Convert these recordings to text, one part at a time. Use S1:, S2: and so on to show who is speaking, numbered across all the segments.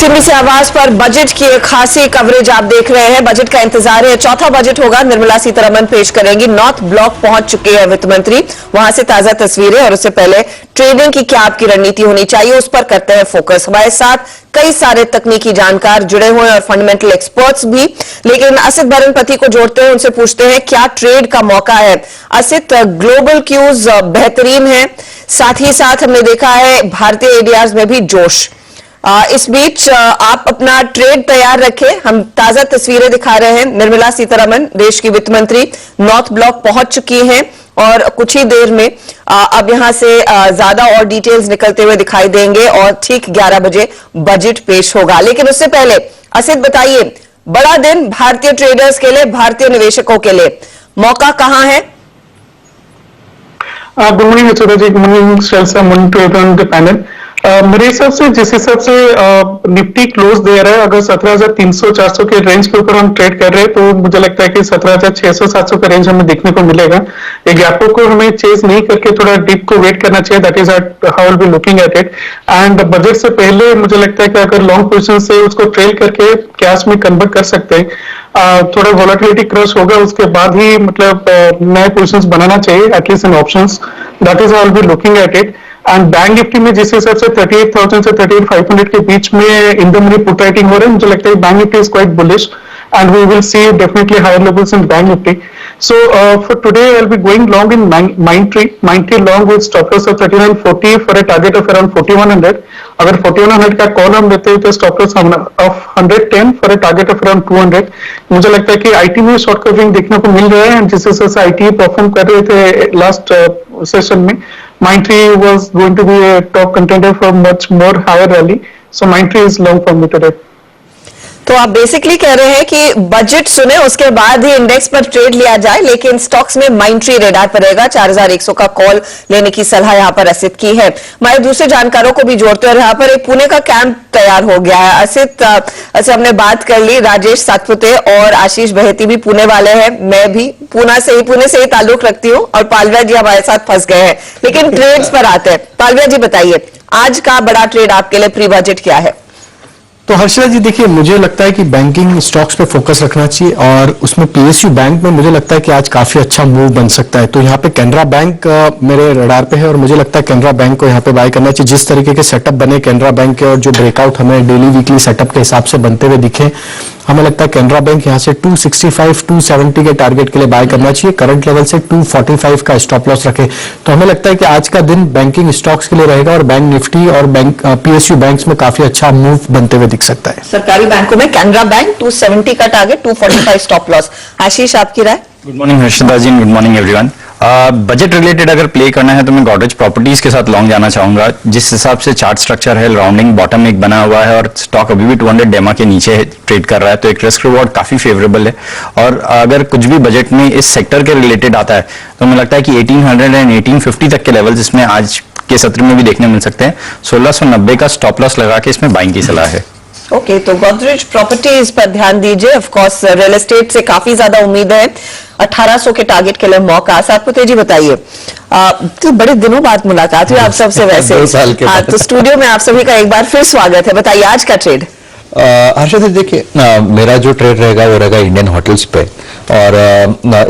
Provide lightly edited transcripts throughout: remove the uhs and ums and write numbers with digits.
S1: CBC आवाज पर budget की एक खासी कवरेज आप देख रहे हैं। बजट का इंतजार है, चौथा बजट होगा। निर्मला सीतारमण पेश करेंगी। नॉर्थ ब्लॉक पहुंच चुके हैं वित्त मंत्री, वहां से ताजा तस्वीरें और उससे पहले ट्रेडिंग की क्या आपकी रणनीति होनी चाहिए, उस पर करते हैं फोकस। हमारे साथ कई सारे तकनीकी जानकार जुड़े हुए हैं और फंडामेंटल एक्सपर्ट्स भी। लेकिन असित बरनपति को जोड़ते हैं, उनसे पूछते हैं क्या ट्रेड का मौका है। असित, ग्लोबल क्यूज बेहतरीन है, साथ ही साथ हमने देखा है भारतीय एडीआर्स में भी जोश। इस बीच आप अपना ट्रेड तैयार रखें। हम ताजा तस्वीरें दिखा रहे हैं। निर्मला सीतारमण देश की वित्त मंत्री नॉर्थ ब्लॉक पहुंच चुकी हैं और कुछ ही देर में अब यहां से ज्यादा और डिटेल्स निकलते हुए दिखाई देंगे और ठीक 11 बजे बजट पेश होगा। लेकिन उससे पहले असित बताइए, बड़ा दिन भारतीय ट्रेडर्स के लिए, भारतीय निवेशकों के लिए, मौका कहां है?
S2: गुड मॉर्निंग जी, good morning Shelsa, morning to everyone on the panel. मेरे हिसाब से जिस हिसाब से निफ्टी क्लोज दे रहा है, अगर 17,300-400 के रेंज के ऊपर हम ट्रेड कर रहे हैं तो मुझे लगता है कि 17,600-700 का रेंज हमें देखने को मिलेगा। एक गैप को हमें चेज नहीं करके थोड़ा डिप को वेट करना चाहिए। That is how will be looking at it. And budget से पहले मुझे लगता है कि अगर लॉन्ग पोजिशन से उसको ट्रेल करके कैश में कन्वर्ट कर सकते हैं। थोड़ा वॉलेटिलिटी क्रश होगा, उसके बाद ही मतलब नए पोजिशंस बनाना चाहिए, at least in options. That is how will be looking at it. And bank Nifty में जिस हिसाब से 38,000 से 38,500 के बीच में in the money put writing हो रहा है, मुझे लगता है bank Nifty is quite bullish and we will see definitely higher levels in bank nifty. So for today I'll be going long in Mindtree long with stop loss of 39.40 for a target of around 4100. अगर 4100 का call हम लेते हैं तो stop loss of 110 for a target of around 200. मुझे लगता है कि आईटी में शॉर्ट कवरिंग देखने को मिल रहा है, जिस हिसाब से आईटी परफॉर्म कर रहे थे लास्ट सेशन में, Mindtree was going to be a top contender for much more higher rally. So Mindtree is long for me today.
S1: तो आप बेसिकली कह रहे हैं कि बजट सुने उसके बाद ही इंडेक्स पर ट्रेड लिया जाए, लेकिन स्टॉक्स में माइंडट्री रेडार पर रहेगा। 4100 का कॉल लेने की सलाह यहां पर असित की है। हमारे दूसरे जानकारों को भी जोड़ते हैं। यहाँ पर एक पुणे का कैंप तैयार हो गया है। असित, अच्छा हमने बात कर ली, राजेश सातपुते और आशीष बहेती भी पुणे वाले हैं। मैं भी पुणे से ही ताल्लुक रखती हूँ और पालविया जी हमारे साथ फंस गए हैं। लेकिन ट्रेड्स पर आते हैं। पालविया जी बताइए, आज का बड़ा ट्रेड आपके लिए प्री बजट क्या है?
S3: तो हर्षिता जी देखिए, मुझे लगता है कि बैंकिंग स्टॉक्स पे फोकस रखना चाहिए और उसमें पीएसयू बैंक में मुझे लगता है कि आज काफी अच्छा मूव बन सकता है। तो यहाँ पे कैनरा बैंक मेरे रडार पे है और मुझे लगता है कैनरा बैंक को यहाँ पे बाय करना चाहिए। जिस तरीके के सेटअप बने कैनरा बैंक के और जो ब्रेकआउट हमें डेली वीकली सेटअप के हिसाब से बनते हुए दिखे, हमें लगता है कैनरा बैंक यहाँ से 265-270 के टारगेट के लिए बाय करना चाहिए। करंट लेवल से 245 का स्टॉप लॉस रखे। तो हमें लगता है कि आज का दिन बैंकिंग स्टॉक्स के लिए रहेगा और बैंक निफ्टी और बैंक पीएसयू बैंक्स में काफी अच्छा मूव बनते हुए दिख सकता है।
S1: सरकारी बैंकों में कैनरा बैंक 270 का टारगेट, 245 स्टॉप लॉस। आशीष, आपकी राय?
S4: Good morning Harshita ji, good morning everyone. Budget related अगर प्ले करना है तो मैं गॉडरेज प्रॉपर्टीज के साथ लॉन्ग जाना चाहूंगा। जिस हिसाब से चार्ट स्ट्रक्चर है, राउंडिंग बॉटम एक बना हुआ है और स्टॉक अभी भी 200 डेमा के नीचे ट्रेड कर रहा है, तो एक रिस्क रिवॉर्ड काफी फेवरेबल है। और अगर कुछ भी बजट में इस सेक्टर के रिलेटेड आता है तो मुझे लगता है कि 1800 एंड 1850 तक के लेवल्स इसमें आज के सत्र में भी देखने मिल सकते हैं। 1690 का स्टॉप लॉस लगा के इसमें बाइंग की सलाह है।
S1: ओके, तो गोदरेज प्रॉपर्टीज पर ध्यान दीजिए। ऑफ कोर्स रियल एस्टेट से काफी ज्यादा उम्मीद है। 1800 के टारगेट के लिए मौका। सातपुते जी बताइए, तो बड़े दिनों बाद मुलाकात हुई आप सबसे वैसे।
S5: 2 साल के बाद।
S1: तो स्टूडियो में आप सभी का एक बार फिर स्वागत है। बताइए आज का ट्रेड।
S5: हर्षद देखिए, मेरा जो ट्रेड रहेगा वो रहेगा इंडियन होटल्स पे। और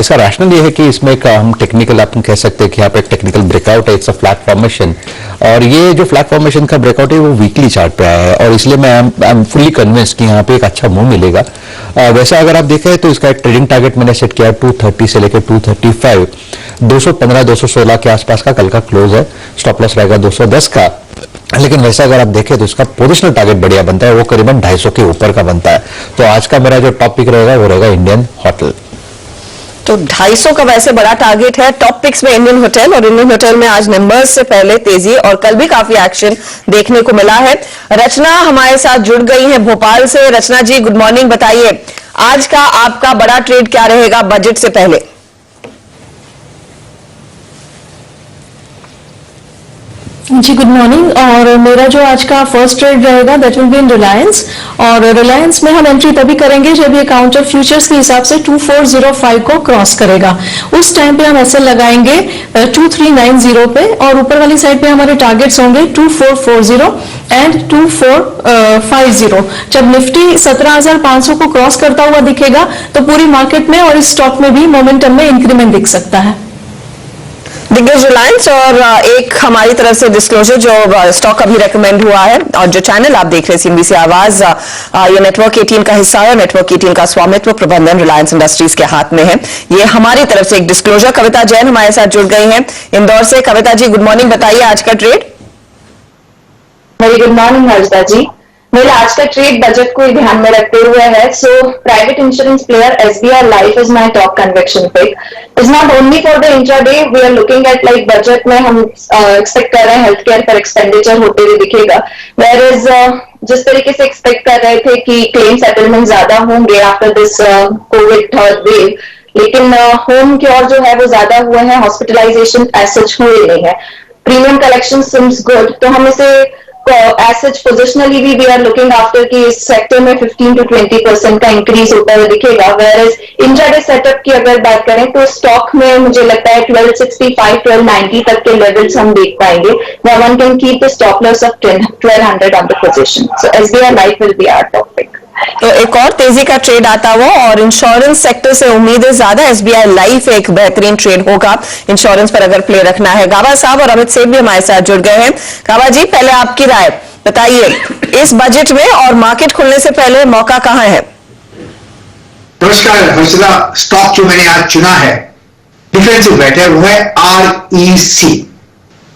S5: इसका रैशनल ये है कि इसमें एक हम टेक्निकल आप कह सकते हैं कि यहाँ पे एक टेक्निकल ब्रेकआउट है, इट्स अ फ्लैट फॉर्मेशन। और ये जो फ्लैट फॉर्मेशन का ब्रेकआउट है वो वीकली चार्ट पे आया है और इसलिए मैं आई एम फुली कन्विंस्ड कि यहाँ पे एक अच्छा मूव मिलेगा। वैसे अगर आप देखें तो इसका एक ट्रेडिंग टारगेट मैंने सेट किया 230 से लेकर 235, 215-216 के आसपास का कल का क्लोज है। स्टॉप लॉस रहेगा 210 का। लेकिन वैसे अगर आप देखें तो इसका पोजिशनल टारगेट बढ़िया बनता है, वो करीबन 250 के ऊपर का बनता है। तो आज का मेरा जो टॉप पिक रहेगा वो रहेगा इंडियन होटल।
S1: तो 250 का वैसे बड़ा टारगेट है। टॉप पिक्स में इंडियन होटल, और इंडियन होटल में आज नंबर्स से पहले तेजी और कल भी काफी एक्शन देखने को मिला है। रचना हमारे साथ जुड़ गई है भोपाल से। रचना जी गुड मॉर्निंग, बताइए आज का आपका बड़ा ट्रेड क्या रहेगा बजट से पहले?
S6: जी गुड मॉर्निंग। और मेरा जो आज का फर्स्ट ट्रेड रहेगा that will be in Reliance. और रिलायंस में हम एंट्री तभी करेंगे जब ये काउंटर फ्यूचर्स के हिसाब से 2405 को क्रॉस करेगा। उस टाइम पे हम ऐसे लगाएंगे 2390 पे, और ऊपर वाली साइड पे हमारे टारगेट्स होंगे 2440 एंड 2450। जब निफ्टी 17,500 को क्रॉस करता हुआ दिखेगा तो पूरी मार्केट में और इस स्टॉक में भी मोमेंटम में इंक्रीमेंट दिख सकता है।
S1: दिग्गज रिलायंस और एक हमारी तरफ से डिस्क्लोजर जो स्टॉक अभी रेकमेंड हुआ है, और जो चैनल आप देख रहे हैं सीएनबीसी आवाज, ये नेटवर्क 18 का हिस्सा है। नेटवर्क 18 का स्वामित्व प्रबंधन रिलायंस इंडस्ट्रीज के हाथ में है। ये हमारी तरफ से एक डिस्क्लोजर। कविता जैन हमारे साथ जुड़ गई हैं इंदौर से। कविता जी गुड मॉर्निंग, बताइए आज का trade.
S7: Very good morning Harshada ji. मेरा आज का ट्रेड बजट को ध्यान में रखते हुए है। So private insurance player SBI life is my top conviction pick. Is not only for the intraday, we are looking at like budget में हम एक्सपेक्ट कर रहे हैं हेल्थ केयर पर एक्सपेंडिचर होते हुए दिखेगा। वेयर इज जिस तरीके से एक्सपेक्ट कर रहे थे कि क्लेम सेटलमेंट ज्यादा होंगे after this Covid third wave, लेकिन होम क्योर जो है वो ज्यादा हुआ है, हॉस्पिटलाइजेशन एज सच हुए नहीं है। प्रीमियम कलेक्शन सिम्स गुड, तो हम इसे as such positionally we are looking after कि इस सेक्टर में 15 to 20% का इंक्रीज होता हुआ दिखेगा। whereas इंट्राडे सेटअप की अगर बात करें तो स्टॉक में मुझे लगता है 1265 1290 तक के लेवल्स हम देख पाएंगे। Now one can keep the stop loss of 1200 on the position. So SBI Life will be our topic.
S1: तो एक और तेजी का ट्रेड आता हुआ, और इंश्योरेंस सेक्टर से उम्मीदें ज्यादा। एसबीआई लाइफ एक बेहतरीन ट्रेड होगा इंश्योरेंस पर अगर प्ले रखना है। गाबा साहब और अमित सेठ भी हमारे साथ जुड़ गए हैं। गाबा जी पहले आपकी राय बताइए, इस बजट में और मार्केट खुलने से पहले मौका कहां है?
S8: नमस्कार हर्षदा, स्टॉक जो मैंने आज चुना है डिफेंसिव बेट है, वो है REC।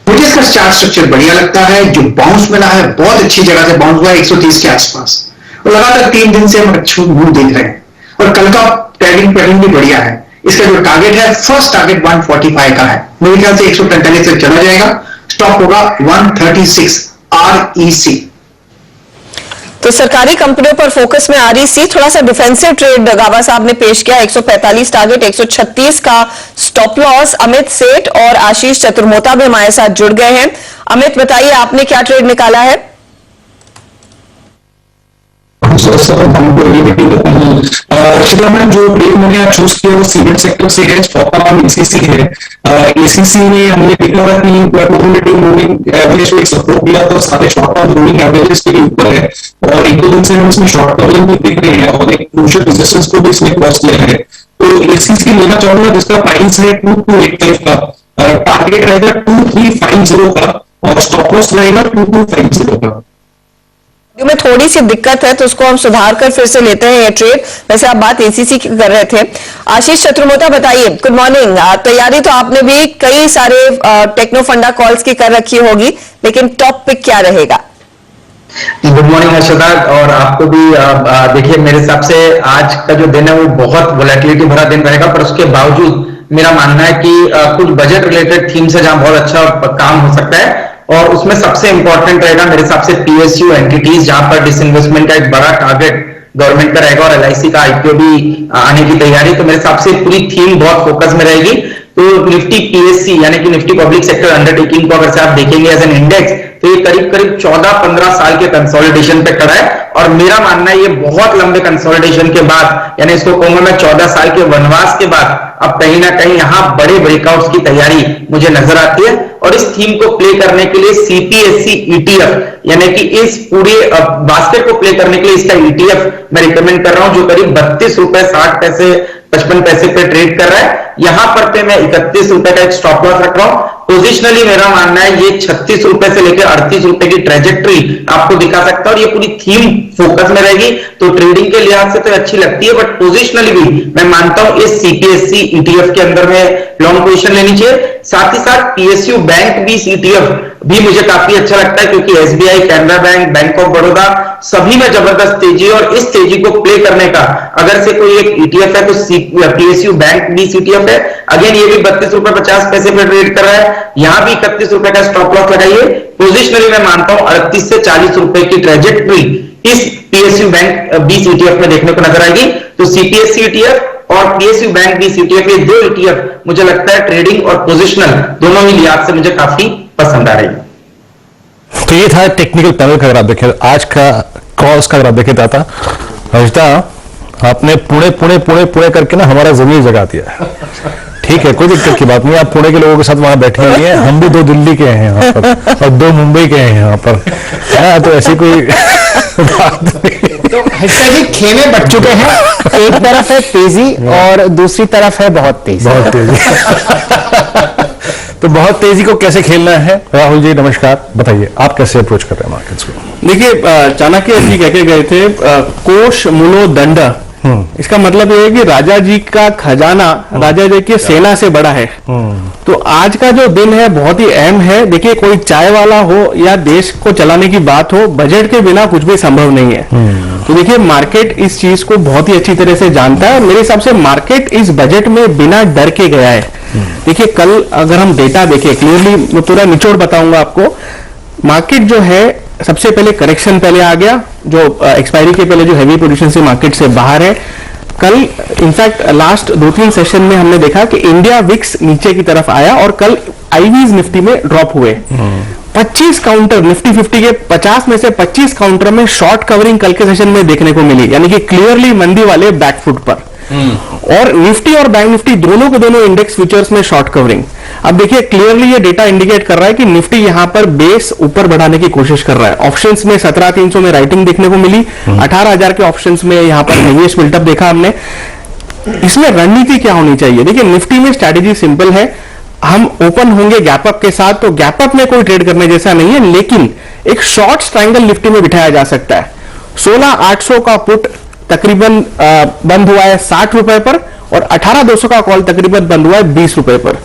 S8: मुझे इसका चार्ट स्ट्रक्चर बढ़िया लगता है। जो बाउंस मिला है बहुत अच्छी जगह से बाउंस हुआ है 130 के आसपास, और लगातार 3 दिन से हम अच्छे मूव देख रहे हैं, और कल का ट्रेडिंग पैटर्न भी बढ़िया है। इसका जो टारगेट है फर्स्ट टारगेट 145 का है, मेरे ख्याल से 145 से चला जाएगा। स्टॉप होगा 136 REC।
S1: तो सरकारी कंपनियों पर फोकस में REC, थोड़ा सा डिफेंसिव ट्रेड गाबा साहब ने पेश किया। 145 टारगेट, 136 का स्टॉप लॉस। अमित सेठ और आशीष चतुर्मोता भी हमारे साथ जुड़ गए हैं। अमित बताइए आपने क्या ट्रेड निकाला है?
S9: मैम जो ट्रेड मैंने आज चूज किया वो सीमेंट सेक्टर से है, स्टॉक का नाम ACC है। ACC में हमने देखा हुआ कि मूविंग एवरेज को एक सपोर्ट दिया था, सारे शॉर्ट टर्म मूविंग एवरेजेस के ऊपर है, और 1-2 दिन से हम इसमें शॉर्ट टर्म भी देख रहे हैं, और एक क्रूशियल रेजिस्टेंस को भी इसने क्रॉस किया है। तो ACC लेना चाहूंगा जिसका प्राइस है 2285 का, टारगेट रहेगा 2350 का, और स्टॉप लॉस रहेगा 2250 का।
S1: में थोड़ी सी दिक्कत है तो उसको हम सुधार कर फिर से लेते हैं ये ट्रेड। वैसे आप बात ACC की कर रहे थे। आशीष चतुर्मोता बताइए, गुड मॉर्निंग। तैयारी तो आपने भी कई सारे टेक्नो फंडा कॉल्स की कर रखी होगी, लेकिन टॉप पिक क्या रहेगा?
S10: गुड मॉर्निंग हर्षदा, और आपको भी। देखिए मेरे हिसाब से आज का जो दिन है वो बहुत वोलेटिलिटी भरा दिन रहेगा, पर उसके बावजूद मेरा मानना है कि कुछ बजट रिलेटेड थीम से जहां बहुत अच्छा काम हो सकता है, और उसमें सबसे इंपॉर्टेंट रहेगा मेरे हिसाब से PSU एंटिटीज, जहां पर डिसइन्वेस्टमेंट का एक बड़ा टारगेट गवर्नमेंट का रहेगा, और LIC का IPO भी आने की तैयारी। तो मेरे हिसाब से पूरी थीम बहुत फोकस में रहेगी। तो निफ्टी PSC यानी कि निफ्टी पब्लिक सेक्टर अंडरटेकिंग को अगर से आप देखेंगे एज एन इंडेक्स, तो ये करीब करीब 14-15 साल के कंसोलिडेशन पे खड़ा है, और मेरा मानना है ये बहुत लंबे कंसोलिडेशन के बाद, यानी इसको कहूंगा मैं 14 साल के वनवास के बाद, अब कहीं ना कहीं यहां बड़े ब्रेकआउट्स की तैयारी मुझे नजर आती है। और इस थीम को प्ले करने के लिए CPSC ETF यानी कि इस पूरे बास्केट को प्ले करने के लिए इसका ETF मैं रिकमेंड कर रहा हूं, जो करीब 32 रुपए 60 पैसे 55 पैसे पे ट्रेड कर रहा है। यहां पर पे मैं 31 रुपए का एक स्टॉप लॉस रख रहा हूं। पोजिशनली मेरा मानना है ये 36 रुपए से लेकर 38 रुपए की ट्रेजेक्ट्री आपको दिखा सकता है, और ये पूरी थीम फोकस में रहेगी। तो ट्रेडिंग के लिहाज से तो अच्छी लगती है, बट पोजिशनली भी मैं मानता हूं इस CPSC ETF के अंदर में लॉन्ग पोजीशन लेनी चाहिए। साथ ही साथ PSU बैंक 20 ETF भी मुझे काफी अच्छा लगता है, क्योंकि SBI, Canara bank, bank of Baroda सभी में जबरदस्त तेजी, और इस तेजी को प्ले करने का अगर से कोई एक ETF है तो PSU बैंक 20 ETF है। अगेन ये भी 32 रुपए 50 पैसे पे ट्रेड कर रहा है, यहां भी 31 रुपए का स्टॉप लॉस लगाइए। पोजिशनली मैं मानता हूं 38 से 40 रुपए की ट्रेजेक्ट्री इस PSU बैंक 20 ETF में देखने को नजर आएगी। तो CPSC ETF और PSU बैंक 20 ETF, ये 2 ETF मुझे लगता है ट्रेडिंग और पोजिशनल दोनों ही लिहाज से मुझे काफी पसंद आ रही है।
S3: तो ये था टेक्निकल पैनल का। अगर आप देखें आज का कॉल्स का, अगर आप देखें था हर्षदा, आपने पुणे पुणे पुणे पुणे करके ना हमारा जमीन जगा दिया है। ठीक है, कोई दिक्कत की बात नहीं, आप पुणे के लोगों के साथ वहां बैठे हुए हैं, हम भी 2 दिल्ली के हैं यहाँ पर और 2 मुंबई के हैं यहाँ पर, है तो ऐसी कोई बात नहीं।
S11: तो हर्षदा जी खेमे बढ़ चुके हैं, एक तरफ है तेजी और दूसरी तरफ है बहुत तेजी।
S3: बहुत तेजी। तो बहुत तेजी को कैसे खेलना है? राहुल जी नमस्कार, बताइए आप कैसे अप्रोच कर रहे हैं मार्केट्स को?
S12: देखिए, चाणक्य जी कह के गए थे कोश मूलो दंड। इसका मतलब ये है कि राजा जी का खजाना राजा जी की सेना से बड़ा है। तो आज का जो दिन है बहुत ही अहम है। देखिए, कोई चाय वाला हो या देश को चलाने की बात हो, बजट के बिना कुछ भी संभव नहीं है। तो देखिए, मार्केट इस चीज को बहुत ही अच्छी तरह से जानता है। मेरे हिसाब से मार्केट इस बजट में बिना डर के गया है। देखिए, कल अगर हम डेटा देखें क्लियरली, मैं पूरा निचोड़ बताऊंगा आपको। मार्केट जो है सबसे पहले करेक्शन पहले आ गया, जो एक्सपायरी के पहले जो हैवी पोजीशन से मार्केट से बाहर है। कल इनफैक्ट लास्ट 2-3 सेशन में हमने देखा कि इंडिया विक्स नीचे की तरफ आया और कल आईवीज निफ्टी में ड्रॉप हुए। 25 काउंटर निफ्टी 50 के 50 में से 25 काउंटर में शॉर्ट कवरिंग कल के सेशन में देखने को मिली, यानी कि क्लियरली मंदी वाले बैकफुट पर। और निफ्टी और बैंक निफ्टी दोनों के दोनों इंडेक्स फ्यूचर्स में शॉर्ट कवरिंग। अब देखिए, क्लियरली ये डेटा इंडिकेट कर रहा है कि निफ्टी यहां पर बेस ऊपर बढ़ाने की कोशिश कर रहा है। ऑप्शंस में 17,300 में राइटिंग देखने को मिली, 18,000 के ऑप्शंस में यहां पर निवेश बिल्टअप देखा हमने। इसमें रणनीति क्या होनी चाहिए? देखिए, निफ्टी में स्ट्रैटेजी सिंपल है, हम ओपन होंगे गैप अप के साथ, तो गैप अप में कोई ट्रेड करने जैसा नहीं है, लेकिन एक शॉर्ट ट्रायंगल निफ्टी में बिठाया जा सकता है। 16,800 का पुट तकरीबन बंद हुआ है 60 रुपए पर और 18,200 का कॉल तकरीबन बंद हुआ है 20 रुपए पर।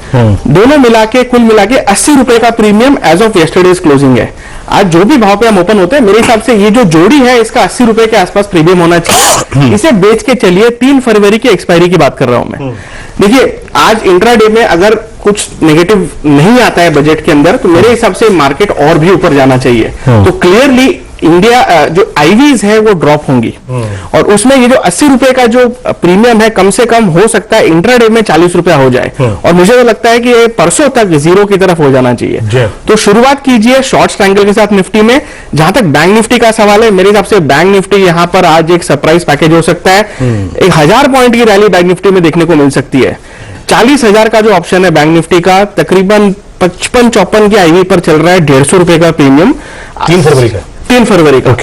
S12: दोनों मिला के कुल मिला के 80 रुपए का premium as of yesterday's closing है। आज जो भी भाव पे हम ओपन होते हैं, मेरे हिसाब से ये जो जोड़ी है इसका 80 रुपए के आसपास प्रीमियम होना चाहिए। इसे बेच के चलिए, 3 फरवरी की एक्सपायरी की बात कर रहा हूं मैं। देखिए, आज इंट्राडे में अगर कुछ नेगेटिव नहीं आता है बजट के अंदर, तो मेरे हिसाब से मार्केट और भी ऊपर जाना चाहिए। तो क्लियरली इंडिया जो आईवीज है वो ड्रॉप होंगी और उसमें ये जो 80 रुपए का जो प्रीमियम है, कम से कम हो सकता है इंट्राडे में 40 रुपया हो जाए। और मुझे तो लगता है कि ये परसों तक 0 की तरफ हो जाना चाहिए। तो शुरुआत कीजिए शॉर्ट ट्रायंगल के साथ निफ्टी में। जहां तक बैंक निफ्टी का सवाल है, मेरे हिसाब से बैंक निफ्टी यहां पर आज एक सरप्राइज पैकेज हो सकता है। 1000 पॉइंट की रैली बैंक निफ्टी में देखने को मिल सकती है। 40,000 का जो ऑप्शन है बैंक निफ्टी का, तकरीबन 55-54 की आईवी पर चल रहा है, 150 रुपए का प्रीमियम
S3: 3 फरवरी का।
S12: 3 फरवरी का।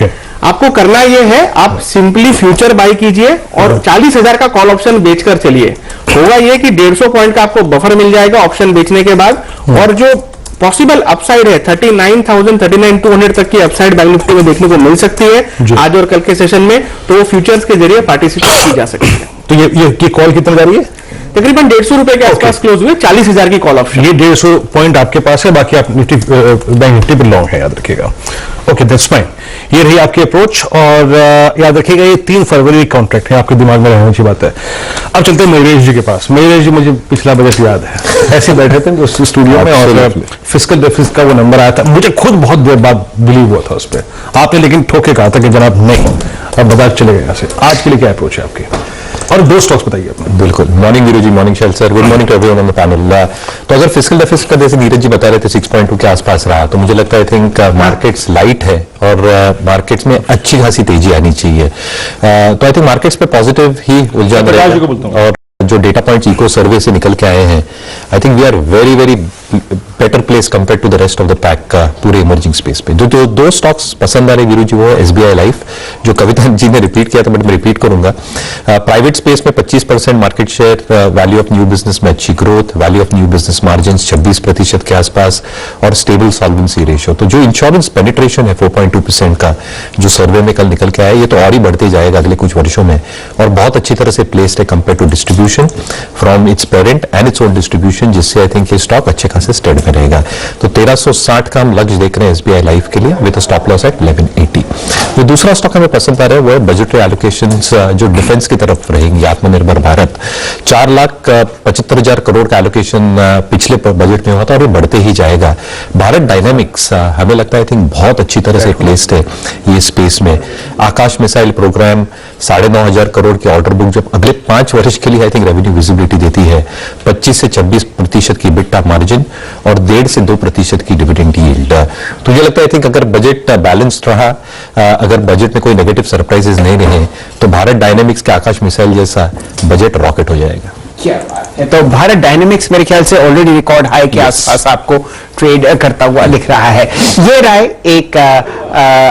S12: आपको करना यह है, आप सिंपली फ्यूचर बाय कीजिए और 40,000 का कॉल ऑप्शन बेचकर चलिए। होगा यह कि 150 पॉइंट का आपको बफर मिल जाएगा ऑप्शन बेचने के बाद। और जो पॉसिबल अपसाइड है 39,000 39,200 तक की अपसाइड बैंक निफ्टी में देखने को मिल सकती है आज और कल के सेशन में। तो वो फ्यूचर्स के जरिए पार्टिसिपेट की जा सकती है।
S3: तो ये कॉल कितना जा रही है?
S12: तकरीबन 150 रुपए के आसपास क्लोज हुए, 40,000 की कॉल ऑप्शन।
S3: ये 150 पॉइंट आपके पास है, बाकी आप निफ्टी बैंक निफ्टी पे लॉन्ग है, याद रखिएगा। Okay, that's fine. ये रही आपकी अप्रोच और याद रखिएगा ये 3 फरवरी कॉन्ट्रैक्ट है, आपके दिमाग में रहने की बात है। अब चलते हैं मेघराज जी के पास। मेघराज जी, मुझे पिछला बजट याद है, ऐसे बैठे थे उस स्टूडियो में और फिस्कल डेफिसिट का वो नंबर आया था। मुझे खुद बहुत देर बाद बिलीव हुआ था उस पर, आपने लेकिन ठोके कहा था कि जनाब नहीं, अब बता चले गए यहाँ से। आज के लिए क्या अप्रोच है आपकी? और 2 स्टॉक्स बताइए अपने।
S5: बिल्कुल। Morning Viru ji, morning Shail sir, good morning to everyone on the panel. तो अगर फिस्कल डेफिसिट का जैसे नीरज जी बता रहे थे 6.2 के आसपास रहा, तो मुझे लगता है आई थिंक मार्केट्स लाइट है और मार्केट्स में अच्छी खासी तेजी आनी चाहिए। तो आई थिंक मार्केट्स पे पॉजिटिव ही उलझन रहेगा। और जो डेटा पॉइंट्स इको सर्वे से निकल के आए हैं, I think we are very very better place compare to the rest of the pack का पूरे इमर्जिंग स्पेस पे। जो 2 स्टॉक्स पसंद आ रहे वीरू जी, वो एसबीआई लाइफ, जो कविता जी ने रिपीट किया था बट मैं रिपीट करूंगा। प्राइवेट स्पेस में 25% market share, value of new business में अच्छी growth, value of new business margin 26% के आसपास और स्टेबल सॉल्वेंसी रेशियो। तो जो इंश्योरेंस पेनिट्रेशन है 4.2% का, जो सर्वे में कल निकल के आया, ये तो और ही बढ़ते जाएगा अगले कुछ वर्षों में और बहुत अच्छी तरह से प्लेस्ड है compare to distribution from its parent and its own distribution, जिससे आई थिंक ये स्टॉक अच्छे खासे स्टेड में रहेगा। तो 1360 का हम लक्ष्य देख रहे हैं एसबीआई लाइफ के लिए विद स्टॉप लॉस एट 1180। जो दूसरा स्टॉक हमें पसंद आ रहा है वो है बजटरी एलोकेशंस जो डिफेंस की तरफ रहेंगी, आत्मनिर्भर भारत। 4,75,000 करोड़ का एलोकेशन पिछले बजट में हुआ था और ये बढ़ते ही जाएगा। भारत डायनेमिक्स हमें लगता है आई थिंक बहुत अच्छी तरह से प्लेस्ड है ये स्पेस में। आकाश मिसाइल प्रोग्राम 9,500 करोड़ की ऑर्डर बुक जब अगले 5 वर्ष के लिए आई थिंक रेवेन्यू विजिबिलिटी देती है। 25 से 26% की बिटा मार्जिन और 1.5 से 2% की डिविडेंड यील्ड। तो ये लगता है आई थिंक अगर बजट बैलेंस्ड रहा, अगर बजट में कोई नेगेटिव सरप्राइजेस नहीं रहे, तो भारत डायनेमिक्स के आकाश मिसाइल जैसा बजट रॉकेट हो जाएगा।
S11: क्या बात है। तो भारत डायनेमिक्स मेरे ख्याल से ऑलरेडी रिकॉर्ड हाई के आसपास आपको ट्रेड करता हुआ दिख रहा है। ये राय एक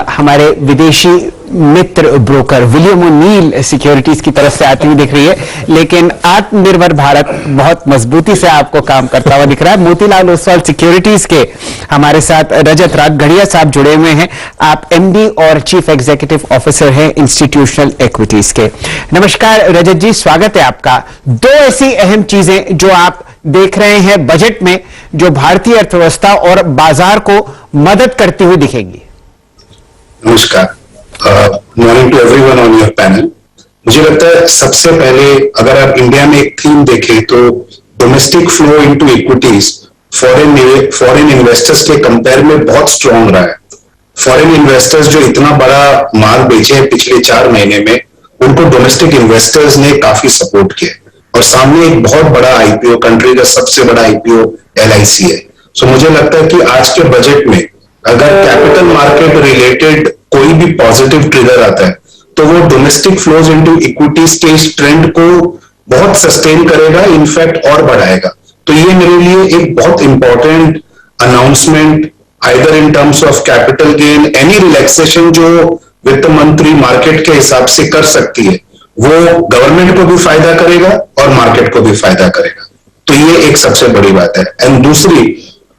S11: हमारे विदेशी मित्र ब्रोकर विलियम ओनील सिक्योरिटीज की तरफ से आती हुई दिख रही है, लेकिन आत्मनिर्भर भारत बहुत मजबूती से आपको काम करता हुआ दिख रहा है। मोतीलाल ओसवाल सिक्योरिटीज के हमारे साथ रजत राजगढ़िया साहब जुड़े हुए हैं। आप एमडी और चीफ एग्जीक्यूटिव ऑफिसर हैं इंस्टीट्यूशनल इक्विटीज के। नमस्कार रजत जी, स्वागत है आपका। 2 ऐसी अहम चीजें जो आप देख रहे हैं बजट में जो भारतीय अर्थव्यवस्था और बाजार को मदद करती हुई दिखेंगी।
S13: नमस्कार, morning to everyone on your panel. मुझे लगता है सबसे पहले अगर आप इंडिया में एक थीम देखें तो domestic flow into equities foreign investors के कंपेयर में बहुत स्ट्रांग रहा है। फॉरेन इन्वेस्टर्स जो इतना बड़ा माल बेचे हैं पिछले 4 महीने में, उनको डोमेस्टिक इन्वेस्टर्स ने काफी सपोर्ट किया और सामने एक बहुत बड़ा आईपीओ, कंट्री का सबसे बड़ा आईपीओ LIC है। सो मुझे लगता है कि आज के बजट में अगर कैपिटल मार्केट रिलेटेड कोई भी पॉजिटिव ट्रिगर आता है तो वो डोमेस्टिक फ्लोज इनटू इक्विटीज के इस ट्रेंड को बहुत सस्टेन करेगा, इनफैक्ट और बढ़ाएगा। तो ये मेरे लिए एक बहुत important announcement, either in terms of capital gain, any relaxation जो वित्त मंत्री मार्केट के हिसाब से कर सकती है, वो गवर्नमेंट को भी फायदा करेगा और मार्केट को भी फायदा करेगा। तो ये एक सबसे बड़ी बात है। एंड दूसरी,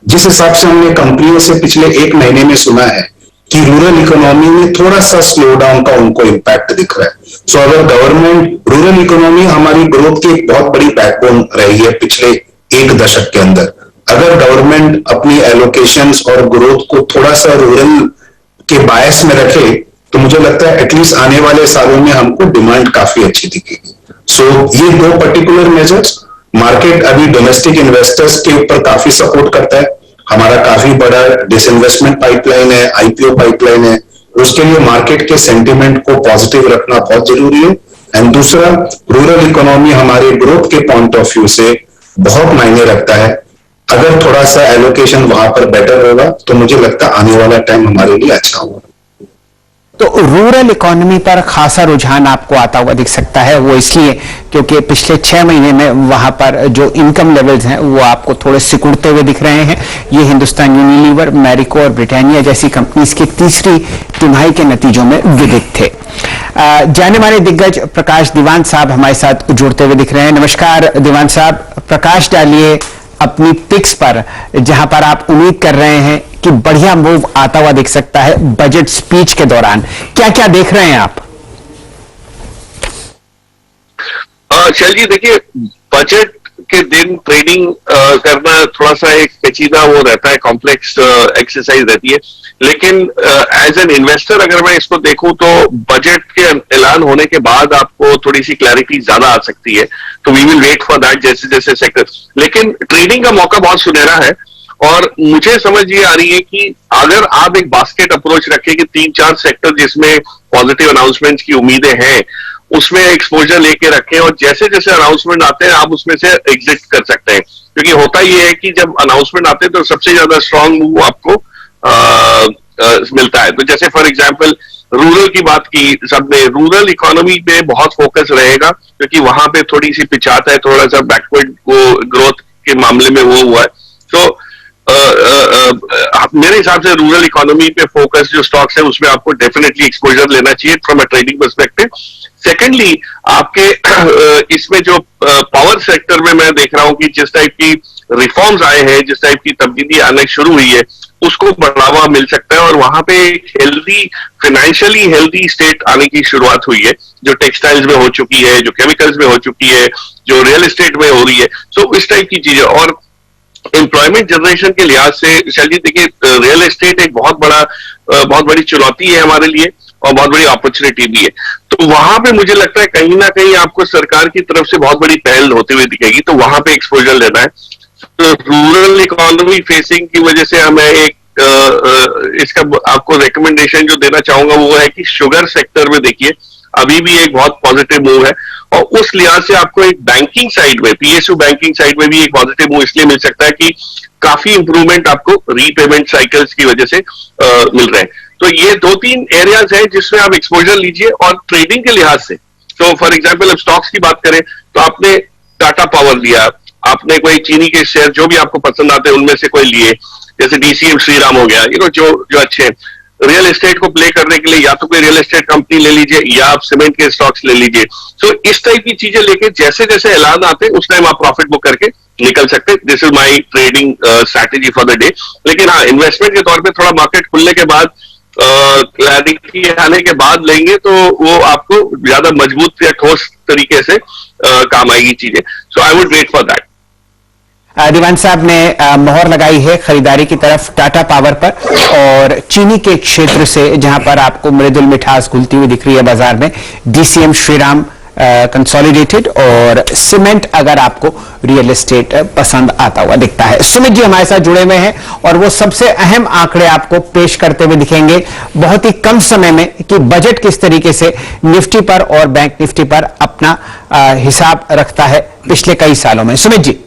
S13: जिस हिसाब से हमने कंपनियों से पिछले 1 महीने में सुना है कि रूरल इकोनॉमी में थोड़ा सा स्लो डाउन का उनको इम्पैक्ट दिख रहा है। सो अगर गवर्नमेंट, रूरल इकोनॉमी हमारी ग्रोथ की एक बहुत बड़ी बैकबोन रही है पिछले 1 दशक के अंदर, अगर गवर्नमेंट अपनी एलोकेशंस और ग्रोथ को थोड़ा सा रूरल के बायस में रखे तो मुझे लगता है एटलीस्ट आने वाले सालों में हमको डिमांड काफी अच्छी दिखेगी। सो ये 2 पर्टिकुलर मेजर्स, मार्केट अभी डोमेस्टिक इन्वेस्टर्स के ऊपर काफी सपोर्ट करता है। हमारा काफी बड़ा डिसइन्वेस्टमेंट पाइपलाइन है, आईपीओ पाइपलाइन है, उसके लिए मार्केट के सेंटिमेंट को पॉजिटिव रखना बहुत जरूरी है। एंड दूसरा, रूरल इकोनॉमी हमारे ग्रोथ के पॉइंट ऑफ व्यू से बहुत मायने रखता है। अगर थोड़ा सा एलोकेशन वहां पर बेटर होगा तो मुझे लगता है आने वाला टाइम हमारे लिए अच्छा होगा।
S11: तो रूरल इकोनॉमी पर खासा रुझान आपको आता हुआ दिख सकता है, वो इसलिए क्योंकि पिछले 6 महीने में वहां पर जो इनकम लेवल्स हैं वो आपको थोड़े सिकुड़ते हुए दिख रहे हैं। ये हिंदुस्तान यूनिलीवर, मैरिको और ब्रिटानिया जैसी कंपनीज के तीसरी तिमाही के नतीजों में विदित थे। जाने माने दिग्गज प्रकाश दीवान साहब हमारे साथ जुड़ते हुए दिख रहे हैं। नमस्कार दीवान साहब, प्रकाश डालिए अपनी पिक्स पर जहां पर आप उम्मीद कर रहे हैं कि बढ़िया मूव आता हुआ दिख सकता है बजट स्पीच के दौरान। क्या क्या देख रहे हैं आप?
S14: चलिए देखिए, बजट के दिन ट्रेडिंग करना थोड़ा सा एक पेचीदा वो रहता है, कॉम्प्लेक्स एक्सरसाइज रहती है। लेकिन एज एन इन्वेस्टर अगर मैं इसको देखूं तो बजट के ऐलान होने के बाद आपको थोड़ी सी क्लैरिटी ज्यादा आ सकती है। तो we will wait for that जैसे जैसे सेक्टर, लेकिन ट्रेडिंग का मौका बहुत सुनहरा है। और मुझे समझ ये आ रही है कि अगर आप एक बास्केट अप्रोच रखें कि 3-4 सेक्टर जिसमें पॉजिटिव अनाउंसमेंट्स की उम्मीदें हैं उसमें एक्सपोजर लेके रखें और जैसे जैसे अनाउंसमेंट आते हैं आप उसमें से एग्जिट कर सकते हैं। क्योंकि होता ये है कि जब अनाउंसमेंट आते हैं तो सबसे ज्यादा स्ट्रांग मूव आपको मिलता है। तो जैसे फॉर एग्जांपल रूरल की बात की सबने, रूरल इकोनॉमी पे बहुत फोकस रहेगा क्योंकि वहां पे थोड़ी सी पिछात है, थोड़ा सा बैकवर्ड ग्रोथ के मामले में वो हुआ है। तो मेरे हिसाब से रूरल इकोनॉमी पे फोकस जो स्टॉक्स है उसमें आपको डेफिनेटली एक्सपोजर लेना चाहिए from a trading perspective. Secondly, आपके इसमें जो पावर सेक्टर में मैं देख रहा हूं कि जिस टाइप की रिफॉर्म्स आए हैं, जिस टाइप की तब्दीली आने शुरू हुई है उसको बढ़ावा मिल सकता है और वहां पे एक हेल्दी, फाइनेंशियली हेल्दी स्टेट आने की शुरुआत हुई है जो टेक्सटाइल्स में हो चुकी है, जो केमिकल्स में हो चुकी है, जो रियल एस्टेट में हो रही है। सो इस टाइप की चीजें। और एम्प्लॉयमेंट जनरेशन के लिहाज से शैलजी देखिए, रियल एस्टेट एक बहुत बड़ी चुनौती है हमारे लिए और बहुत बड़ी अपॉर्चुनिटी भी है। तो वहां पे मुझे लगता है कहीं ना कहीं आपको सरकार की तरफ से बहुत बड़ी पहल होते हुए दिखेगी, तो वहां पे एक्सपोजर लेना है। तो रूरल इकोनॉमी फेसिंग की वजह से हमें एक इसका आपको रिकमेंडेशन जो देना चाहूंगा वो है कि शुगर सेक्टर में देखिए अभी भी एक बहुत पॉजिटिव मूव है, और उस लिहाज से आपको एक बैंकिंग साइड में, पीएसयू बैंकिंग साइड में भी एक पॉजिटिव मूव इसलिए मिल सकता है कि काफी इंप्रूवमेंट आपको रीपेमेंट साइकिल्स की वजह से मिल रहे हैं। तो ये 2-3 एरियाज हैं जिसमें आप एक्सपोजर लीजिए। और ट्रेडिंग के लिहाज से तो फॉर एग्जांपल अब स्टॉक्स की बात करें तो आपने टाटा पावर लिया, आपने कोई चीनी के शेयर जो भी आपको पसंद आते हैं उनमें से कोई लिए, जैसे डीसीएम श्रीराम हो गया, जो अच्छे हैं। रियल एस्टेट को प्ले करने के लिए या तो कोई रियल एस्टेट कंपनी ले लीजिए या आप सीमेंट के स्टॉक्स ले लीजिए। सो इस टाइप की चीजें लेके जैसे जैसे ऐलान आते हैं उस टाइम आप प्रॉफिट बुक करके निकल सकते हैं। This is my trading strategy for the day. लेकिन हाँ, इन्वेस्टमेंट के तौर पे थोड़ा मार्केट खुलने के बाद, क्लैरिटी आने के बाद लेंगे तो वो आपको ज्यादा मजबूत या ठोस तरीके से काम आएगी चीजें। So I would wait for that.
S11: दीवान साहब ने मोहर लगाई है खरीदारी की तरफ टाटा पावर पर, और चीनी के क्षेत्र से जहां पर आपको मृदुल मिठास घुलती हुई दिख रही है बाजार में, डीसीएम श्रीराम कंसोलिडेटेड, और सीमेंट अगर आपको रियल एस्टेट पसंद आता हुआ दिखता है। सुमित जी हमारे साथ जुड़े हुए हैं और वो सबसे अहम आंकड़े आपको पेश करते हुए दिखेंगे बहुत ही कम समय में कि बजट किस तरीके से निफ्टी पर और बैंक निफ्टी पर अपना हिसाब रखता है पिछले कई सालों में। सुमित जी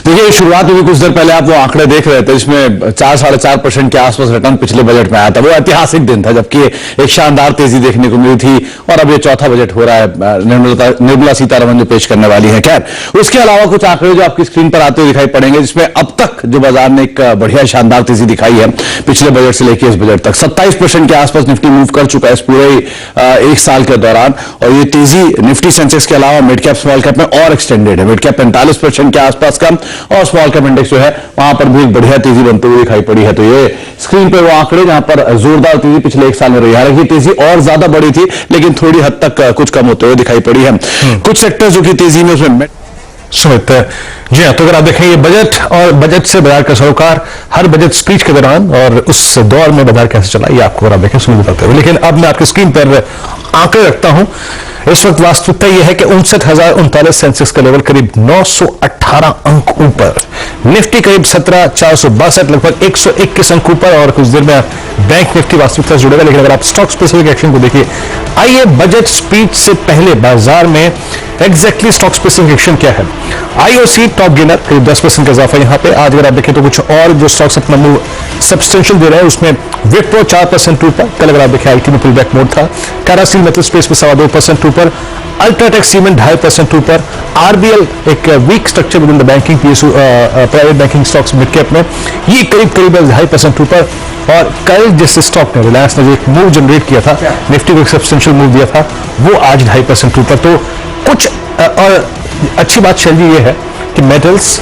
S15: देखिए, शुरुआत में भी कुछ देर पहले आप वो आंकड़े देख रहे थे जिसमें 4-4.5% के आसपास रिटर्न पिछले बजट में आया था। वो ऐतिहासिक दिन था जबकि एक शानदार तेजी देखने को मिली थी, और अब ये चौथा बजट हो रहा है निर्मला सीतारमण जो पेश करने वाली है। खैर, उसके अलावा कुछ आंकड़े जो आपकी स्क्रीन पर आते हुए दिखाई पड़ेंगे जिसमें अब तक जो बाजार ने एक बढ़िया शानदार तेजी दिखाई है पिछले बजट से लेकर इस बजट तक। 27% के आसपास निफ्टी मूव कर चुका है इस पूरे एक साल के दौरान, और ये तेजी निफ्टी सेंसेक्स के अलावा मिड कैप स्मॉल कैप में और एक्सटेंडेड है। मिड कैप 45% के आसपास का, और स्मॉल कैप इंडेक्स जो है वहां पर भी एक बढ़िया तेजी बनते हुए दिखाई पड़ी है। तो ये स्क्रीन पे वो आंकड़े जहां पर जोरदार तेजी पिछले एक साल में रही है। हालांकि तेजी और ज्यादा बढ़ी थी लेकिन थोड़ी हद तक कुछ कम होते हुए दिखाई पड़ी है। कुछ सेक्टर्स जो कि तेजी में उसमें
S16: सुमित जी हाँ, तो अगर आप देखें ये बजट और बजट से बाजार का सरोकार हर बजट स्पीच के दौरान और उस दौर में बाजार कैसे चला ये आपको अगर आप देखें सुमित बताते हुए। लेकिन अब मैं आपकी स्क्रीन पर आंकड़े रखता हूं। इस वक्त वास्तविकता यह है कि 59,039 सेंसेक्स का लेवल करीब 918 अंक ऊपर, निफ्टी करीब 17,462 लगभग 121 अंक ऊपर, और कुछ देर में बैंक निफ्टी वास्तविकता से जुड़ेगा। लेकिन अगर आप स्टॉक स्पेसिफिक एक्शन को देखिए, आइए बजट स्पीच से पहले बाजार में एग्जैक्टली स्टॉक स्पेसिफिक एक्शन क्या है। आईओसी टॉप गेनर करीब 10% का इजाफा यहां पे। आज अगर आप देखें तो कुछ और जो स्टॉक्स अपना मूव सब्सटेंशियल दे रहे हैं उसमें विप्रो 4% ऊपर, कल अगर आप देखें आईटी में पुल बैक मोड था। कैरासिल मेटल स्पेस में 2.25% ऊपर, अल्ट्राटेक सीमेंट 2.5% ऊपर, आरबीएल एक weak structure within the banking PSU private banking stocks mid cap में ये करीब 2.5% ऊपर। और कल जिस स्टॉक ने रिलायंस ने जो एक मूव जनरेट किया था, निफ्टी को एक सब्सटेंशियल मूव दिया था, वो आज 2.5% ऊपर। तो कुछ और अच्छी बात शैली ये है कि मेटल्स,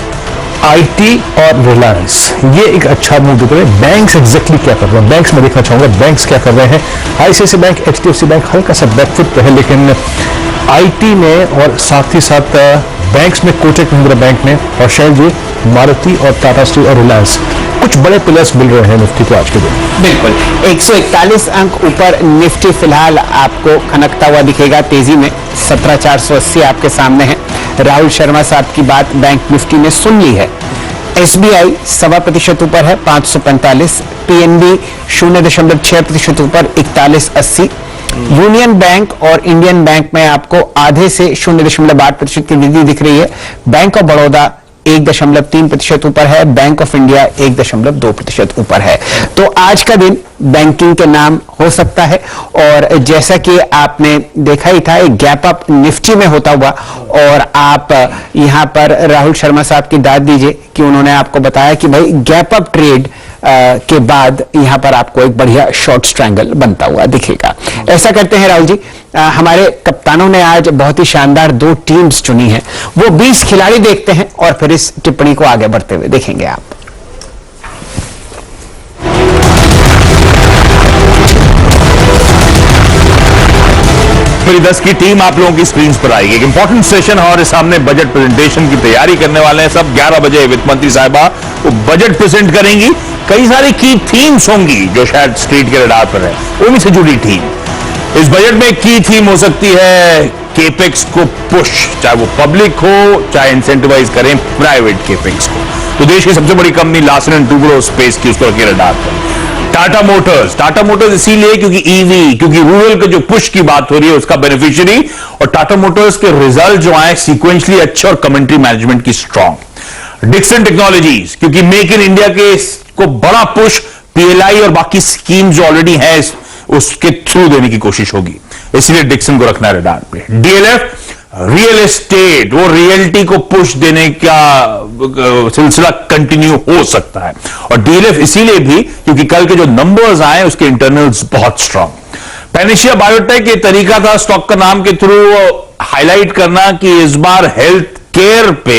S16: आईटी और रिलायंस ये एक अच्छा मूव देते हैं। बैंक्स एग्जैक्टली क्या कर रहे हैं, बैंक्स में देखना चाहूंगा बैंक्स क्या कर रहे हैं। आईसीआईसीआई बैंक, एचडीएफसी बैंक हल्का सा बैकफुट पे है, लेकिन आईटी में और साथ ही साथ बैंक्स में कोटक महिंद्रा बैंक में, और शैल जी मारुति और टाटा स्टील और रिलायंस कुछ बड़े प्लेयर्स मिल रहे हैं निफ्टी को आज के दिन।
S11: बिल्कुल 141 अंक ऊपर निफ्टी फिलहाल आपको खनकता हुआ दिखेगा तेजी में। 17,480 आपके सामने है। राहुल शर्मा साहब की बात बैंक निफ्टी में सुन ली है। एसबीआई 1.25% ऊपर है 545, पीएनबी 0.6% ऊपर 4180, यूनियन बैंक और इंडियन बैंक में आपको आधे से 0.8% की वृद्धि दिख रही है। बैंक ऑफ बड़ौदा 1.3% ऊपर है, बैंक ऑफ इंडिया 1.2% ऊपर है। तो आज का दिन बैंकिंग के नाम हो सकता है, और जैसा कि आपने देखा ही था एक गैप अप निफ्टी में होता हुआ, और आप यहां पर राहुल शर्मा साहब की दाद दीजिए कि उन्होंने आपको बताया कि भाई गैप अप ट्रेड के बाद यहां पर आपको एक बढ़िया शॉर्ट स्ट्रैंगल बनता हुआ दिखेगा। ऐसा करते हैं राहुल जी, हमारे कप्तानों ने आज बहुत ही शानदार 2 टीम्स चुनी है, वो 20 खिलाड़ी देखते हैं और फिर इस टिप्पणी को आगे बढ़ते हुए देखेंगे आप।
S15: मेरी 10 की टीम आप लोगों की स्क्रीन पर आएगी। एक इंपॉर्टेंट सेशन हमारे सामने बजट प्रेजेंटेशन की तैयारी करने वाले हैं सब। 11 बजे वित्त मंत्री साहिबा वो बजट प्रेजेंट करेंगी। कई सारी की थीम्स होंगी जो शायद स्ट्रीट के रडार पर है, वो भी से जुड़ी थीम। इस बजट में की थीम हो सकती है केपेक्स को पुश, चाहे वो पब्लिक हो चाहे इंसेंटिवाइज करें प्राइवेट केपेक्स को। तो देश की सबसे बड़ी company Larsen and Toubro space की उसको रखे रडार पर। टाटा मोटर्स इसीलिए क्योंकि ईवी, क्योंकि रूरल के जो पुश की बात हो रही है उसका बेनिफिशियरी, और टाटा मोटर्स के रिजल्ट जो आए सीक्वेंशली अच्छे और कमेंट्री मैनेजमेंट की स्ट्रांग। डिक्सन टेक्नोलॉजीज क्योंकि मेक इन इंडिया के को बड़ा पुश पीएलआई और बाकी स्कीम जो ऑलरेडी है उसके थ्रू देने की कोशिश होगी, इसलिए डिक्सन को रखना है रडार पे। डीएलएफ रियल एस्टेट, वो रियल्टी को पुश देने का सिलसिला कंटिन्यू हो सकता है, और डीएलएफ इसीलिए भी क्योंकि कल के जो नंबर्स आए उसके इंटरनल्स बहुत स्ट्रांग। पैनेशिया बायोटेक ये तरीका था स्टॉक का नाम के थ्रू हाईलाइट करना कि इस बार हेल्थ केयर पे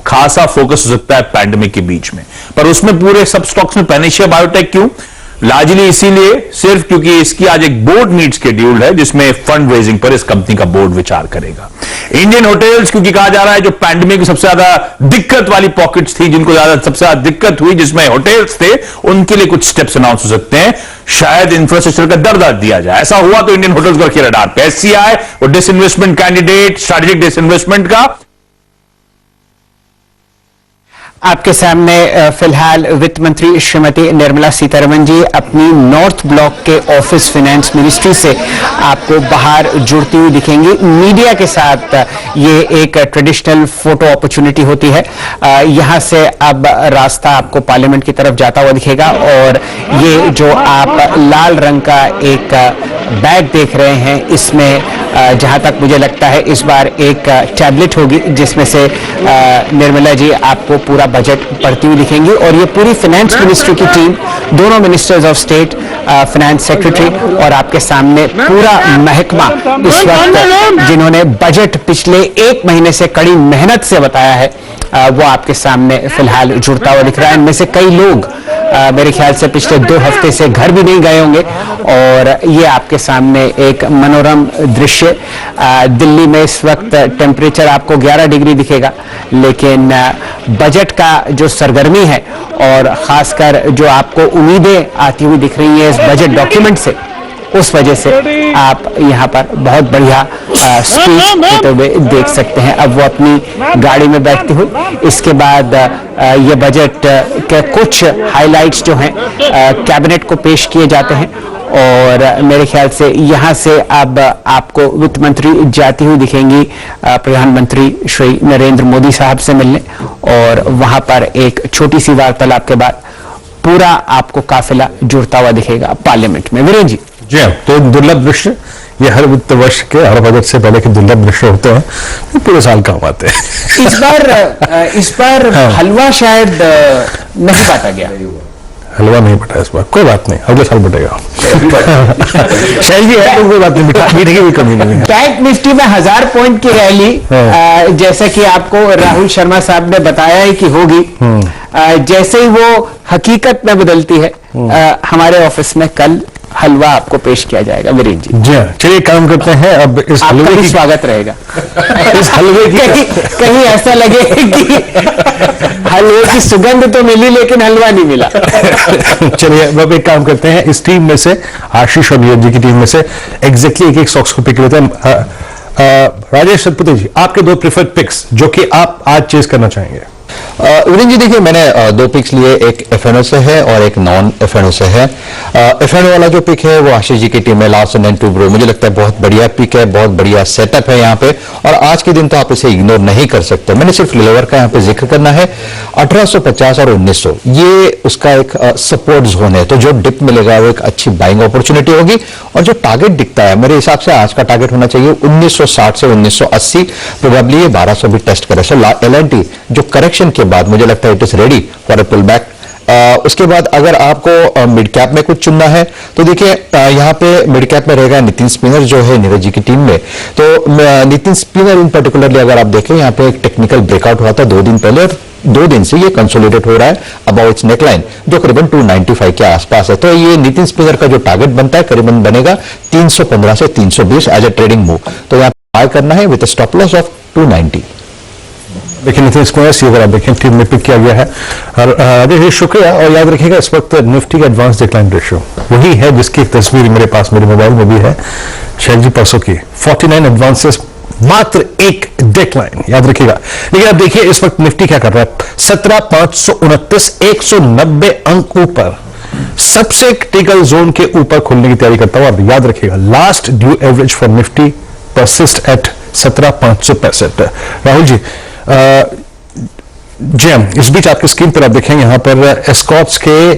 S15: खासा फोकस हो सकता है पैंडेमिक के बीच में, पर उसमें पूरे सब स्टॉक्स में पैनेशिया बायोटेक क्यों? लार्जली इसीलिए सिर्फ क्योंकि इसकी आज एक बोर्ड मीट शेड्यूल्ड है जिसमें फंड रेजिंग पर इस कंपनी का बोर्ड विचार करेगा। इंडियन होटल्स क्योंकि कहा जा रहा है जो पैंडेमिक की सबसे ज्यादा दिक्कत वाली पॉकेट्स थी, जिनको सबसे ज्यादा दिक्कत हुई जिसमें होटल्स थे, उनके लिए कुछ स्टेप्स अनाउंस हो सकते हैं, शायद इंफ्रास्ट्रक्चर का दर्द दिया जाए। ऐसा हुआ तो इंडियन होटल्स को रखिए रडार पे। एससीआई और डिसइन्वेस्टमेंट कैंडिडेट स्ट्रेटेजिक डिसइन्वेस्टमेंट का।
S11: आपके सामने फिलहाल वित्त मंत्री श्रीमती निर्मला सीतारमण जी अपनी नॉर्थ ब्लॉक के ऑफिस फाइनेंस मिनिस्ट्री से आपको बाहर जुड़ती हुई दिखेंगी। मीडिया के साथ ये एक ट्रेडिशनल फोटो अपॉर्चुनिटी होती है। यहाँ से अब रास्ता आपको पार्लियामेंट की तरफ जाता हुआ दिखेगा, और ये जो आप लाल रंग का एक बैग देख रहे हैं, इसमें जहां तक मुझे लगता है इस बार एक टैबलेट होगी जिसमें से निर्मला जी आपको पूरा बजट पढ़ती हुई दिखेंगी, और ये पूरी फाइनेंस मिनिस्ट्री की टीम, दोनों ministers of state, finance secretary और आपके सामने पूरा महकमा इस वक्त जिन्होंने बजट पिछले 1 महीने से कड़ी मेहनत से बताया है, वो आपके सामने फिलहाल जुड़ता हुआ दिख रहा है। इनमें से कई लोग मेरे ख्याल से पिछले 2 हफ्ते से घर भी नहीं गए होंगे, और ये आपके सामने एक मनोरम दृश्य। दिल्ली में इस वक्त टेम्परेचर आपको 11 डिग्री दिखेगा, लेकिन बजट का जो सरगर्मी है और खासकर जो आपको उम्मीदें आती हुई दिख रही हैं इस बजट डॉक्यूमेंट से, उस वजह से आप यहाँ पर बहुत बढ़िया स्पीच देते हुए देख सकते हैं। अब वो अपनी गाड़ी में बैठती हुई, इसके बाद ये बजट के कुछ हाइलाइट्स जो हैं कैबिनेट को पेश किए जाते हैं, और मेरे ख्याल से यहाँ से अब आपको वित्त मंत्री जाती हुई दिखेंगी प्रधानमंत्री श्री नरेंद्र मोदी साहब से मिलने, और वहां पर एक छोटी सी वार्तालाप के बाद पूरा आपको काफिला जुड़ता हुआ दिखेगा पार्लियामेंट में। वीरेंद्र जी।
S16: जी हाँ, तो दुर्लभ दृश्य ये हर वित्त वर्ष के हर बजट से पहले के दुर्लभ दृश्य होते हैं, ये पूरे साल काम आते हैं।
S11: इस बार हलवा शायद नहीं बांटा गया।
S16: हलवा नहीं बटा इस बार, कोई बात नहीं, अगले साल बटेगा। शायद ये है तो कोई बात नहीं, मीठे की भी कमी नहीं है।
S11: बैंक निफ्टी में 1000 पॉइंट की रैली जैसे कि आपको राहुल शर्मा साहब ने बताया है कि होगी, जैसे ही वो हकीकत में बदलती है, हमारे ऑफिस में कल हलवा आपको पेश किया जाएगा। वीरेंद्र जी।
S16: जी हाँ, चलिए काम करते हैं। अब इस हलवे की
S11: स्वागत रहेगा।
S16: इस हलवे की
S11: कहीं ऐसा लगे कि हलवे की सुगंध तो मिली लेकिन हलवा नहीं मिला।
S16: चलिए अब एक काम करते हैं, इस टीम में से आशीष और नीरज जी की टीम में से एग्जैक्टली एक स्टॉक्स को पिक करते हैं। राजेश सतपति जी, आपके 2 प्रिफर्ड पिक्स जो कि आप आज चेज करना चाहेंगे।
S5: वीरेंद्र जी देखिए, मैंने 2 पिक्स लिए, एक एफएनओ से है और एक नॉन एफएनओ से है। एफएनओ वाला जो पिक है वो आशीष जी की टीम है, लार्सन एंड टुब्रो। मुझे लगता है बहुत बढ़िया पिक है, बहुत बढ़िया सेटअप है यहाँ पे, और आज के दिन तो आप इसे इग्नोर नहीं कर सकते। मैंने सिर्फ लेवर का यहाँ पे जिक्र करना है। 1850 और 1900 ये उसका एक सपोर्ट जोन है, तो जो डिप मिलेगा वो एक अच्छी बाइंग अपॉर्चुनिटी होगी, और जो टारगेट दिखता है मेरे हिसाब से आज का टारगेट होना चाहिए 1960 से 1980, प्रोबेबली ये 1200 भी टेस्ट करे। सो एलएनटी जो करेक्शन के बाद मुझे लगता है it is ready for a pull back. उसके बाद अगर आपको मिड कैप में कुछ चुनना है तो देखिए यहाँ पे मिड कैप में रहेगा नितिन स्पिनर जो है नीरज जी की टीम में। तो नितिन स्पिनर इन पर्टिकुलरली अगर आप देखें, यहाँ पे एक टेक्निकल ब्रेकआउट हुआ था 2 दिन पहले, और 2 दिन से ये कंसोलिडेट हो रहा है अबाउट इट्स नेकलाइन जो करीबन 295 के आसपास है। तो ये नितिन स्पिनर का जो टारगेट बनता है करीबन बनेगा 315 से 320 एज ए ट्रेडिंग मूव। तो यहाँ बाय करना है विद स्टॉप लॉस ऑफ 290।
S16: देखिए नितिन स्क्वायर अगर आप देखें टीम में पिक किया गया है और राजेश शुक्रिया। और याद रखिएगा इस वक्त निफ्टी का एडवांस डिक्लाइन रेशियो वही है जिसकी एक तस्वीर मेरे पास मेरे मोबाइल में भी है शेख जी परसों की 49 एडवांसेस मात्र एक डिक्लाइन, याद रखिएगा। लेकिन अब देखिए इस वक्त निफ्टी क्या कर रहा है, 17,529 190 अंक ऊपर, सबसे क्रिटिकल जोन के ऊपर खुलने की तैयारी करता हुआ। अब याद रखिएगा last due average for Nifty persist at 17,565। Rahul ji जैम इस बीच आपकी स्क्रीन पर आप देखेंगे यहां पर एस्कॉर्ट्स के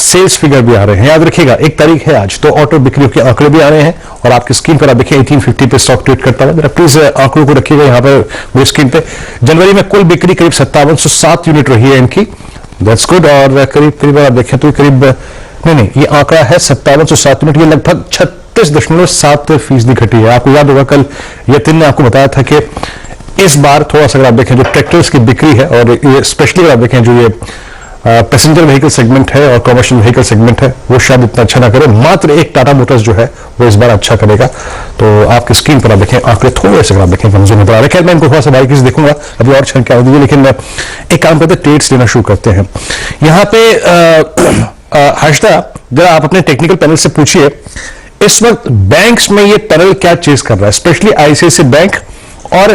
S16: सेल्स फिगर भी आ रहे हैं। याद रखिएगा 1 तारीख है आज, तो ऑटो बिक्रियों के आंकड़े भी आ रहे हैं और आपकी स्क्रीन पर आप देखिए 1850 पे स्टॉक ट्रेड करता हुआ। जरा प्लीज आंकड़ों को रखिएगा यहां पर मेरी स्क्रीन पे। जनवरी में कुल बिक्री करीब 5707 यूनिट रही है इनकी, दैट्स गुड। और करीब आप देखें तो करीब नहीं ये आंकड़ा है 5707 यूनिट, ये लगभग 36.7% घटी है। आपको याद होगा कल यतिन ने आपको बताया था कि इस बार थोड़ा सा अगर आप देखें जो ट्रैक्टर्स की बिक्री है और ये स्पेशली अगर आप देखें जो ये पैसेंजर व्हीकल सेगमेंट है और कमर्शियल व्हीकल सेगमेंट है वो शायद इतना अच्छा ना करे, मात्र एक टाटा मोटर्स जो है वो इस बार अच्छा करेगा। तो आपकी स्क्रीन पर आप देखें आंकड़े थोड़े से अगर आप देखें कमजोर नजर आ रहे हैं। खैर मैं इनको थोड़ा सा बारीकी से देखूंगा, अभी और छन क्या दीजिए, लेकिन एक काम करते ट्रेड्स लेना शुरू करते हैं। यहाँ पे हर्षदा जरा आप अपने टेक्निकल पैनल से पूछिए इस वक्त बैंक्स में ये पैनल क्या चेज कर रहा है, स्पेशली आईसीआईसीआई बैंक और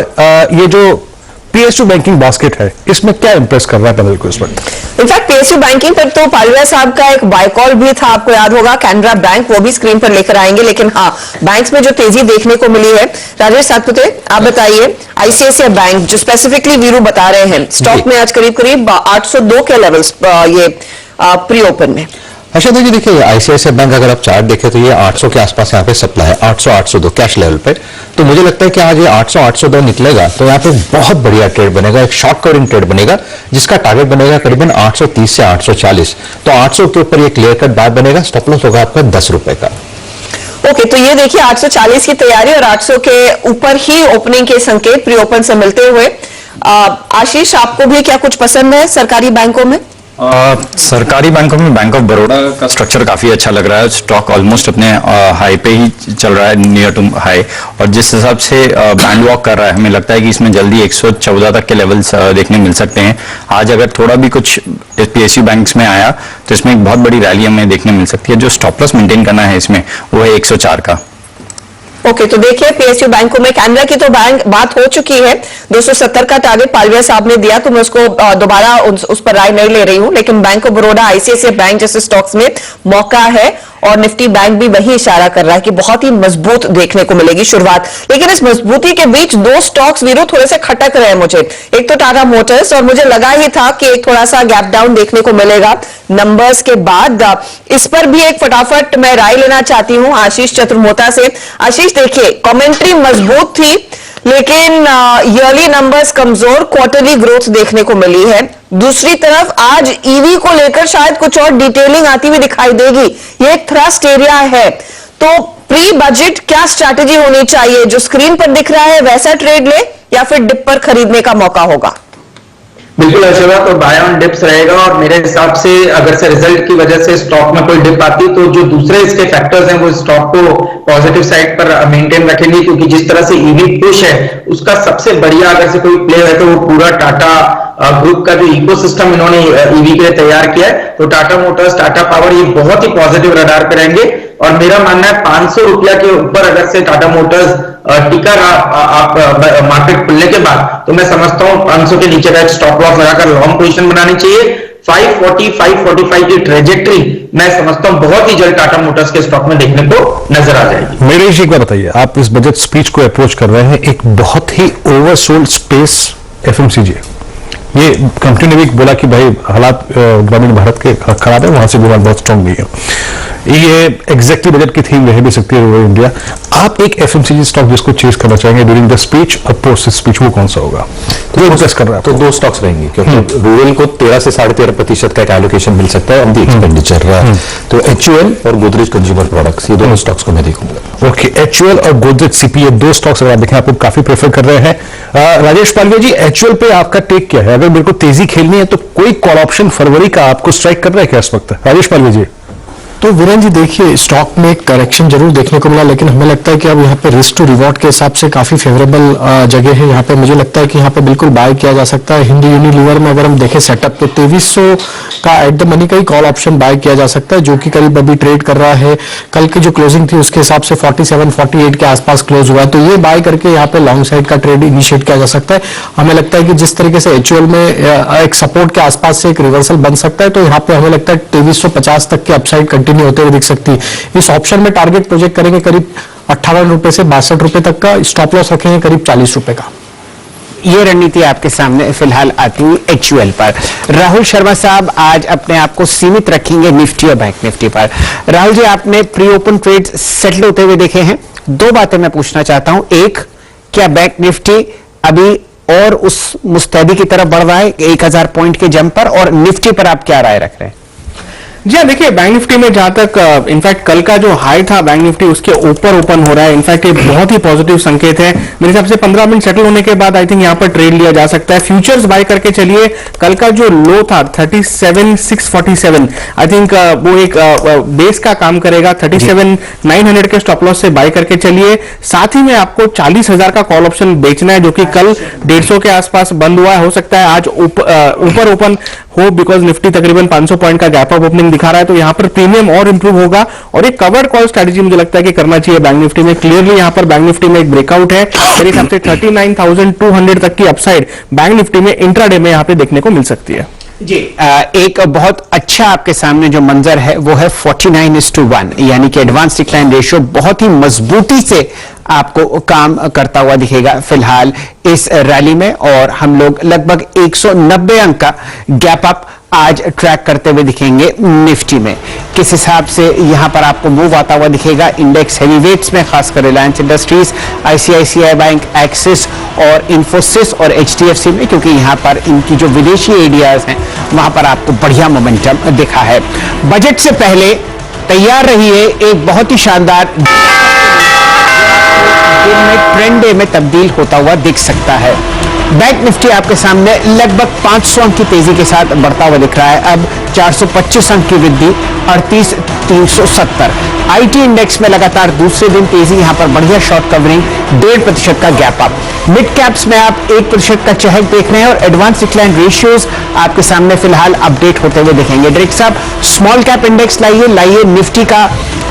S16: ये जो पीएसयू बैंकिंग बास्केट है इसमें क्या इंप्रेस कर रहा है पैनल को इस वक्त?
S1: इनफैक्ट पीएसयू बैंकिंग पर तो पालविया साहब का एक बाय कॉल भी था, आपको याद होगा, कैनरा बैंक, वो भी स्क्रीन पर लेकर आएंगे। लेकिन हाँ, बैंक्स में जो तेजी देखने को मिली है, राजेश सातपुते आप बताइए, आईसीआईसीआई बैंक जो स्पेसिफिकली वीरू बता रहे हैं, स्टॉक में आज करीब 802 के लेवल्स ये प्री ओपन में।
S5: अच्छा देखिए आईसीआईसीआई बैंक अगर आप चार्ट देखें तो ये 800 के आसपास यहाँ पे सप्लाई है, 800-802 कैश लेवल पे। तो मुझे लगता है कि आज ये 800-802 निकलेगा तो यहाँ पे बहुत बढ़िया ट्रेड बनेगा, एक शॉर्ट कवरिंग ट्रेड बनेगा जिसका टारगेट बनेगा करीबन 830 से 840। तो 800 के ऊपर ये क्लियर कट बाय बनेगा, स्टॉप लॉस होगा आपका 10 रुपए का।
S1: ओके, तो ये देखिए 840 की तैयारी और 800 के ऊपर ही ओपनिंग के संकेत प्री ओपन से मिलते हुए। आशीष आपको भी क्या कुछ पसंद है सरकारी बैंकों में?
S4: सरकारी बैंकों में बैंक ऑफ बड़ौदा का स्ट्रक्चर काफी अच्छा लग रहा है, स्टॉक ऑलमोस्ट अपने हाई पे ही चल रहा है, नियर टू हाई, और जिस हिसाब से बैंड वॉक कर रहा है हमें लगता है कि इसमें जल्दी 114 तक के लेवल्स देखने मिल सकते हैं। आज अगर थोड़ा भी कुछ पीएसयू बैंक्स में आया तो इसमें एक बहुत बड़ी रैली हमें देखने मिल सकती है। जो स्टॉप लॉस मेंटेन करना है इसमें वो है 104 का।
S1: ओके, तो देखिए पीएसयू बैंकों में कैनरा की तो बैंक बात हो चुकी है, 270 का टारगेट पालविया साहब ने दिया, तो मैं उसको दोबारा उस पर राय नहीं ले रही हूं। लेकिन bank of Baroda, ICICI bank जैसे स्टॉक्स में मौका है और निफ्टी बैंक भी वही इशारा कर रहा है कि बहुत ही मजबूत देखने को मिलेगी शुरुआत। लेकिन इस मजबूती के बीच दो स्टॉक्स वीरो थोड़े से खटक रहे हैं मुझे, एक तो टाटा मोटर्स, और मुझे लगा ही था कि एक थोड़ा सा गैप डाउन देखने को मिलेगा नंबर्स के बाद। इस पर भी एक फटाफट मैं राय लेना चाहती हूं आशीष चतुर्मोता से। आशीष देखिए कमेंट्री मजबूत थी लेकिन ईयरली नंबर्स कमजोर, क्वार्टरली ग्रोथ देखने को मिली है। दूसरी तरफ आज ईवी को लेकर शायद कुछ और डिटेलिंग आती हुई दिखाई देगी, ये एक थ्रस्ट एरिया है। तो प्री बजट क्या स्ट्रैटेजी होनी चाहिए? जो स्क्रीन पर दिख रहा है वैसा ट्रेड ले या फिर डिप पर खरीदने का मौका होगा?
S10: बिल्कुल अर्शदा, तो बाय ऑन डिप्स रहेगा और मेरे हिसाब से अगर से रिजल्ट की वजह से स्टॉक में कोई डिप आती तो जो दूसरे इसके फैक्टर्स हैं वो स्टॉक को पॉजिटिव साइड पर मेंटेन रखेंगे, क्योंकि जिस तरह से ईवी पुश है उसका सबसे बढ़िया अगर से कोई प्ले है तो वो पूरा टाटा ग्रुप का जो इकोसिस्टम इन्होंने ईवी के लिए तैयार किया है। तो टाटा मोटर्स, टाटा पावर ये बहुत ही पॉजिटिव रडार पे रहेंगे और मेरा मानना है 500 रुपया के ऊपर अगर से टाटा मोटर्स टिका आप मार्केट खुलने के बाद तो मैं समझता हूं 500 के नीचे का एक स्टॉप लॉस लगाकर लॉन्ग पोजीशन बनानी चाहिए। 540, 545 की ट्रेजेक्टरी मैं समझता हूं बहुत ही जल्द टाटा मोटर्स के स्टॉक में देखने को नजर आ जाएगी।
S16: मेरे एक बार बताइए, आप इस बजट स्पीच को अप्रोच कर रहे हैं एक बहुत ही ओवरसोल्ड स्पेस एफएमसीजी, ये कंपनी ने भी बोला कि भाई हालात ग्रामीण भारत के खराब है, वहां से डिमांड बहुत स्ट्रांग नहीं है। ये एग्जैक्टली बजट की थीम रह भी सकती है रूरल इंडिया। आप एक एफएमसीजी स्टॉक जिसको चेज करना चाहेंगे ड्यूरिंग द स्पीच और पोस्ट स्पीच, वो कौन सा होगा? कर रहा है
S5: तो दो स्टॉक्स रहेंगे क्योंकि रूरल को 13 से 13.5% का एक एलोकेशन मिल सकता है ऑन द एक्सपेंडिचर। तो एचयूएल और गोदरेज कंज्यूमर प्रोडक्ट्स, ये दोनों स्टॉक्स को मैं देखूंगा।
S16: ओके, एचयूएल और गोदरेज सीपी, ये दो स्टॉक्स अगर आप देखें आपको काफी प्रेफर कर रहे हैं। राजेश पालविया जी, एचयूएल पे आपका टेक क्या है? अगर मेरे को तेजी खेलनी है तो कोई कॉल ऑप्शन फरवरी का आपको स्ट्राइक कर रहा है क्या इस वक्त? राजेश पालविया जी।
S3: तो वीरेंद्र जी देखिए, स्टॉक में एक करेक्शन जरूर देखने को मिला, लेकिन हमें लगता है कि अब यहाँ पे रिस्क टू रिवॉर्ड के हिसाब से काफी फेवरेबल जगह है। यहाँ पे मुझे लगता है कि यहाँ पे बिल्कुल बाय किया जा सकता है। हिंदी यूनिलीवर में अगर हम देखें सेटअप, तो 2300 का एट द मनी का ही कॉल ऑप्शन बाय किया जा सकता है, जो कि करीब अभी ट्रेड कर रहा है। कल की जो क्लोजिंग थी उसके हिसाब से 47-48 के आसपास क्लोज हुआ है, तो ये बाय करके यहाँ पे लॉन्ग साइड का ट्रेड इनिशिएट किया जा सकता है। हमें लगता है कि जिस तरीके से एचयूएल में एक सपोर्ट के आसपास से एक रिवर्सल बन सकता है, तो यहाँ पे हमें लगता है 2350 तक की अपसाइड कंटिन्यू होते हुए दिख सकती है। इस ऑप्शन में टारगेट प्रोजेक्ट करेंगे करीब 58 रुपए से 62 रुपए तक का, स्टॉप लॉस रखेंगे करीब 40 रुपए का।
S11: ये रणनीति आपके सामने फिलहाल आती हुई एचयूएल पर। राहुल शर्मा साहब आज अपने आप को सीमित रखेंगे निफ्टी और बैंक निफ्टी पर। राहुल जी, आपने प्री ओपन ट्रेड सेटल होते हुए देखे हैं। दो बातें मैं पूछना चाहता हूं। एक, क्या बैंक निफ्टी अभी और उस मुस्तैदी की तरफ बढ़ रहा है 1000 पॉइंट के जंप पर, और निफ्टी पर आप क्या राय रख रहे हैं?
S12: जी हाँ, देखिए बैंक निफ्टी में जहां तक इनफैक्ट कल का जो हाई था बैंक निफ्टी उसके ऊपर ओपन हो रहा है। इनफैक्ट ये बहुत ही पॉजिटिव संकेत है। मेरे हिसाब से 15 मिनट सेटल होने के बाद आई थिंक यहां पर ट्रेड लिया जा सकता है। फ्यूचर्स बाय करके चलिए। कल का जो लो था 37,647, आई थिंक वो एक बेस का काम करेगा। 37,900 के स्टॉप लॉस से बाय करके चलिए। साथ ही में आपको 40,000 का कॉल ऑप्शन बेचना है, जो कि कल 150 के आसपास बंद हुआ है। हो सकता है आज ऊपर ओपन हो, बिकॉज निफ्टी तकरीबन 500 पॉइंट का गैप अप ओपनिंग दिखा रहा है, तो यहां पर प्रीमियम और इंप्रूव होगा। और एक कवर्ड कॉल स्ट्रेटजी मुझे लगता है कि करना चाहिए बैंक निफ्टी में। क्लियरली यहां पर बैंक निफ्टी में एक ब्रेकआउट है। मेरे हिसाब से 39,200 तक की अपसाइड बैंक निफ्टी में इंट्राडे में यहां पे देखने को मिल सकती है।
S11: जी, एक बहुत अच्छा आपके सामने जो मंजर है वो है 49:1, यानी कि एडवांस डिक्लाइन रेशियो बहुत ही मजबूती से आपको काम करता हुआ दिखेगा फिलहाल इस रैली में। और हम लोग लगभग 190 अंक का गैप अप आज ट्रैक करते हुए दिखेंगे निफ्टी में। किस हिसाब से यहां पर आपको मूव आता हुआ दिखेगा इंडेक्स हेवीवेट्स में, खासकर Reliance industries, ICICI bank, axis और इंफोसिस और एचडीएफसी में, क्योंकि यहां पर इनकी जो विदेशी एरियाज हैं वहां पर आपको बढ़िया मोमेंटम दिखा है। बजट से पहले तैयार रहिए, एक बहुत ही शानदार दिन में ट्रेंड डे में तब्दील होता हुआ दिख सकता है। बैंक निफ्टी आपके सामने लगभग 500 अंक की तेजी के साथ बढ़ता हुआ दिख रहा है। अब 425 अंक की वृद्धि, 38,370। आईटी इंडेक्स में लगातार दूसरे दिन तेजी, यहां पर बढ़िया शॉर्ट कवरिंग, 1.5% का गैप अप। मिड कैप्स में आप 1% का चहक देख रहे हैं और एडवांस डिक्लाइन रेशियोज आपके सामने फिलहाल अपडेट होते हुए दिखेंगे। डायरेक्टर साहब, स्मॉल कैप इंडेक्स लाइए निफ्टी का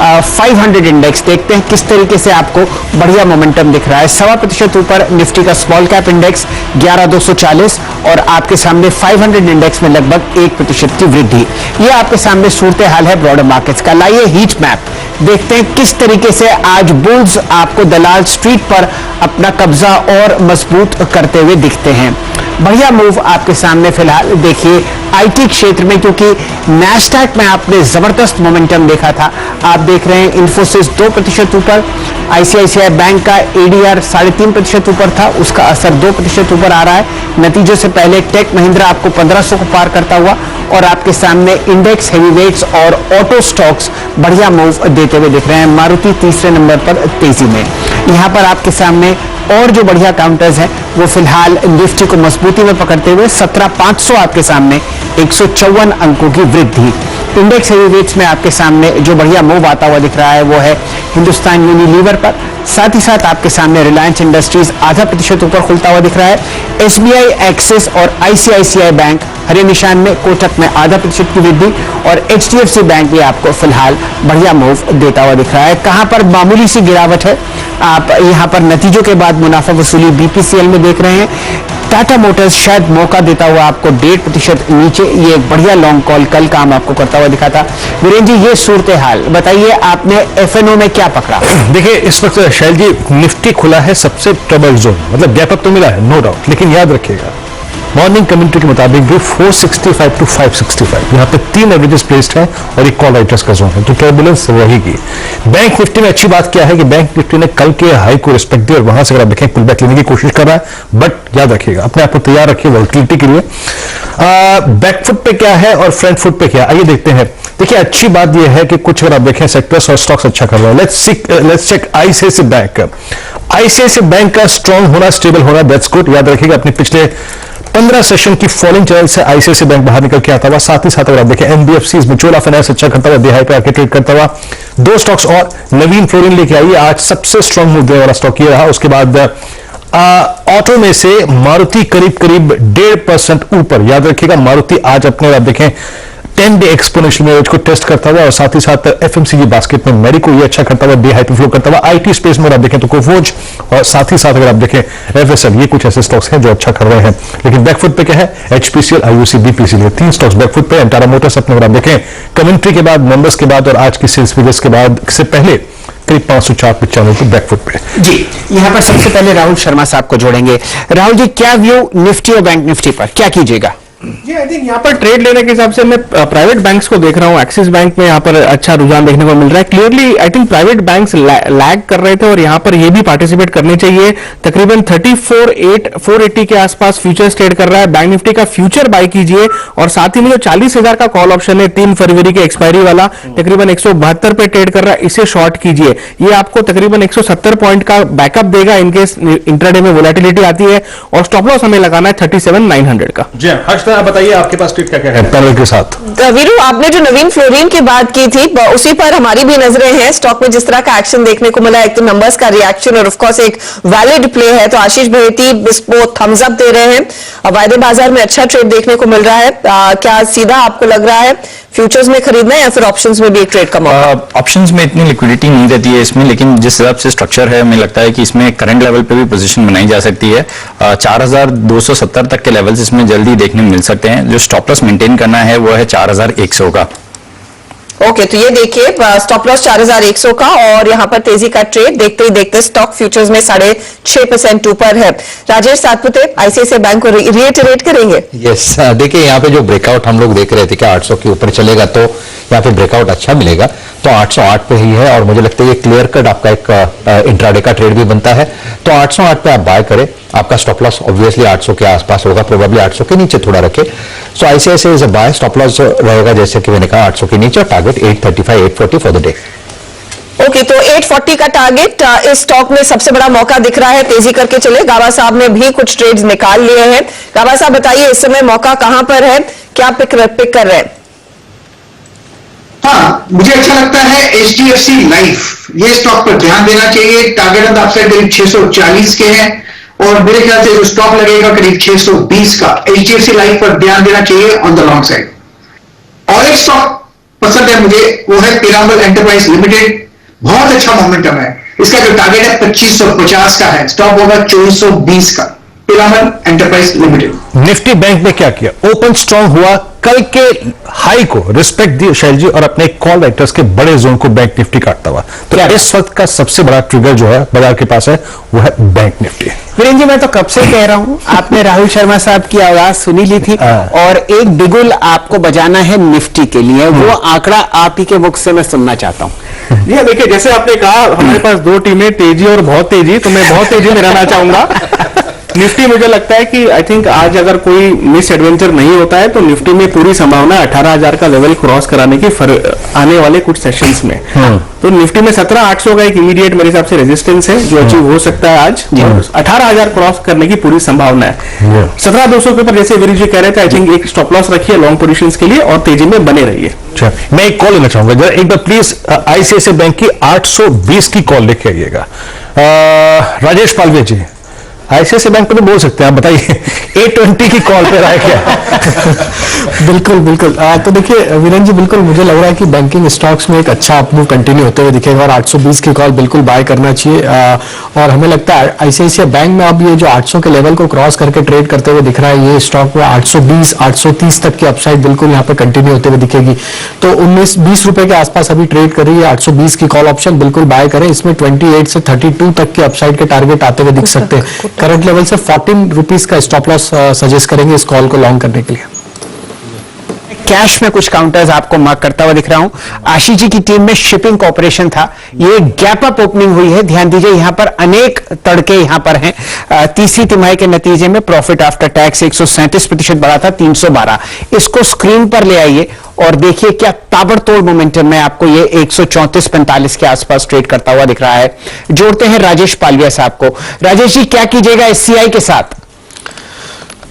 S11: 500 इंडेक्स देखते हैं किस तरीके से आपको बढ़िया मोमेंटम दिख रहा है। 1.25% ऊपर निफ्टी का स्मॉल कैप इंडेक्स 11,240 और आपके सामने 500 इंडेक्स में लगभग 1% की वृद्धि। ये आपके सामने सूरत हाल है ब्रॉडर मार्केट्स का। लाइए हीट मैप देखते हैं किस तरीके से आज बुल्स आपको दलाल स्ट्रीट पर अपना कब्जा और मजबूत करते हुए दिखते हैं। बढ़िया मूव आपके सामने फिलहाल देखिए आईटी क्षेत्र में, क्योंकि नैस्डैक में आपने जबरदस्त मोमेंटम देखा था। आप देख रहे हैं इन्फोसिस 2% ऊपर, आईसीआईसीआई बैंक का एडीआर 3.5% ऊपर था, उसका असर 2% ऊपर आ रहा है। नतीजों से पहले टेक महिंद्रा आपको 1500 को पार करता हुआ और आपके सामने इंडेक्स हेवीवेट्स और ऑटो स्टॉक्स बढ़िया मूव देते हुए दिख रहे हैं। मारुति तीसरे नंबर पर तेजी में। यहां पर आपके सामने और जो बढ़िया काउंटर्स हैं वो फिलहाल निफ्टी को मजबूती में पकड़ते हुए 17,500 आपके सामने 154 अंकों की वृद्धि। इंडेक्स हेवीवेट्स में आपके सामने जो बढ़िया मूव आता हुआ दिख रहा है वो है हिंदुस्तान यूनिलीवर पर। साथ ही साथ आपके सामने रिलायंस इंडस्ट्रीज 0.5% ऊपर खुलता हुआ दिख रहा है। एसबीआई, एक्सिस और आईसीआईसीआई बैंक हरे निशान में, कोटक में 0.5% की वृद्धि और एचडीएफसी बैंक भी आपको फिलहाल बढ़िया मूव देता हुआ दिख रहा है। कहां पर मामूली सी गिरावट है, आप यहां पर नतीजों के बाद मुनाफा वसूली बीपीसीएल में देख रहे हैं। टाटा मोटर्स शायद मौका देता हुआ आपको 1.5% नीचे, ये एक बढ़िया लॉन्ग कॉल कल काम आपको करता हुआ दिखा था। वीरेंद्र जी, ये सूरत हाल बताइए, आपने एफएनओ में क्या पकड़ा?
S16: देखिए, इस वक्त शैल जी निफ्टी खुला है सबसे ट्रबल जोन, मतलब गैप अप तो मिला है नो डाउट, लेकिन याद रखिएगा मॉर्निंग कमेंट्री के मुताबिक भी 465 to 565 यहाँ पे 3 एवरेजेस प्लेस्ड है और एक कॉल राइटर्स का जोन है, तो टर्बुलेंस रहेगी। बैंक निफ्टी में अच्छी बात क्या है कि बैंक निफ्टी ने कल के हाई को रिस्पेक्ट दी और वहां से अगर आप देखें पुल बैक लेने की कोशिश कर रहा है, बट याद रखिएगा अपने आप को तैयार रखिए वोलेटिलिटी के लिए। बैकफुट पे क्या है और फ्रंट फुट पे क्या है, आइए देखते हैं। देखिए, अच्छी बात यह है कि कुछ अगर आप देखें सेक्टर्स और स्टॉक्स अच्छा कर रहे हैं। Let's check ICICI bank. ICICI bank का स्ट्रांग होना, स्टेबल होना, दैट्स गुड। याद रखिएगा अपने पिछले 15 सेशन की फॉलिंग चैनल से आईसीआईसीआई बैंक बाहर निकल के आता हुआ, साथ ही साथ अगर आप देखें एनबीएफसीज में चोला फाइनेंस अच्छा करता हुआ, दिहाई पे आके ट्रेड करता हुआ, दो स्टॉक्स और नवीन फ्लोरिन लेके आई, आज सबसे स्ट्रांग मूव देने वाला स्टॉक ये रहा। उसके बाद ऑटो में से मारुति करीब 1.5% ऊपर। याद रखिएगा मारुति आज अपने आप देखें 10 डे एक्सपोनेंशियल एवरेज को टेस्ट करता हुआ, और साथ ही साथ एफएमसीजी बास्केट में मेरिको ये अच्छा करता हुआ, डे हाई पे फ्लो करता हुआ। आईटी स्पेस में अगर आप देखें तो कोफोर्ज, और साथ ही साथ अगर आप देखें एफएसएल, ये कुछ ऐसे स्टॉक्स हैं जो अच्छा कर रहे हैं। लेकिन बैकफुट पे क्या है? HPCL, IUC, BPCL, 3 stocks backfoot पे। टाटा मोटर्स अपने अगर आप देखें कमेंट्री के बाद, नंबर्स के बाद और आज की सेल्स फिगर्स के बाद से पहले करीब 504 पे बैकफुट पे।
S11: जी, यहाँ पर सबसे पहले राहुल शर्मा साहब को जोड़ेंगे। राहुल जी, क्या व्यू निफ्टी और बैंक निफ्टी पर, क्या कीजिएगा?
S12: जी, आई थिंक यहाँ पर ट्रेड लेने के हिसाब से मैं प्राइवेट बैंक्स को देख रहा हूँ। एक्सिस बैंक में यहाँ पर अच्छा रुझान देखने को मिल रहा है। Clearly I think private banks lag कर रहे थे और यहाँ पर ये भी पार्टिसिपेट करने चाहिए। तकरीबन 34,480 के आसपास फ्यूचर्स ट्रेड कर रहा है। बैंक निफ्टी का फ्यूचर बाय कीजिए, और साथ ही में जो 40,000 का कॉल ऑप्शन है 3 फरवरी के एक्सपायरी वाला, तकरीबन 172 पे ट्रेड कर रहा है, इसे शॉर्ट कीजिए। ये आपको तकरीबन 170 पॉइंट का बैकअप देगा इनकेस इंट्राडे में वोलेटिलिटी आती है, और स्टॉप लॉस हमें लगाना है 37,900 का।
S16: जी आप बताइए, आपके पास ट्वीट क्या है पैनल के साथ?
S1: वीरू, आपने जो नवीन फ्लोरिन की बात की थी उसी पर हमारी भी नजरें हैं। स्टॉक में जिस तरह का एक्शन देखने को मिला, एक तो नंबर्स का रिएक्शन और ऑफ कोर्स एक वैलिड प्ले है, तो आशीष भाईती इसको थम्स अप दे रहे हैं। वायदे बाजार में अच्छा ट्रेड देखने को मिल रहा है। क्या सीधा आपको लग रहा है फ्यूचर्स में खरीदना है या फिर ऑप्शंस में भी एक ट्रेड का मौका?
S4: ऑप्शंस में इतनी लिक्विडिटी नहीं रहती है इसमें, लेकिन जिस हिसाब से स्ट्रक्चर है हमें लगता है कि इसमें करंट लेवल पे भी पोजीशन बनाई जा सकती है। 4,270 तक के लेवल्स इसमें जल्दी देखने मिल सकते हैं। जो स्टॉप लॉस मेंटेन करना है वो है 4,100 का।
S1: ओके, तो ये देखिए स्टॉप लॉस 4,100 का, और यहाँ पर तेजी का ट्रेड देखते ही देखते स्टॉक फ्यूचर्स में 6.5% ऊपर है। राजेश सातपुते आईसीआईसीआई बैंक को रिएटरेट करेंगे।
S5: यस, देखिए यहाँ पे जो ब्रेकआउट हम लोग देख रहे थे कि 800 के ऊपर चलेगा तो यहाँ पे ब्रेकआउट अच्छा मिलेगा, तो 808 पे ही है, और मुझे लगता है ये क्लियर कट आपका एक इंट्राडे का ट्रेड भी बनता है। तो 808 पे आप बाय करें। आपका स्टॉप लॉस ऑब्वियसली 800 के आसपास होगा, प्रोबेबली 800 के नीचे थोड़ा रखे। So ICICI is a buy. Stop loss रहेगा जैसे कि मैंने कहा 800 के नीचे, target 835, 840 for the day.
S1: Okay, तो 840 का टारगेट इस स्टॉक में सबसे बड़ा मौका दिख रहा है। तेजी करके चले। गाबा साहब ने भी कुछ ट्रेड्स निकाल लिए हैं। गाबा साहब बताइए, इस समय मौका कहां पर है, क्या पिक कर रहे हैं?
S8: हाँ, मुझे अच्छा लगता है एचडीएफसी लाइफ, ये स्टॉक पर ध्यान देना चाहिए। टारगेट ऑन द अपसाइड करीब 640 के हैं, और मेरे ख्याल से जो स्टॉक लगेगा करीब 620 का। एचडीएफसी लाइफ पर ध्यान देना चाहिए ऑन द लॉन्ग साइड। और एक स्टॉक पसंद है मुझे, वो है पीरामल एंटरप्राइज लिमिटेड। बहुत अच्छा मोमेंटम है। इसका जो टारगेट है 2550 का है, स्टॉप होगा 2420 का। Piramal enterprise limited.
S16: Nifty bank ने क्या किया? ओपन स्ट्रांग हुआ, कल के हाई को रिस्पेक्ट दी शैल जी, और अपने कॉल राइटर्स के बड़े जोन को बैंक निफ्टी काटता हुआ। तो इस वक्त का सबसे बड़ा ट्रिगर जो है बाजार के पास है वो है बैंक निफ्टी।
S11: वीरेंद्र जी, मैं तो कब से कह रहा हूं, आपने राहुल शर्मा साहब की आवाज सुनी ली थी, और एक बिगुल आपको बजाना है निफ्टी के लिए। वो आंकड़ा आप ही के मुख से मैं सुनना चाहता हूं।
S12: जी देखिए, जैसे आपने कहा हमारे पास दो टीमें, तेजी और बहुत तेजी, तो मैं बहुत तेजी में रहना चाहूंगा। निफ्टी मुझे लगता है कि आई थिंक आज अगर कोई मिस एडवेंचर नहीं होता है तो निफ्टी में पूरी संभावना 18,000 का लेवल क्रॉस कराने की आने वाले कुछ सेशंस में। तो निफ्टी में 17,800 का एक इमीडिएट मेरे हिसाब से रेजिस्टेंस है जो अचीव हो सकता है आज। 18,000 क्रॉस करने की पूरी संभावना है। 17,200 के ऊपर जैसे वीरू जी कह रहे थे, आई थिंक एक स्टॉप लॉस रखिए लॉन्ग पोजीशंस के लिए और तेजी में बने रहिए।
S16: मैं एक कॉल लेना चाहूंगा जरा, एक बार प्लीज आईसीआईसीआई बैंक की 820 की कॉल लेके आइएगा। राजेश पालवे जी, आईसीआईसीआई बैंक पे तो बोल सकते हैं, आप बताइए 820 की कॉल पे रहा क्या?
S3: बिल्कुल बिल्कुल। तो देखिए वीरेंद्र जी, बिल्कुल मुझे लग रहा है कि बैंकिंग स्टॉक्स में एक अच्छा अपमूव कंटिन्यू होते हुए दिखेगा और 820 की कॉल बिल्कुल बाय करना चाहिए। और हमें लगता है आईसीआईसीआई बैंक में अब ये जो 800 के लेवल को क्रॉस करके ट्रेड करते हुए दिख रहा है, ये स्टॉक में 820, 830 तक की अपसाइड बिल्कुल यहाँ पे कंटिन्यू होते हुए दिखेगी। तो 19-20 रुपए के आसपास अभी ट्रेड कर रही है। 820 की कॉल ऑप्शन बिल्कुल बाय करें। इसमें 28 से 32 तक के अपसाइड के टारगेट आते हुए दिख सकते हैं। करंट लेवल से 14 रुपीज का स्टॉप लॉस सजेस्ट करेंगे इस कॉल को लॉन्ग करने के लिए।
S11: कैश में कुछ काउंटर्स आपको मार्क करता हुआ दिख रहा हूं। आशीष जी की टीम में शिपिंग कॉर्पोरेशन था, ये गैप अप ओपनिंग हुई है। ध्यान दीजिए यहां पर अनेक तड़के यहां पर हैं। तीसरी तिमाही के नतीजे में प्रॉफिट आफ्टर टैक्स 137% बढ़ा था 312। इसको स्क्रीन पर ले आइए और देखिए क्या ताबड़तोड़ मोमेंटम में आपको ये 134-45 के आसपास ट्रेड करता हुआ दिख रहा है। जोड़ते हैं राजेश पालविया साहब को। राजेश जी, क्या कीजिएगा एससीआई के साथ?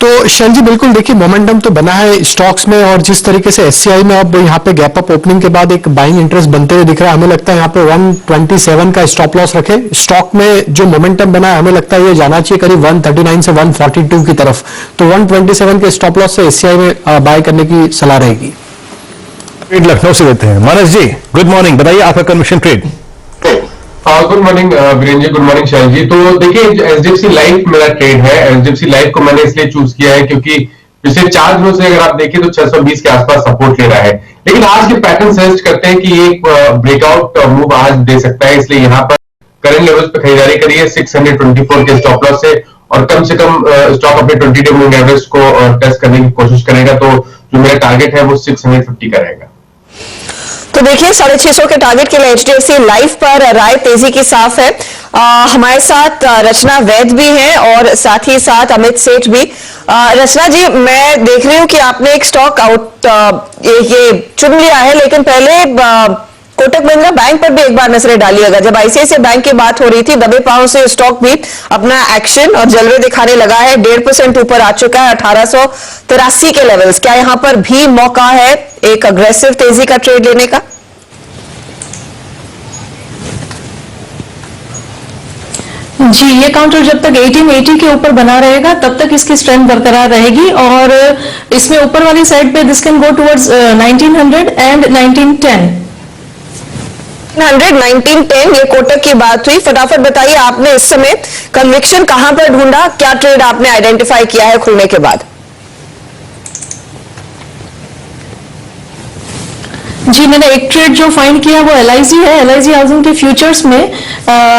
S3: तो शैल जी बिल्कुल देखिए मोमेंटम तो बना है स्टॉक्स में, और जिस तरीके से एससीआई में अब यहाँ पे गैप अप ओपनिंग के बाद एक बाइंग इंटरेस्ट बनते हुए दिख रहा है, हमें लगता है यहाँ पे 127 का स्टॉप लॉस रखे। स्टॉक में जो मोमेंटम बना है हमें लगता है ये जाना चाहिए करीब 139 से 142 की तरफ, तो 127 के स्टॉप लॉस से एससीआई में बाय करने की सलाह रहेगी।
S16: ट्रेड लखनऊ से लेते हैं मानस जी, गुड मॉर्निंग, बताइए आपका conviction trade.
S17: Good morning Virendra ji, good morning Shail ji. तो देखिए एचडीएफसी लाइफ मेरा ट्रेड है। एचडीएफसी लाइफ को मैंने इसलिए चूज किया है क्योंकि पिछले 4 दिनों से अगर आप देखें तो 620 के आसपास सपोर्ट ले रहा है, लेकिन आज के पैटर्न सजेस्ट करते हैं कि एक ब्रेकआउट मूव आज दे सकता है, इसलिए यहाँ पर करंट लेवल्स पे खरीदारी करिए 624 के स्टॉप लॉस से, और कम से कम स्टॉक अपने 20 डे मूविंग एवरेज को टेस्ट करने की कोशिश करेगा, तो जो मेरा टारगेट है वो 650 का रहेगा।
S1: तो देखिए 650 के टारगेट के लिए एचडीएफसी लाइफ पर राय तेजी की साफ है। हमारे साथ रचना वैद भी हैं और साथ ही साथ अमित सेठ भी। रचना जी, मैं देख रही हूं कि आपने एक स्टॉक आउट ये चुन लिया है, लेकिन पहले कोटक महिंद्रा बैंक पर भी एक बार नजरें डालिएगा। जब आईसीआईसीआई बैंक की बात हो रही थी, दबे पांव से स्टॉक भी अपना एक्शन और जलवे दिखाने लगा है, 1.5% ऊपर आ चुका है 1883 के लेवल्स। क्या यहां पर भी मौका है एक अग्रेसिव तेजी का ट्रेड लेने का?
S6: जी, ये काउंटर जब तक 1880 के ऊपर बना रहेगा तब तक इसकी स्ट्रेंथ बरकरार रहेगी, और इसमें ऊपर वाली साइड पे this can go towards 1900 and 1910।
S1: 1910 ये कोटक की बात हुई। फटाफट बताइए, आपने इस समय कन्विक्शन कहां पर ढूंढा, क्या ट्रेड आपने आइडेंटिफाई किया है खुलने के बाद?
S6: जी, मैंने एक ट्रेड जो फाइंड किया वो एलआईसी है। एलआईसी हाउसिंग के फ्यूचर्स में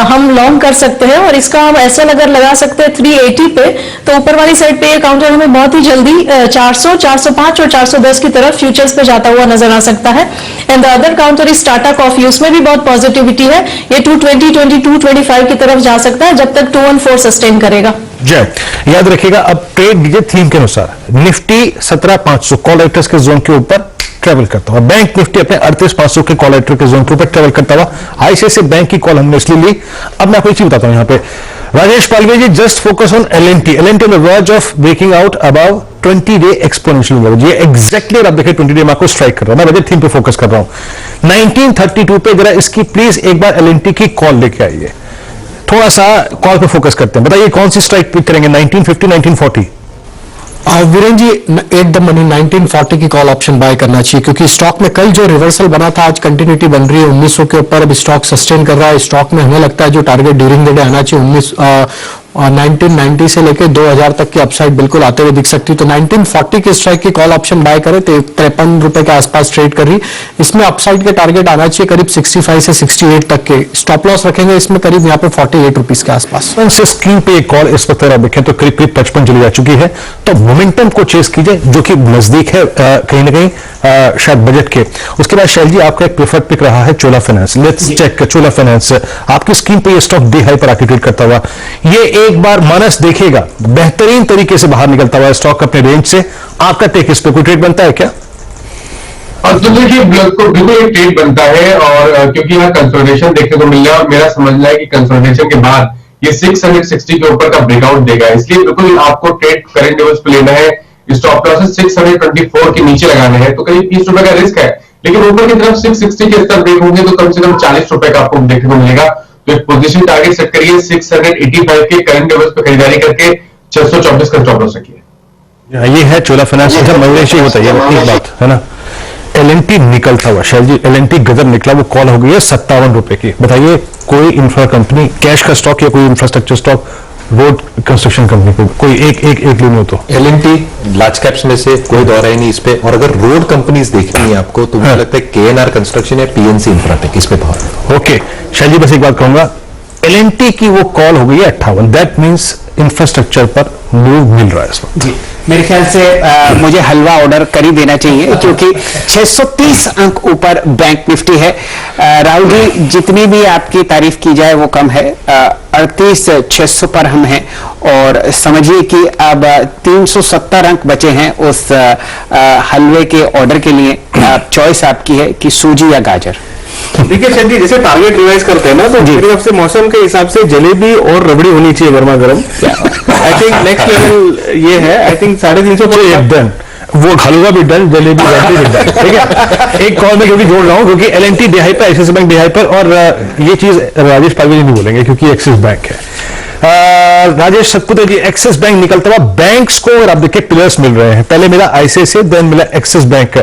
S6: हम लॉन्ग कर सकते हैं, और इसका हम ऐसा अगर लगा सकते हैं 380 पे, तो ऊपर वाली साइड पे ये काउंटर हमें बहुत ही जल्दी 400, 405 और 410 की तरफ फ्यूचर्स पे जाता हुआ नजर आ सकता है। And the other counter is Tata coffee, उसमें भी बहुत पॉजिटिविटी है, ये 220, 22, 25 की तरफ जा सकता है जब तक 214 सस्टेन करेगा।
S16: जय, याद रखिएगा अब ट्रेड दीजिए थीम के अनुसार। निफ्टी 17500 कॉल राइटर्स के जोन के ऊपर ट्रेवल करता हुआ, बैंक निफ्टी अपने 38500 के कॉल राइटर के जोन के ऊपर ट्रेवल करता हुआ। आईसीआईसीआई बैंक की कॉल हमने इसलिए ली। अब मैं आपको एक चीज बताता हूं, यहाँ पे Rajesh Palve ji, just focus on LNT on the verge of breaking out about 20 day exponential move. ये एग्जैक्टली आप देखिए 20 डे में आपको स्ट्राइक कर रहा हूं, मैं बजट थीम पे फोकस कर रहा हूं। 1932 पे जरा इसकी प्लीज एक बार एलएनटी की कॉल लेके आइए, थोड़ा सा कॉल पे फोकस करते हैं। बताइए कौन सी स्ट्राइक पिक करेंगे, 1950, 1940?
S3: Virendra ji, at the money 1940 की कॉल ऑप्शन बाय करना चाहिए, क्योंकि स्टॉक में कल जो रिवर्सल बना था आज कंटिन्यूटी बन रही है 1900 के ऊपर। अब स्टॉक सस्टेन कर रहा है। स्टॉक में हमें लगता है जो टारगेट ड्यूरिंग द डे आना चाहिए 1990 से लेकर 2000 तक की अपसाइड बिल्कुल आते हुए दिख सकती है। तो 1940 के स्ट्राइक की कॉल ऑप्शन बाय करें तो 53 रुपए के आसपास ट्रेड कर रही। इसमें अपसाइड के टारगेट आना चाहिए करीब 65 से 68 तक के। स्टॉप लॉस रखेंगे इसमें करीब यहाँ पे 48 रुपीज के आसपास।
S16: स्क्रीन पे एक कॉल इस वक्त देखें तो करीब 55 चली जा चुकी है, तो मोमेंटम को चेस कीजिए जो कि नजदीक है कहीं ना कहीं शायद बजट के। उसके बाद शैल जी, आपका एक प्रेफर्ड पिक रहा है Chola Finance. Let's check Chola Finance. आपकी स्क्रीन पे ये स्टॉक डी हाई पर आके ट्रेड करता हुआ, ये एक बार मानस देखिएगा बेहतरीन तरीके से बाहर निकलता हुआ स्टॉक अपने रेंज से। आपका टेक इस पे कोई ट्रेड बनता है क्या?
S17: तो देखिए बिल्कुल एक ट्रेड बनता है, और क्योंकि यहाँ कंसोलिडेशन देखने को मिल रहा है, और मेरा समझना है कि कंसोलिडेशन के बाद ये 660 के ऊपर का ब्रेकआउट देगा, इसलिए बिल्कुल आपको ट्रेड करंट लेवल्स पे लेना है। स्टॉप लॉस 624 के नीचे लगाने हैं, तो करीब 30 रुपए का रिस्क है, लेकिन ऊपर की तरफ 660 के स्तर ब्रेक होंगे तो कम से कम 40 रुपए का आपको देखने को मिलेगा। तो एक पोजीशन टारगेट सेट करिए 685 के करंट लेवल्स पे खरीदारी करके 624 का स्टॉप लॉस रखिए।
S16: ये है चोला फाइनेंस। मवेशी बताइए एक बात है ना, एलएनटी निकलता हुआ शैल जी, एलएनटी गजब निकला, वो कॉल हो गई है 57 रुपए की। बताइए कोई इंफ्रा कंपनी कैश का स्टॉक या कोई infrastructure stock, road construction company को कोई एक लेनी हो तो
S5: एलएनटी लार्ज कैप्स में से कोई दौरा ही नहीं इस पे। और अगर रोड कंपनीज देखनी है आपको तो मुझे लगता है केएनआर कंस्ट्रक्शन या पीएनसी इंफ्राटेक, इस पे बहुत।
S16: ओके शैल जी, बस एक बात कहूंगा, एलएनटी की वो कॉल हो गई है 58, दैट मींस इंफ्रास्ट्रक्चर पर मूव मिल रहा है इस वक्त।
S11: जी, मेरे ख्याल से मुझे हलवा ऑर्डर कर ही देना चाहिए, क्योंकि 630 अंक ऊपर बैंक निफ्टी है। राहुल जी, जितनी भी आपकी तारीफ की जाए वो कम है। 38,600 पर हम हैं, और समझिए कि अब 370 अंक बचे हैं उस हलवे के ऑर्डर के लिए। चॉइस आपकी है कि सूजी या गाजर।
S12: देखिए सर जी, जैसे टारगेट रिवाइज करते हैं ना, तो मेरे हिसाब से मौसम के हिसाब से जलेबी और रबड़ी होनी चाहिए गर्मा गर्म। आई थिंक नेक्स्ट लेवल ये है। आई थिंक 350
S16: डन, वो हलवा भी डन, जलेबी भी डन, ठीक है। एक कॉल में क्योंकि जोड़ रहा हूँ क्योंकि एल&टी डे हाई पर, एक्सिस बैंक डे हाई पर, और ये चीज राजेश पालवी जी नहीं बोलेंगे क्योंकि एक्सिस बैंक है। राजेश सतपुते जी, एक्सिस बैंक निकलता हुआ, बैंक्स को अगर आप देखिए पिलर्स मिल रहे हैं, पहले मिला आईसीआईसीआई, देन मिला axis bank.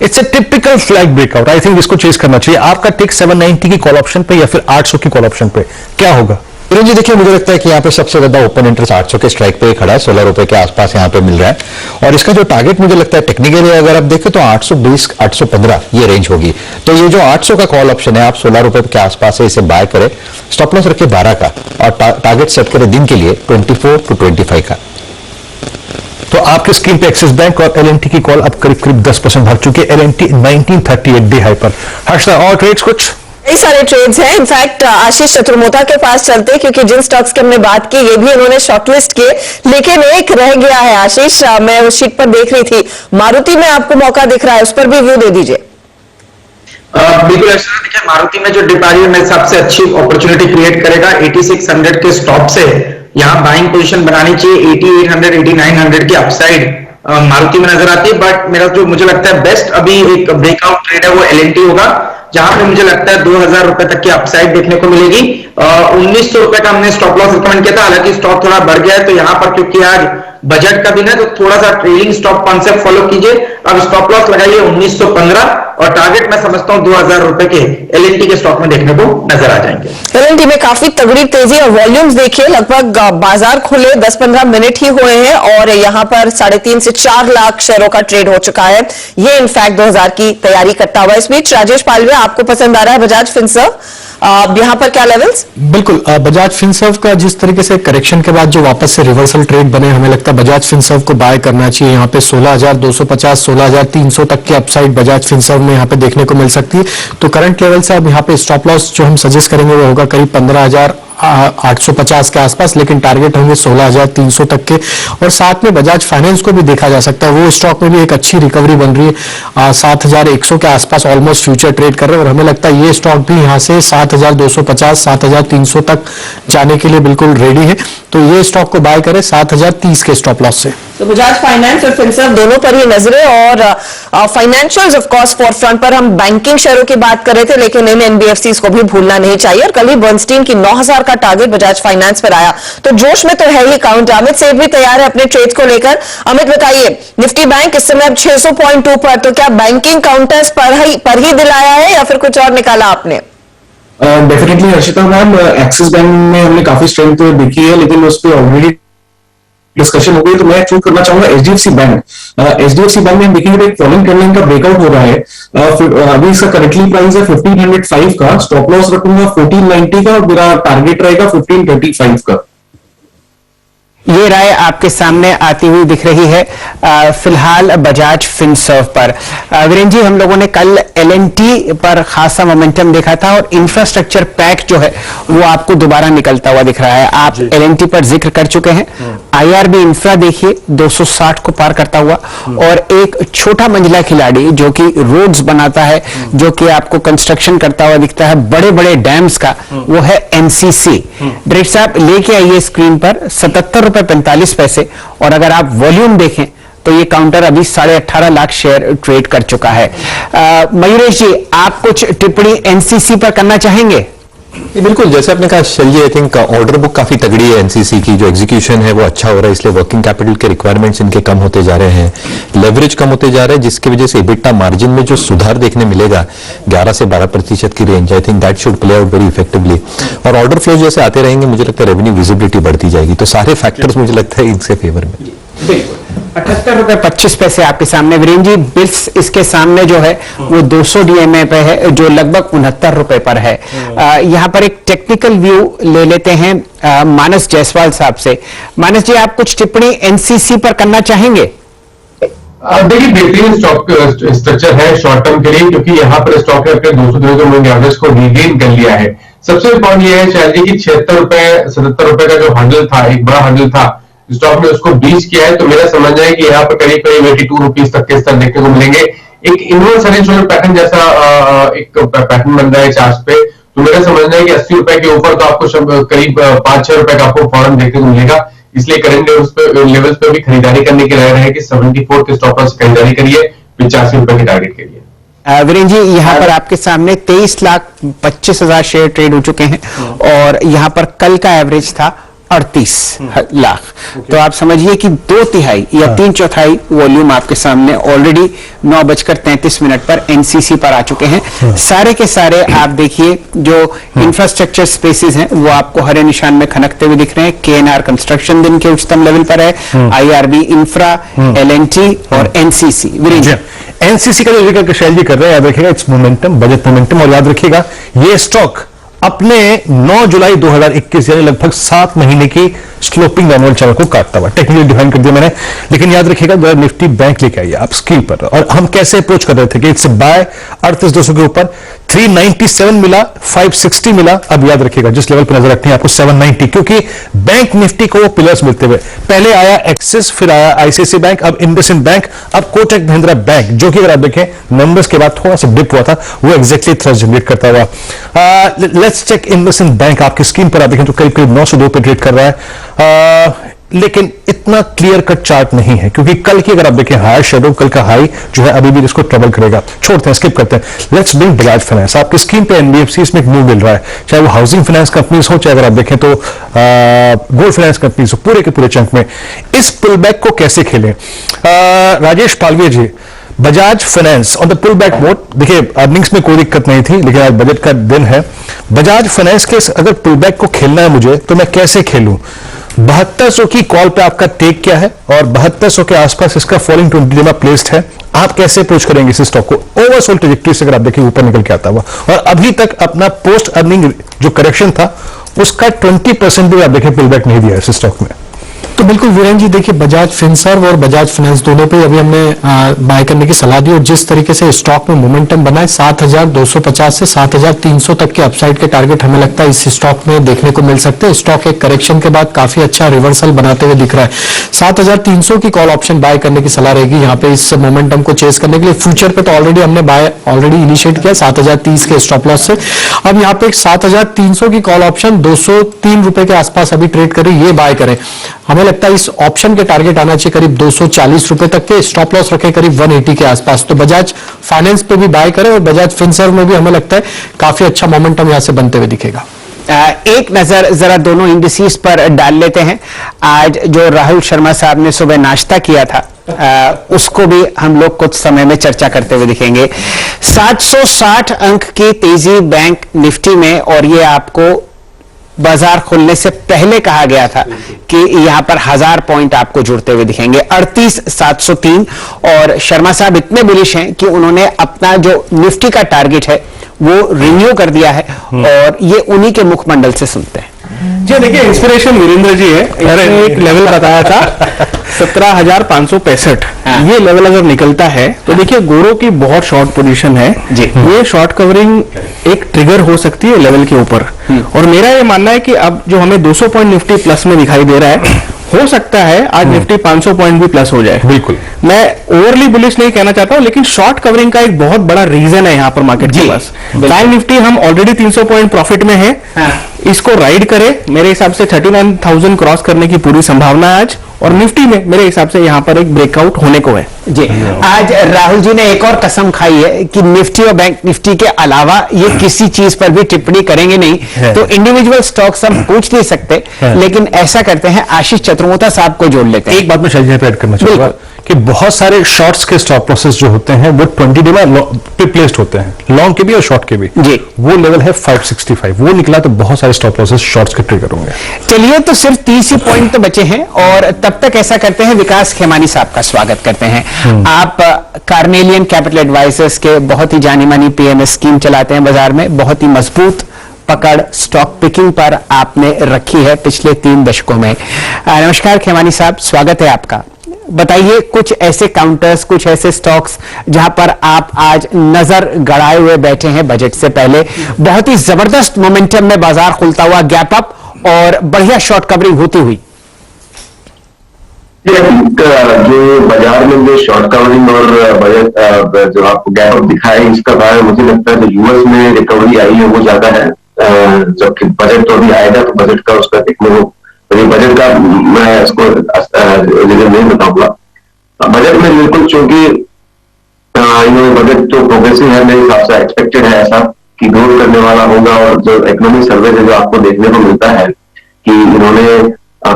S16: It's a typical flag breakout, I think इसको चेस करना चाहिए। आपका टिक 790 की कॉल ऑप्शन पे या फिर 800 की कॉल ऑप्शन पे क्या होगा?
S5: जी देखिए, मुझे लगता है कि यहाँ पे सबसे ज्यादा ओपन इंटरेस्ट 800 के स्ट्राइक पे ही खड़ा है, 16 रुपए के आसपास यहाँ पे मिल रहा है। और इसका जो टारगेट मुझे लगता है टेक्निकली अगर आप देखें तो 820 815 ये रेंज होगी। तो ये जो 800 का कॉल ऑप्शन है, आप 16 रुपए के आसपास से इसे बाय करें, स्टॉप लॉस रखे 12 का और टारगेट सेट करें दिन के लिए 24 to 25 का।
S16: तो आपके स्क्रीन पे एक्सिस बैंक और एल&टी की कॉल अब करीब करीब 10% भाग चुकी है। एल&टी 1938 डे हाई पर। हर्षदा, और ट्रेड्स कुछ?
S1: कई सारे ट्रेड्स हैं। इनफैक्ट आशीष चतुर्मोता के पास चलते, क्योंकि जिन स्टॉक्स की हमने बात की ये भी उन्होंने शॉर्टलिस्ट किए, लेकिन एक रह गया है आशीष। मैं उस शीट पर देख रही थी, मारुति में आपको मौका दिख रहा है, उस पर भी व्यू दे दीजिए।
S10: बिल्कुल ऐसा, देखिए मारुति में जो डिपाजिट में सबसे अच्छी अपॉर्चुनिटी क्रिएट करेगा 8600 के स्टॉप से यहाँ बाइंग पोजीशन बनानी चाहिए। 8800 8900 की अपसाइड मारुति में नजर आती है। बट मेरा जो मुझे लगता है बेस्ट अभी एक ब्रेकआउट ट्रेड है वो एल&टी होगा, जहां पे मुझे लगता है 2000 रुपए तक की अपसाइड देखने को मिलेगी। 1900 रुपए का हमने स्टॉप लॉस रिकमेंड किया था, हालांकि स्टॉक थोड़ा बढ़ गया है। तो यहाँ पर क्योंकि आज बजट का दिन है तो थोड़ा सा ट्रेलिंग स्टॉप कॉन्सेप्ट फॉलो कीजिए। अब स्टॉप लॉस लगाइए 1915 और टारगेट मैं समझता हूं 2000 रुपए के एल&टी के स्टॉक में देखने को नजर आ जाएंगे।
S1: एल&टी में काफी तगड़ी तेजी और वॉल्यूम्स देखिए, लगभग बाजार खुले 10-15 मिनट ही हुए हैं और यहाँ पर 3.5 से 4 लाख शेयरों का ट्रेड हो चुका है। ये इनफैक्ट 2000 की तैयारी करता हुआ। इस बीच राजेश पालवे, आपको पसंद आ रहा है बजाज फिनसर्व, यहाँ पर क्या लेवल्स?
S3: बिल्कुल, बजाज फिनसर्व का जिस तरीके से करेक्शन के बाद जो वापस से रिवर्सल ट्रेड बने, हमें लगता है बजाज फिनसर्व को बाय करना चाहिए। यहाँ पे 16,250 16,300 तक की अपसाइड बजाज फिनसर्व में यहाँ पे देखने को मिल सकती है। तो करंट लेवल से अब यहाँ पे स्टॉप लॉस जो हम सजेस्ट करेंगे वो होगा करीब 15,850 के आसपास, लेकिन टारगेट होंगे 16,300 तक के। और साथ में बजाज फाइनेंस को भी देखा जा सकता है, वो स्टॉक में भी एक अच्छी रिकवरी बन रही है। 7,100 के आसपास ऑलमोस्ट फ्यूचर ट्रेड कर रहे हैं और हमें लगता है ये स्टॉक भी यहाँ से 7,250 7,300 तक जाने के लिए बिल्कुल रेडी है। तो ये स्टॉक को बाय करें 7,030 के स्टॉप लॉस से।
S1: तो बजाज फाइनेंस और फिनसर्व दोनों पर ही नजरें। और financials of course four front पर। हम बैंकिंग शेयरों की बात कर रहे थे, लेकिन इन एनबीएफसीज को भी भूलना नहीं चाहिए। और कल ही बर्नस्टीन की 9,000 का टारगेट बजाज फाइनेंस पर आया, तो जोश में तो है ही काउंट। अमित सेठ भी तैयार है अपने ट्रेड्स को लेकर। अमित बताइए, निफ्टी बैंक इस समय 600.2 पर, तो क्या बैंकिंग काउंटर्स पर ही दिलाया है या फिर कुछ और निकाला आपने?
S9: Definitely Harshita ma'am, axis bank में हमने काफी स्ट्रेंथ देखी है, लेकिन उस पर ऑलरेडी डिस्कशन हो गई। तो मैं चूज करना चाहूंगा एचडीएफसी बैंक। एचडीएफसी बैंक में देखेंगे तो एक फॉलोइंग ट्रेंड का ब्रेकआउट हो रहा है। अभी इसका करेंटली प्राइस है 1505 का, स्टॉप लॉस रखूंगा 1490 का और मेरा टारगेट रहेगा 1535 का।
S11: ये राय आपके सामने आती हुई दिख रही है फिलहाल बजाज फिनसर्व पर। वीरेंद्र जी, हम लोगों ने कल एल&टी पर खासा मोमेंटम देखा था और इंफ्रास्ट्रक्चर पैक जो है वो आपको दोबारा निकलता हुआ दिख रहा है। आप एल&टी पर जिक्र कर चुके हैं। आईआरबी इंफ्रा देखिए 260 को पार करता हुआ, और एक छोटा मंजिला खिलाड़ी जो कि रोड्स बनाता है, जो कि आपको कंस्ट्रक्शन करता हुआ दिखता है बड़े बड़े डैम्स का, वो है एनसीसी। डायरेक्टर साहब लेके आइए स्क्रीन पर 77.45 रुपए। और अगर आप वॉल्यूम देखें तो ये काउंटर अभी 18.5 लाख शेयर ट्रेड कर चुका है। मयूरेश जी, आप कुछ टिप्पणी एनसीसी पर करना चाहेंगे?
S5: बिल्कुल, जैसे आपने कहा शैलजी, आई थिंक ऑर्डर बुक काफी तगड़ी है एनसीसी की, जो एग्जीक्यूशन है वो अच्छा हो रहा है, इसलिए वर्किंग कैपिटल के रिक्वायरमेंट्स इनके कम होते जा रहे हैं, लेवरेज कम होते जा रहे हैं, जिसकी वजह से EBITDA मार्जिन में जो सुधार देखने मिलेगा 11 से 12% की range, I think that should play out very effectively. और ऑर्डर फ्लो जैसे आते रहेंगे, मुझे लगता है रेवेन्यू विजिबिलिटी बढ़ती जाएगी। तो सारे फैक्टर्स मुझे लगता है इनसे फेवर में।
S11: 78.25 आपके सामने। वीरेंद्र जी, बिल्स इसके सामने जो है वो 200 डीएमए पे है, जो लगभग 69 रुपए पर है। यहाँ पर एक टेक्निकल व्यू ले लेते हैं मानस जायसवाल साहब से। मानस जी, आप कुछ टिप्पणी एनसीसी पर करना चाहेंगे?
S17: देखिए, बेहतरीन स्टॉक स्ट्रक्चर है शॉर्ट टर्म के लिए, क्योंकि यहाँ पर स्टॉक ने अपने 200 दिनों के मूविंग एवरेज को रीगेन कर लिया है। सबसे पॉइंट ये है शायद कि 76 रुपए 77 रुपए का जो हैंडल था, एक बड़ा हैंडल था, स्टॉक ने उसको ब्रीच किया है। तो मेरा समझना है कि यहाँ पर करीब करीब 82 रुपीज तक के स्तर देखने को मिलेंगे। एक इनवर्स हॉरिजॉन्टल पैटर्न जैसा एक पैटर्न बन रहा है चार्ट पे। तो मेरा समझना है कि 80 रुपए के ऊपर तो आपको करीब 5-6 रुपए का आपको फौरन देखने को मिलेगा। इसलिए करंट लेवल्स पे भी खरीदारी करने की राय रहेगी। 74 के स्टॉप लॉस खरीदारी करिए 85 रुपए के टारगेट के लिए।
S11: वीरेंद्र जी, यहाँ पर आपके सामने 23,25,000 शेयर ट्रेड हो चुके हैं और यहाँ पर कल का एवरेज था 38 लाख। तो आप समझिए कि 2/3 या 3/4 वॉल्यूम आपके सामने ऑलरेडी 9:33 पर एनसीसी पर आ चुके हैं। सारे के सारे आप देखिए जो इंफ्रास्ट्रक्चर स्पेसेस हैं वो आपको हरे निशान में खनकते हुए दिख रहे हैं। केएनआर कंस्ट्रक्शन दिन के उच्चतम लेवल पर है, आईआरबी इंफ्रा, एलएनटी और एनसीसी। वीरेंद्र,
S16: एनसीसी का जो जिक्र शैल जी कर रहे हैं, याद रखिएगा इट्स मोमेंटम, बजट मोमेंटम। और याद रखिएगा ये स्टॉक अपने 9 जुलाई 2021 यानी लगभग 7 महीने की स्लोपिंग डाउनवर्ड चैनल को काटता हुआ टेक्निकली डिफाइन कर दिया मैंने। लेकिन याद रखिएगा जरा निफ्टी बैंक लेके आइए आप स्क्रीन पर। और हम कैसे अप्रोच कर रहे थे कि इट्स बाय 38,200 के ऊपर 397 मिला, 560 मिला। अब याद रखिएगा जिस लेवल पर नजर रखनी है आपको 790, क्योंकि बैंक निफ्टी को वो पिलर्स मिलते हुए पहले आया एक्सिस, फिर आया आईसीआईसीआई बैंक, अब इंडसइंड बैंक, अब कोटक महिंद्रा बैंक, जो कि अगर आप देखें नंबर्स के बाद थोड़ा सा डिप हुआ था, वो एग्जैक्टली थ्रस्ट जनरेट करता हुआ। Let's check IndusInd bank. आपकी स्क्रीन पर आप देखें तो करीब करीब 902 पे ट्रेड कर रहा है। लेकिन इतना क्लियर कट चार्ट नहीं है, क्योंकि कल की अगर आप देखें हायर शेडो, कल का हाई जो है अभी भी इसको ट्रबल करेगा। छोड़ते हैं, स्किप करते हैं। Let's bring Bajaj finance. आपकी स्क्रीन पे एनबीएफसी में एक मूव मिल रहा है, चाहे वो हाउसिंग फाइनेंस कंपनीज हो, चाहे अगर आप देखें तो गोल्ड फाइनेंस कंपनीज हो, पूरे के पूरे चंक में इस पुल बैक को कैसे खेलें। Rajesh Palve ji, Bajaj Finance on the pull back mode. देखिए अर्निंग्स में कोई दिक्कत नहीं थी, लेकिन आज बजट का दिन है। बजाज फाइनेंस के अगर पुल बैक को खेलना है मुझे तो मैं कैसे खेलूं। 7200 की कॉल पे आपका टेक क्या है और 7200 के आसपास इसका फॉलिंग 20 में प्लेस्ड है। आप कैसे अप्रोच करेंगे इस स्टॉक को ओवरसोल्ड ट्रैजेक्टरी से अगर आप देखिए ऊपर निकल के आता हुआ, और अभी तक अपना पोस्ट अर्निंग जो करेक्शन था उसका 20% भी आप देखें पुल बैक नहीं दिया इस स्टॉक में।
S3: तो बिल्कुल वीरेंद्र जी, देखिए बजाज फिनसर्व और बजाज फाइनेंस दोनों पे अभी हमने बाय करने की सलाह दी, और जिस तरीके से स्टॉक में मोमेंटम बना है 7,250 से 7,300 तक के अपसाइड के टारगेट हमें लगता है इस स्टॉक में देखने को मिल सकते हैं। स्टॉक एक करेक्शन के बाद काफी अच्छा रिवर्सल बनाते हुए दिख रहा है। 7,300 की कॉल ऑप्शन बाय करने की सलाह रहेगी यहाँ पे इस मोमेंटम को चेस करने के लिए। फ्यूचर पे तो ऑलरेडी हमने बाय ऑलरेडी इनिशिएट किया 7,030 के स्टॉप लॉस से। अब यहाँ पे 7,300 की कॉल ऑप्शन 203 रुपए के आसपास अभी ट्रेड करें, ये बाय करें। हमें लगता है इस ऑप्शन के टारगेट आना चाहिए करीब 240 रुपए तक के, स्टॉप लॉस रखे करीब 180 के आसपास। तो बजाज फाइनेंस पे भी बाय करें और बजाज फिनसर्व में भी हमें लगता है काफी अच्छा मोमेंटम यहां से बनते हुए दिखेगा।
S11: एक नजर जरा दोनों इंडिसेस पर डाल लेते हैं। आज जो राहुल शर्मा साहब ने सुबह नाश्ता किया था उसको भी हम लोग कुछ समय में चर्चा करते हुए दिखेंगे। 760 अंक की तेजी बैंक निफ्टी में, और ये आपको बाजार खुलने से पहले कहा गया था कि यहां पर 1000 पॉइंट आपको जुड़ते हुए दिखेंगे। 38,703। और शर्मा साहब इतने बुलिश हैं कि उन्होंने अपना जो निफ्टी का टारगेट है वो रिन्यू कर दिया है, और ये उन्हीं के मुखमंडल से सुनते हैं।
S12: जी देखिए, इंस्पिरेशन वीरेंद्र जी है। एक लेवल बताया था 17,565। ये लेवल अगर निकलता है तो देखिए गोरो की बहुत शॉर्ट पोजीशन है जी। ये शॉर्ट कवरिंग एक ट्रिगर हो सकती है लेवल के ऊपर, और मेरा ये मानना है कि अब जो हमें 200 पॉइंट निफ्टी प्लस में दिखाई दे रहा है, हो सकता है आज निफ्टी 500 पॉइंट भी प्लस हो जाए।
S16: बिल्कुल,
S12: मैं ओवरली बुलिश नहीं कहना चाहता हूं, लेकिन शॉर्ट कवरिंग का एक बहुत बड़ा रीजन है यहां पर मार्केट के पास। बैंक निफ्टी हम ऑलरेडी 300 पॉइंट प्रॉफिट में है, इसको राइड करे। मेरे हिसाब से 39,000 क्रॉस करने की पूरी संभावना है आज, और निफ्टी में मेरे हिसाब से यहां पर एक ब्रेकआउट होने को है
S11: जी। आज राहुल जी ने एक और कसम खाई है कि निफ्टी और बैंक निफ्टी के अलावा ये किसी चीज पर भी टिप्पणी करेंगे नहीं। तो इंडिविजुअल स्टॉक्स हम पूछ नहीं सकते, लेकिन ऐसा करते हैं आशीष चतुर्मोता साहब को जोड़ लेते हैं।
S16: एक बात मैं शैल जी पे ऐड करना चाहूंगा कि बहुत सारे शॉर्ट्स के स्टॉप लॉसेस जो होते हैं वो 20 डे में प्लेस्ड होते हैं, लॉन्ग के भी और शॉर्ट के भी जी। वो लेवल है 565, वो निकला तो बहुत सारे स्टॉप लॉसेस शॉर्ट्स के ट्रिगर होंगे।
S11: चलिए, तो सिर्फ 30 ही पॉइंट तो बचे हैं, और तब तक ऐसा करते हैं विकास खेमानी साहब का स्वागत करते हैं। आप कार्नेलियन कैपिटल एडवाइजर्स के बहुत ही जानी मानी पीएमएस स्कीम चलाते हैं बाजार में। बहुत ही मजबूत पकड़ स्टॉक पिकिंग पर आपने रखी है पिछले 3 दशकों में। नमस्कार खेमानी साहब, स्वागत है आपका। बताइए कुछ ऐसे काउंटर्स, कुछ ऐसे स्टॉक्स जहां पर आप आज नजर गड़ाए हुए बैठे हैं बजट से पहले। बहुत ही जबरदस्त मोमेंटम में बाजार खुलता हुआ, गैप अप और बढ़िया शॉर्ट कवरिंग होती हुई।
S18: जो बाजार में जो शॉर्ट कवरिंग और बजट जो आपको गैप अप दिखा है, इसका कारण मुझे लगता है जो यूएस में रिकवरी आई है वो ज्यादा है, जबकि बजट तो अभी आएगा तो बजट का उसका देखने को, बजट का मैं इसको रीजन नहीं बताऊंगा। बजट में बिल्कुल चूंकि बजट तो प्रोग्रेसिव है, मेरे हिसाब से एक्सपेक्टेड है ऐसा कि ग्रोथ करने वाला होगा, और जो इकोनॉमिक सर्वे जो आपको देखने को मिलता है कि इन्होंने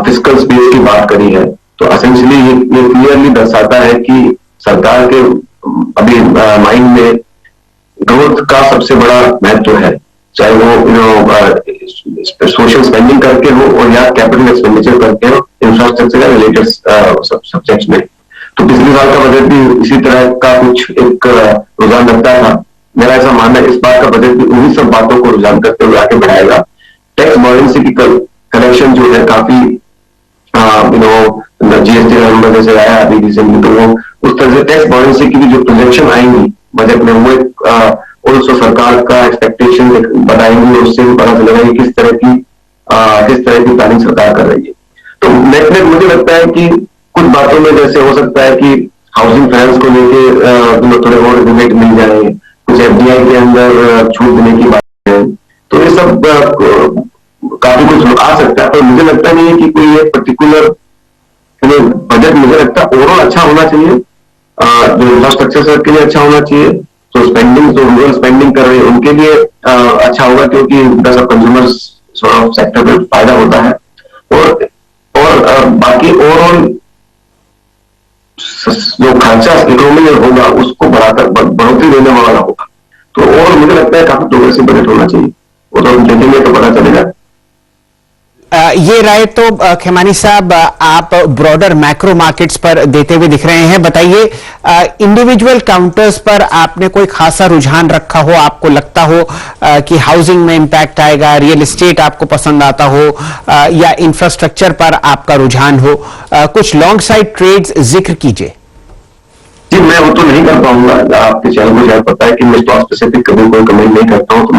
S18: फिस्कल स्पेस की बात करी है, तो असेंशियली ये क्लियरली दर्शाता है कि सरकार के अभी माइंड में ग्रोथ का सबसे बड़ा महत्व है, चाहे वो सोशल स्पेंडिंग करके हो और या कैपिटल एक्सपेंडिचर करके हो इंफ्रास्ट्रक्चर या रिलेटेड सब्जेक्ट्स में। तो पिछले साल का बजट भी इसी तरह का कुछ एक रुझान रखता था। मेरा ऐसा मानना है इस बार का बजट भी उन्हीं सब बातों को रुझान करते हुए आगे बढ़ाएगा। टैक्स बॉयलेंसी की कलेक्शन जो है काफी जीएसटी नंबर जैसे आया अभी रिसेंटली, तो वो उस तरह से टैक्स बॉयलेंसी की भी जो प्रोजेक्शन आएंगी बजट में वो एक ऑल्सो सरकार का एक्सपेक्टेशन बताएंगी, और उससे भी पता चलेगा कि किस तरह की प्लानिंग सरकार कर रही है। तो नेट मुझे लगता है कि कुछ बातों में जैसे हो सकता है कि हाउसिंग फाइनेंस को लेके थोड़े और रिबेट मिल जाए, कुछ एफडीआई के अंदर छूट देने की बात है, तो ये सब काफी कुछ आ सकता है। पर मुझे लगता नहीं है कि कोई एक पर्टिकुलर बजट, मुझे लगता है ओवरऑल अच्छा होना चाहिए, जो इंफ्रास्ट्रक्चर के लिए अच्छा होना चाहिए, तो स्पेंडिंग जो रूरल स्पेंडिंग कर रहे हैं उनके लिए अच्छा होगा, क्योंकि सब कंज्यूमर सेक्टर में फायदा होता है, और बाकी ओवरऑल जो खर्चा इकोनॉमी में होगा उसको बढ़ोतरी देने वाला होगा। तो और मुझे लगता है काफी प्रोग्रेसिव बजट होना चाहिए, वो तो हम देखेंगे तो पता चलेगा।
S11: ये राय तो खेमानी साहब आप ब्रॉडर मैक्रो मार्केट्स पर देते हुए दिख रहे हैं। बताइए, इंडिविजुअल काउंटर्स पर आपने कोई खासा रुझान रखा हो, आपको लगता हो कि हाउसिंग में इंपैक्ट आएगा, रियल एस्टेट आपको पसंद आता हो, या इंफ्रास्ट्रक्चर पर आपका रुझान हो, कुछ लॉन्ग साइड ट्रेड्स जिक्र कीजिए।
S18: जी, मैं वो तो नहीं कर पाऊंगा, आपके चैनल को शायद पता है कि मैं स्टॉक स्पेसिफिक कभी कोई कमेंट नहीं करता हूँ, तो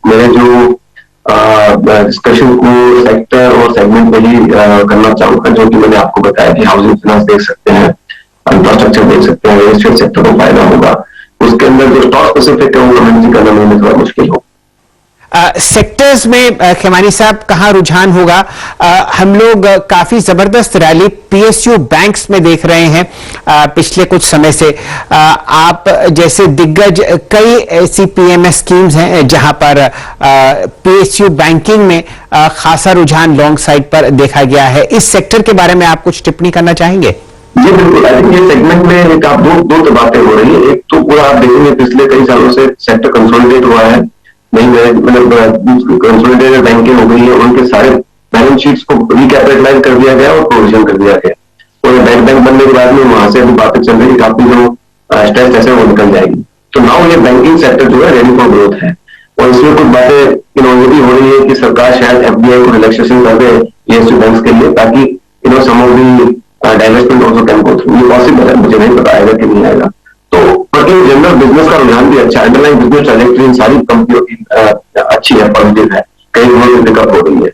S18: मेरे जो डिस्कशन को सेक्टर और सेगमेंट में ही करना चाहूंगा, जो कि मैंने आपको बताया कि हाउसिंग फाइनेंस देख सकते हैं, इंफ्रास्ट्रक्चर देख सकते हैं, रियल एस्टेट सेक्टर को फायदा होगा। उसके अंदर जो स्टॉक स्पेसिफिक है वो कमेंट करना मेरे लिए थोड़ा मुश्किल हो।
S11: सेक्टर्स में खेमानी साहब कहाँ रुझान होगा? हम लोग काफी जबरदस्त रैली पीएसयू बैंक्स में देख रहे हैं पिछले कुछ समय से। आप जैसे दिग्गज कई ऐसी पीएमएस स्कीम्स हैं जहां पर पीएसयू बैंकिंग में खासा रुझान लॉन्ग साइड पर देखा गया है। इस सेक्टर के बारे में आप कुछ टिप्पणी करना चाहेंगे?
S18: जी बिल्कुल, आई थिंक ये सेगमेंट में एक आप दो बातें हो रही है। एक तो पूरा आप देखेंगे पिछले कई सालों से सेक्टर कंसोलिडेट हुआ है, मतलब कंसोलिडेटेड बैंकें हो गई है, उनके सारे बैलेंस शीट्स को रिकैपिटलाइज कर दिया गया और प्रोविजन कर दिया गया, और बैंक बनने के बाद में वहां से भी बातें चल रही है काफी जो स्ट्रेस जैसे वो निकल जाएगी। तो नाउ ये बैंकिंग सेक्टर जो है रेडी फॉर ग्रोथ है, और इसमें कुछ बातें ये भी हो रही है कि सरकार शायद एफडीआई को रिलैक्सेशन कर दे पीएसयू बैंक के लिए, ताकि sum of the divestment also can go through. ये पॉसिबल है, मुझे नहीं पता आएगा कि नहीं आएगा। तो इन जनरल बिजनेस का रुझान भी अच्छा है, अंडरलाइन बिजनेस ट्रैजेक्टरी इन सारी कंपनियों की अच्छी है, पॉजिटिव है, कई ग्रोथ पिकअप हो रही है।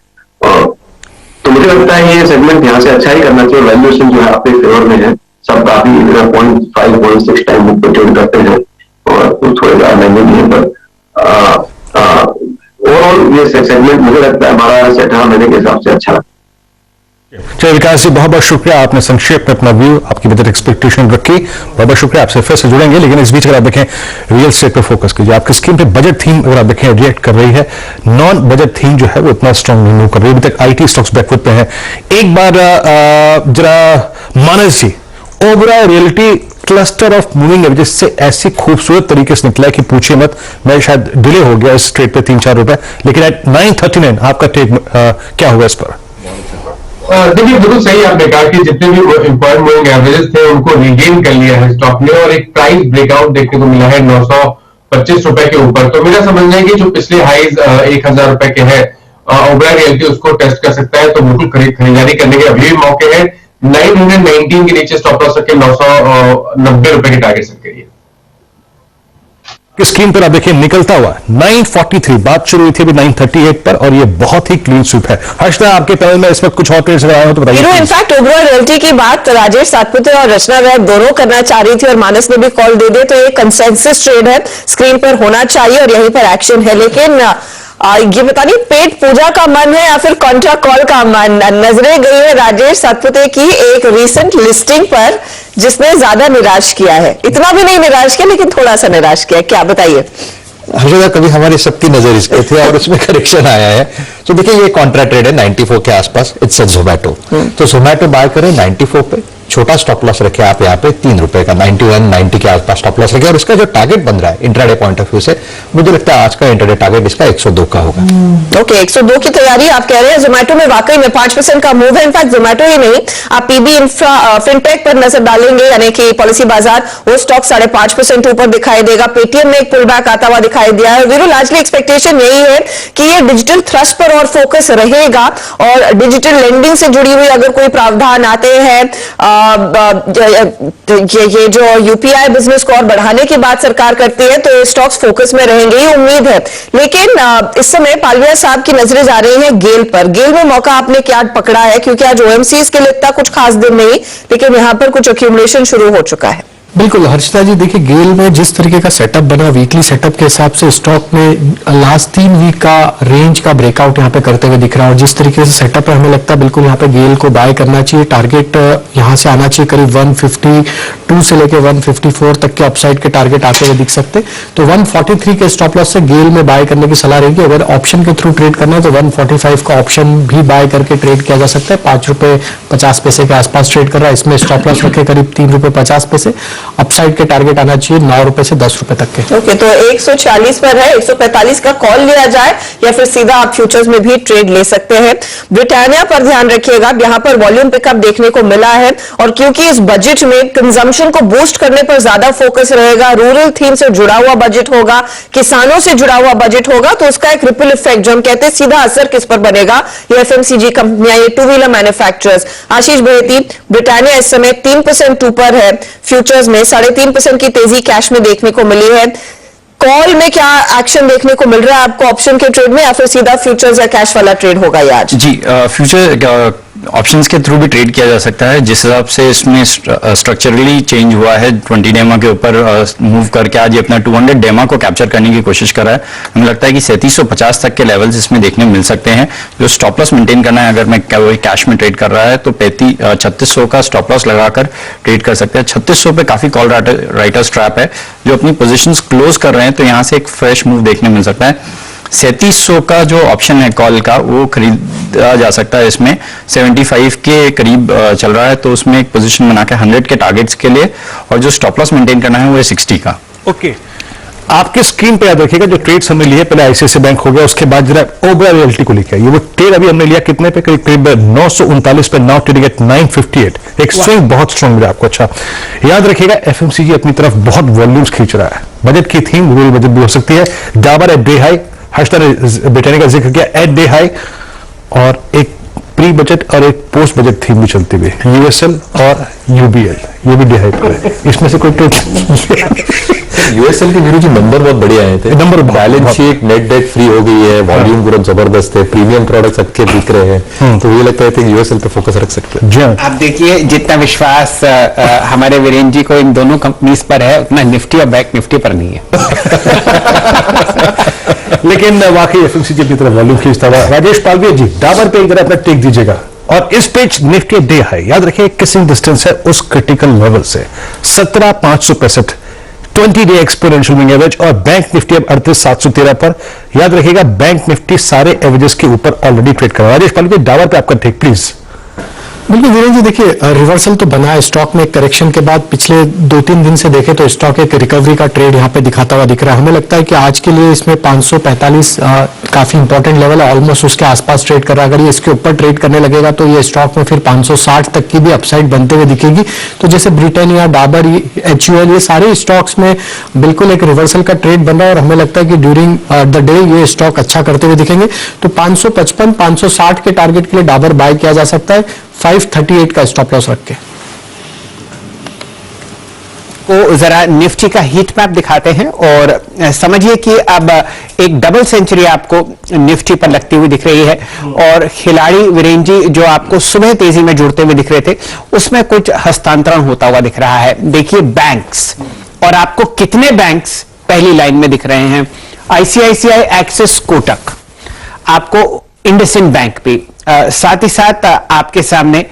S18: तो मुझे लगता है ये सेगमेंट यहाँ से अच्छा ही करना चाहिए। वैल्यूएशन जो है आपके फेवर में है, सब काफी 0.5 0.6 टाइम बुक पे ट्रेड करते हैं, और थोड़े ज्यादा महंगे भी है, पर ओवरऑल ये सेगमेंट मुझे लगता है हमारा सेट महीने के हिसाब से अच्छा है।
S16: चलिए विकास जी, बहुत बहुत शुक्रिया, आपने संक्षेप में अपना व्यू, आपकी बजट एक्सपेक्टेशन रखी, बहुत बहुत शुक्रिया। आपसे फिर से जुड़ेंगे, लेकिन इस बीच अगर आप देखें रियल एस्टेट पर फोकस कीजिए। आपकी स्कीम पे बजट थीम अगर आप देखें रिएक्ट कर रही है, नॉन बजट थीम जो है वो इतना स्ट्रॉन्ग नहीं मूव कर रही है। अभी तक आईटी स्टॉक्स बैकफुट पे हैं। एक बार जरा Manas ji, overall realty cluster of moving average से ऐसी खूबसूरत तरीके से निकला है कि पूछिए मत। मैं शायद डिले हो गया इस ट्रेड पे 3-4 रुपए, लेकिन एट 939 आपका टेक क्या हुआ इस पर?
S17: देखिए बिल्कुल सही आपने कहा कि जितने भी इंपॉर्टेंट मूविंग एवरेजेस थे उनको रिगेन कर लिया है स्टॉक ने, और एक प्राइस ब्रेकआउट देखने को मिला है 925 रुपए के ऊपर। तो मेरा समझना है कि जो पिछले हाईज 1000 रुपए के हैं, ओबरा रियल्टी उसको टेस्ट कर सकता है, तो बिल्कुल खरीदारी करने के अभी भी मौके हैं। 919 के नीचे स्टॉप लॉस रखे, 990 रुपए के टारगेट सेट करिए।
S16: कि स्क्रीन पर आप देखिए निकलता हुआ 943, बात शुरू हुई थी अभी 938 पर, और ये बहुत ही क्लीन स्वीप है। हर्षदा, आपके पैनल में इस वक्त कुछ और ट्रेड्स लगाए हो तो बताइए।
S1: इनफैक्ट ओबरॉय रियल्टी की बात राजेश सातपुते और रचना वैद दोनों करना चाह रही थी और मानस ने भी कॉल दे दी, तो ये कंसेंसस ट्रेड है, स्क्रीन पर होना चाहिए और यहीं पर एक्शन है। लेकिन ये पता नहीं पेट पूजा का मन है या फिर कॉन्ट्रा कॉल का मन। नजरें गई है राजेश सातपुते की एक रीसेंट लिस्टिंग पर जिसने ज्यादा निराश किया है। इतना भी नहीं निराश किया लेकिन थोड़ा सा निराश किया, क्या बताइए?
S5: हर्षदा, कभी हमारी सबकी नजर इस पे थी और उसमें करेक्शन आया है। तो देखिए ये कॉन्ट्रा ट्रेड है 94 के आसपास, इट्स अ जोमैटो। तो जोमैटो बाय करें 94 पे, छोटा स्टॉप लॉस रखे आप यहाँ पे 3 रुपए का, 91, 90 के आसपास स्टॉप लॉस रखे, और इसका जो टारगेट बन रहा है इंट्राडे पॉइंट ऑफ व्यू से, मुझे लगता है आज का इंट्राडे टारगेट इसका 102 का होगा।
S1: ओके, 102 की तैयारी आप कह रहे हैं। जोमैटो में वाकई में 5% का मूव है। इनफैक्ट जोमैटो ही नहीं, आप पीबी इंफ्रा फिनटेक पर नजर डालेंगे, यानी कि पॉलिसी बाजार, वो स्टॉक 5.5% ऊपर दिखाई देगा। पेटीएम में एक पुल बैक आता हुआ दिखाई दिया है। वीरू, लार्जली एक्सपेक्टेशन यही है कि ये डिजिटल थ्रस्ट पर और फोकस रहेगा और डिजिटल लेंडिंग से जुड़ी हुई अगर कोई प्रावधान आते हैं, ये जो यूपीआई बिजनेस को और बढ़ाने की बात सरकार करती है, तो स्टॉक्स फोकस में रहेंगे, ये उम्मीद है। लेकिन इस समय पालविया साहब की नजरें जा रही हैं गेल पर। गेल में मौका आपने क्या पकड़ा है? क्योंकि आज ओएमसीज के लिए इतना कुछ खास दिन नहीं, लेकिन यहां पर कुछ एक्यूमुलेशन शुरू हो चुका है।
S3: बिल्कुल हर्षिता जी, देखिए गेल में जिस तरीके का सेटअप बना, वीकली सेटअप के हिसाब से स्टॉक में लास्ट 3 वीक का रेंज का ब्रेकआउट यहाँ पे करते हुए दिख रहा है, और जिस तरीके से सेटअप है हमें लगता है बिल्कुल यहाँ पे गेल को बाय करना चाहिए। टारगेट यहाँ से आना चाहिए करीब 152 से लेकर 154 तक के अपसाइड के टारगेट आते हुए दिख सकते। तो 143 के स्टॉप लॉस से गेल में बाय करने की सलाह रहेगी। अगर ऑप्शन के थ्रू ट्रेड करना है तो 145 का ऑप्शन भी बाय करके ट्रेड किया जा सकता है। 5 रुपए 50 पैसे के आसपास ट्रेड कर रहा है, इसमें स्टॉप लॉस रखे करीब 3 रुपए 50 पैसे। अपसाइड के टारगेट आना चाहिए 9 रुपए से 10 रुपए तक के।
S1: ओके, तो 140 पर है, 145 का कॉल लिया जाए या फिर सीधा आप फ्यूचर्स में भी ट्रेड ले सकते हैं। ब्रिटानिया पर ध्यान रखिएगा, यहां पर वॉल्यूम पिकअप देखने को मिला है, और क्योंकि इस बजट में कंजम्पशन को बूस्ट करने पर ज्यादा फोकस रहेगा, रूरल थीम से जुड़ा हुआ बजट होगा, किसानों से जुड़ा हुआ बजट होगा, तो उसका एक रिपल इफेक्ट, जो हम कहते हैं सीधा असर किस पर बनेगा, ये एफएमसीजी कंपनियां, ये टू व्हीलर मैन्युफैक्चरर्स। आशीष बेहती, ब्रिटानिया इस समय 3% ऊपर है, फ्यूचर्स में 3.5% की तेजी कैश में देखने को मिली है। कॉल में क्या एक्शन देखने को मिल रहा है आपको ऑप्शन के ट्रेड में, या फिर सीधा फ्यूचर्स या कैश वाला ट्रेड होगा ये आज?
S4: जी, फ्यूचर ऑप्शंस के थ्रू भी ट्रेड किया जा सकता है। जिस हिसाब से इसमें स्ट्रक्चरली चेंज हुआ है, 20 डेमा के ऊपर मूव करके आज ये अपना 200 डेमा को कैप्चर करने की कोशिश कर रहा है। हमें लगता है कि 3750 तक के लेवल्स इसमें देखने मिल सकते हैं। जो स्टॉप लॉस मेंटेन करना है, अगर मैं कैश में ट्रेड कर रहा है तो 3600 का स्टॉप लॉस लगाकर ट्रेड कर सकते हैं। 3600 पे काफी कॉल राइटर्स ट्रैप है जो अपनी पोजीशंस क्लोज कर रहे हैं, तो यहाँ से एक फ्रेश मूव देखने मिल सकता है। 3700 का जो ऑप्शन है कॉल का, वो खरीदा जा सकता है। इसमें 75 के करीब चल रहा है, तो उसमें एक पोजीशन बना के 100 के टारगेट्स के लिए, और जो स्टॉप लॉस मेंटेन करना है वो है 60 का।
S16: ओके, आपके स्क्रीन पे याद रखिएगा जो ट्रेड्स हमने लिए, पहले आईसीआईसीआई बैंक हो गया, उसके बाद जरा ओबेरॉय रियल्टी को लेकर, ये वो ट्रेड अभी हमने लिया कितने पे, करीब 939 पे, नाउ ट्रेडिंग एट 958। एक स्विंग बहुत स्ट्रांग मिला आपको। अच्छा याद रखिएगा, एफएमसीजी अपनी तरफ बहुत वॉल्यूम्स खींच रहा है। बजट की थीम रूरल बजट भी हो सकती है। Dabur at day high, Harshada ने ब्रिटानिया का जिक्र किया एट डे हाई, और एक प्री बजट और एक पोस्ट बजट थीम भी चलती हुई, यूएसएल और यूबीएल, ये भी डे हाई पर है। इसमें से कोई
S5: यूएसएल के गुरु जी नंबर बहुत बढ़िया आए थे, number balance sheet net debt free हो गई है, वॉल्यूम ग्रोथ जबरदस्त है, प्रीमियम प्रोडक्ट्स सबके बिक रहे हैं, तो ये लगता है यूएसएल पे फोकस रख सकते हैं।
S11: आप देखिए जितना विश्वास हमारे वीरेंद्र जी को इन दोनों कंपनीज पर है, उतना निफ्टी और बैंक निफ्टी पर नहीं है।
S16: लेकिन वाकई एफएमसीजी की तरफ वॉल्यूम खींचता हुआ। राजेश पालविया जी, डाबर पे एक जरा अपना टेक दीजिएगा, और इस पेज निफ्टी डे हाई याद रखिए किसिंग डिस्टेंस है उस क्रिटिकल लेवल से 17,565, 20 डे एक्सपोनेंशियल मूविंग एवरेज, और बैंक निफ्टी अब 38,713 पर। याद रखिएगा बैंक निफ्टी सारे एवरेजेस के ऊपर ऑलरेडी ट्रेड कर रहा है। राजेश पालविया, डाबर पे आपका टेक प्लीज।
S3: बिल्कुल वीरेंद्र जी, देखिए रिवर्सल तो बना है स्टॉक में करेक्शन के बाद। पिछले 2-3 दिन से देखें तो स्टॉक एक रिकवरी का ट्रेड यहाँ पे दिखाता हुआ दिख रहा है। हमें लगता है कि आज के लिए इसमें 545 काफी इंपॉर्टेंट लेवल है, ऑलमोस्ट उसके आसपास ट्रेड कर रहा है। अगर ये इसके ऊपर ट्रेड करने लगेगा तो ये स्टॉक में फिर 560 तक की भी अपसाइड बनते हुए दिखेगी। तो जैसे ब्रिटानिया, डाबर, HUL, ये सारे स्टॉक्स में बिल्कुल एक रिवर्सल का ट्रेड बन रहा है, और हमें लगता है कि ड्यूरिंग द डे ये स्टॉक अच्छा करते हुए दिखेंगे। तो 555, 560 के टारगेट के लिए डाबर बाय किया जा सकता है, 538 का स्टॉप लॉस रख के।
S11: आपको जरा निफ्टी का हीट मैप दिखाते हैं और समझिए कि अब एक डबल सेंचुरी आपको निफ्टी पर लगती हुई दिख रही है और खिलाड़ी वीरेन जी जो आपको सुबह तेजी में जुड़ते हुए दिख रहे थे उसमें कुछ हस्तांतरण होता हुआ दिख रहा है। देखिए बैंक्स, और आपको कितने बैंक्स पहली लाइन में दिख रहे हैं, आईसीआईसीआई, एक्सिस, कोटक, आपको इंडसइंड बैंक भी, साथ ही साथ आपके सामने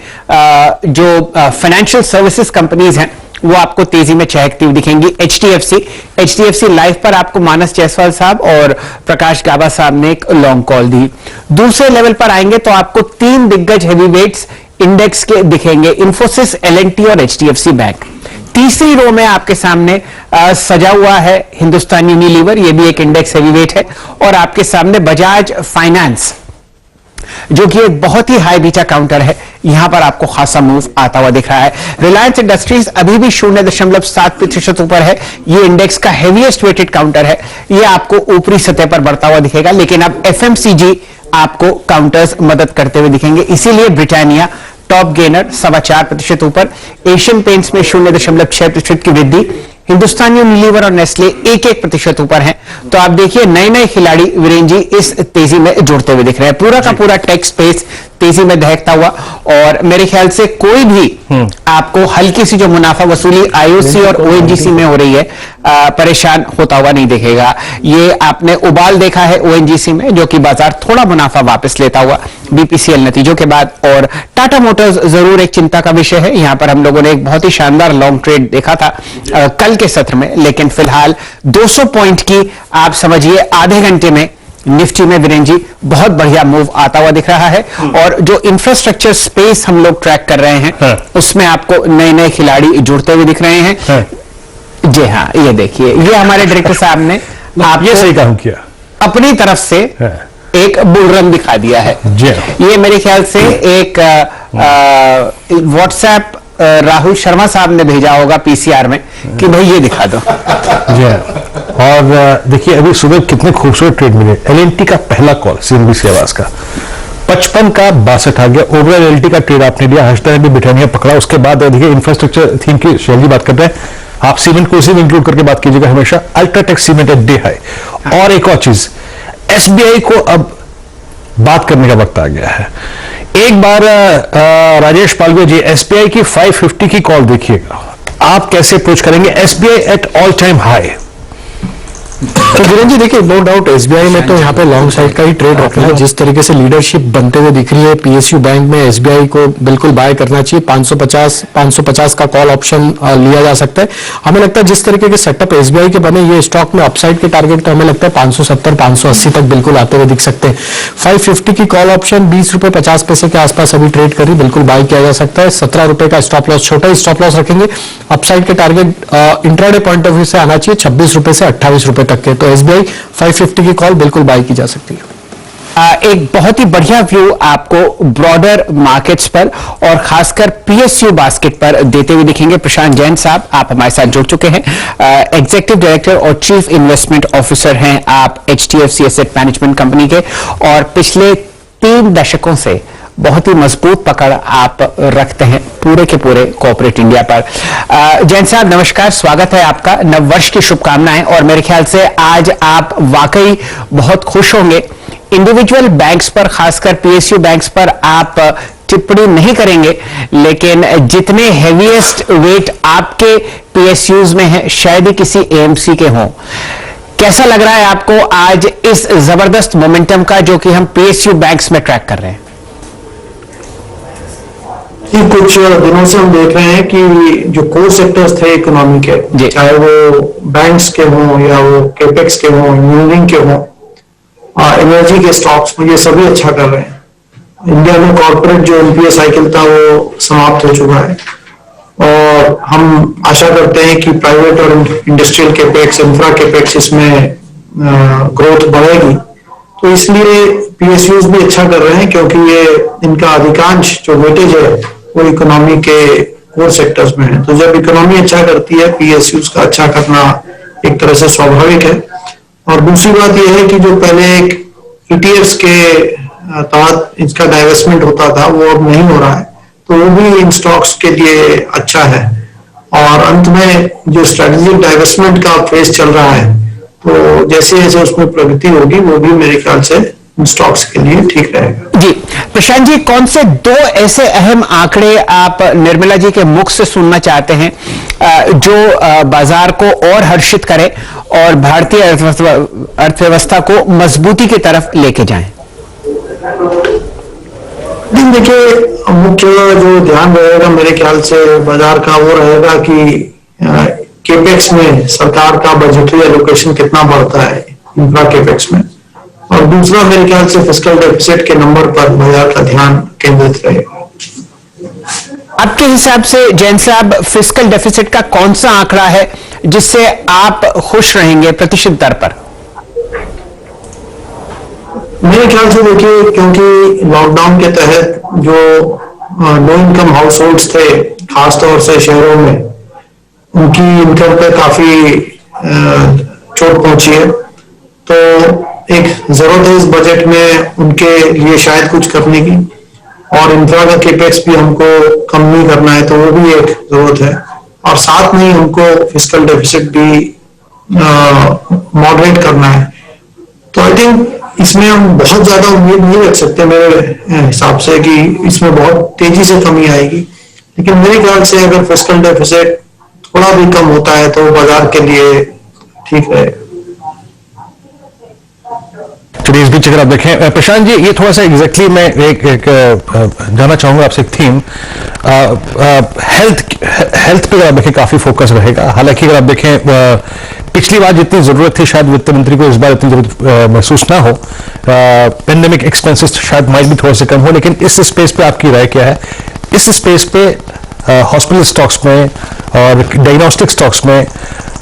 S11: जो फाइनेंशियल सर्विसेज कंपनीज हैं वो आपको तेजी में चहकती हुई दिखेंगी। एचडीएफसी लाइफ पर आपको मानस जायसवाल साहब और प्रकाश गाबा साहब ने एक लॉन्ग कॉल दी। दूसरे लेवल पर आएंगे तो आपको 3 दिग्गज हैवीवेट्स इंडेक्स के दिखेंगे, इंफोसिस, एलएनटी और एचडीएफसी बैंक। तीसरी रो में आपके सामने सजा हुआ है हिंदुस्तान यूनिलीवर, ये भी एक इंडेक्स हैवीवेट है, और आपके सामने बजाज फाइनेंस जो कि एक बहुत ही हाई बीटा काउंटर है, यहां पर आपको खासा मूव आता हुआ दिख रहा है। रिलायंस इंडस्ट्रीज अभी भी 0.7% ऊपर है, ये इंडेक्स का हेवीएस्ट वेटेड काउंटर है, ये आपको ऊपरी सतह पर बढ़ता हुआ दिखेगा, लेकिन अब एफएमसीजी आपको काउंटर्स मदद करते हुए दिखेंगे, इसीलिए ब्रिटानिया टॉप गेनर 4.25% ऊपर, एशियन पेंट्स में 0.6% की वृद्धि, हिंदुस्तान यूनिलीवर और नेस्ले 1% ऊपर हैं। तो आप देखिए नए खिलाड़ी वीरेन जी इस तेजी में जुड़ते हुए दिख रहे हैं, पूरा का पूरा टेक स्पेस तेजी में दहकता हुआ, और मेरे ख्याल से कोई भी आपको हल्की सी जो मुनाफा वसूली आईओसी और ओएनजीसी में हो रही है परेशान होता हुआ नहीं दिखेगा। ये आपने उबाल देखा है ओएनजीसी में, जो कि बाजार थोड़ा मुनाफा वापस लेता हुआ बीपीसीएल नतीजों के बाद, और टाटा मोटर्स जरूर एक चिंता का विषय है। यहां पर हम लोगों ने एक बहुत ही शानदार लॉन्ग ट्रेड देखा था कल के सत्र में, लेकिन फिलहाल 200 पॉइंट की आप समझिए आधे घंटे में निफ्टी में वीरेन जी बहुत बढ़िया मूव आता हुआ दिख रहा है। और जो इंफ्रास्ट्रक्चर स्पेस हम लोग ट्रैक कर रहे हैं उसमें आपको नए खिलाड़ी जुड़ते हुए दिख रहे हैं। जी हाँ, ये देखिए, ये हमारे डायरेक्टर साहब ने आप
S16: ये सही काम किया,
S11: अपनी तरफ से एक बुल रन दिखा दिया है। ये मेरे ख्याल से एक व्हाट्सएप राहुल शर्मा साहब ने भेजा होगा पीसीआर में कि भाई ये दिखा दो।
S16: जी और देखिए अभी सुबह कितने खूबसूरत ट्रेड मिले। एलएनटी का पहला कॉल सीएनबीसी आवाज का 55 का 62 आ गया, ओवरऑल एलएनटी का ट्रेड आपने लिया, हर्षदा ने भी ब्रिटानिया पकड़ा। उसके बाद देखिए इंफ्रास्ट्रक्चर थीम की शैली बात कर रहे हैं आप, सीमेंट को इसी में इंक्लूड करके बात कीजिएगा हमेशा। UltraTech cement at day high. और एक और चीज, एसबीआई को अब बात करने का वक्त आ गया है। एक बार राजेश पालवे जी एसबीआई की 550 की कॉल देखिएगा, आप कैसे अप्रोच करेंगे SBI at all time high.
S3: तो वीरेन जी देखिए नो डाउट एसबीआई में तो यहाँ पे लॉन्ग साइड का ही ट्रेड रखना है। जिस तरीके से लीडरशिप बनते हुए दिख रही है पीएसयू बैंक में, एसबीआई को बिल्कुल बाय करना चाहिए। 550 का कॉल ऑप्शन लिया जा सकता है। हमें लगता है जिस तरीके के सेटअप एसबीआई के बने, ये स्टॉक में अपसाइड के टारगेट तो हमें लगता है 570 580 तक बिल्कुल आते हुए दिख सकते हैं। 550 की कॉल ऑप्शन 20 रुपए 50 पैसे के आसपास अभी ट्रेड करी, बिल्कुल बाय किया जा सकता है। 17 रुपए का स्टॉप लॉस, छोटा ही स्टॉप लॉस रखेंगे। अपसाइड के target intraday point of view से आना चाहिए 26 रुपए से 28 रुपए तक के। तो एसबीआई 550 की कॉल बिल्कुल बाय की जा सकती है।
S11: एक बहुत ही बढ़िया व्यू आपको ब्रॉडर मार्केट्स पर और खासकर पीएसयू बास्केट पर देते हुए दिखेंगे। प्रशांत जैन साहब आप हमारे साथ जुड़ चुके हैं, एग्जीक्यूटिव डायरेक्टर और चीफ इन्वेस्टमेंट ऑफिसर हैं आप एचडीएफसी एसेट मैनेजमेंट कंपनी के, और पिछले 3 दशकों से बहुत ही मजबूत पकड़ आप रखते हैं पूरे के पूरे कॉर्पोरेट इंडिया पर। जैन साहब नमस्कार, स्वागत है आपका, नववर्ष की शुभकामनाएं। और मेरे ख्याल से आज आप वाकई बहुत खुश होंगे। इंडिविजुअल बैंक्स पर, खासकर पीएसयू बैंक्स पर आप टिप्पणी नहीं करेंगे, लेकिन जितने हेवीएस्ट वेट आपके पीएसयूज में है शायद ही किसी एएमसी के हों। कैसा लग रहा है आपको आज इस जबरदस्त मोमेंटम का जो कि हम पीएसयू बैंक्स में ट्रैक कर रहे हैं?
S19: कुछ दिनों से हम देख रहे हैं कि जो कोर सेक्टर्स थे इकोनॉमी के, चाहे वो बैंक्स के हों या वो केपेक्स के हों, इंजीनियरिंग के हों, एनर्जी के स्टॉक्स में, ये सभी अच्छा कर रहे हैं। इंडिया में कॉर्पोरेट जो एनपीए साइकिल था वो समाप्त हो चुका है, और हम आशा करते हैं कि प्राइवेट और इंडस्ट्रियल केपेक्स, इंफ्रा केपेक्स, इसमें ग्रोथ बढ़ेगी। तो इसलिए पीएसयूज भी अच्छा कर रहे हैं, क्योंकि ये इनका अधिकांश जो वेटेज है वो इकोनॉमी के कोर सेक्टर्स में है। तो जब इकोनॉमी अच्छा करती है, पीएसयूज का अच्छा करना एक तरह से स्वाभाविक है। और दूसरी बात यह है कि जो पहले एक ईटीएफ्स के तहत इसका डाइवेस्टमेंट होता था, वो अब नहीं हो रहा है, तो वो भी इन स्टॉक्स के लिए अच्छा है। और अंत में जो स्ट्रेटेजिक डाइवर्समेंट का फेज चल रहा है, तो जैसे जैसे उसमें प्रगति होगी वो भी मेरे ख्याल से स्टॉक्स के लिए ठीक रहेगा।
S11: जी प्रशांत जी, कौन से दो ऐसे अहम आंकड़े आप निर्मला जी के मुख से सुनना चाहते हैं जो बाजार को और हर्षित करे और भारतीय अर्थव्यवस्था को मजबूती की तरफ लेके जाएं?
S19: देखिए, मुख्य जो ध्यान रहेगा मेरे ख्याल से बाजार का वो रहेगा कि केपेक्स में सरकार का बजटरी एलोकेशन कितना बढ़ता है इंफ्रा केपेक्स में, और दूसरा मेरे ख्याल से फिस्कल डेफिसिट के नंबर पर बाजार का ध्यान केंद्रित रहेगा।
S11: आपके हिसाब से जैन साहब, फिस्कल डेफिसिट का कौन सा आंकड़ा है जिससे आप खुश रहेंगे प्रतिशत दर पर?
S19: मेरे ख्याल से देखिए, क्योंकि लॉकडाउन के तहत जो लो इनकम हाउस होल्ड्स थे खासतौर से शहरों में, उनकी इनकम पे काफी चोट पहुंची है, तो एक जरूरत है इस बजट में उनके लिए शायद कुछ करने की, और इंफ्रा का केपेक्स भी हमको कम नहीं करना है, तो वो भी एक जरूरत है, और साथ में हमको फिस्कल डेफिसिट भी मॉडरेट करना है। तो आई थिंक इसमें हम बहुत ज्यादा उम्मीद नहीं रख सकते मेरे हिसाब से कि इसमें बहुत तेजी से कमी आएगी, लेकिन मेरे ख्याल से अगर फिस्कल डेफिसिट थोड़ा भी कम होता है तो बाजार के लिए ठीक रहेगा।
S16: चलिए, इस बीच अगर आप देखें प्रशांत जी, ये थोड़ा सा एग्जैक्टली मैं एक जानना चाहूंगा आपसे एक थीम, हेल्थ पे अगर आप देखें काफी फोकस रहेगा। हालांकि अगर आप देखें पिछली बार जितनी जरूरत थी शायद वित्त मंत्री को इस बार इतनी जरूरत महसूस ना हो, पेंडेमिक एक्सपेंसेस शायद माइट भी थोड़े से कम हो, लेकिन इस स्पेस पे आपकी राय क्या है? इस स्पेस पे हॉस्पिटल स्टॉक्स में और डायग्नोस्टिक स्टॉक्स में,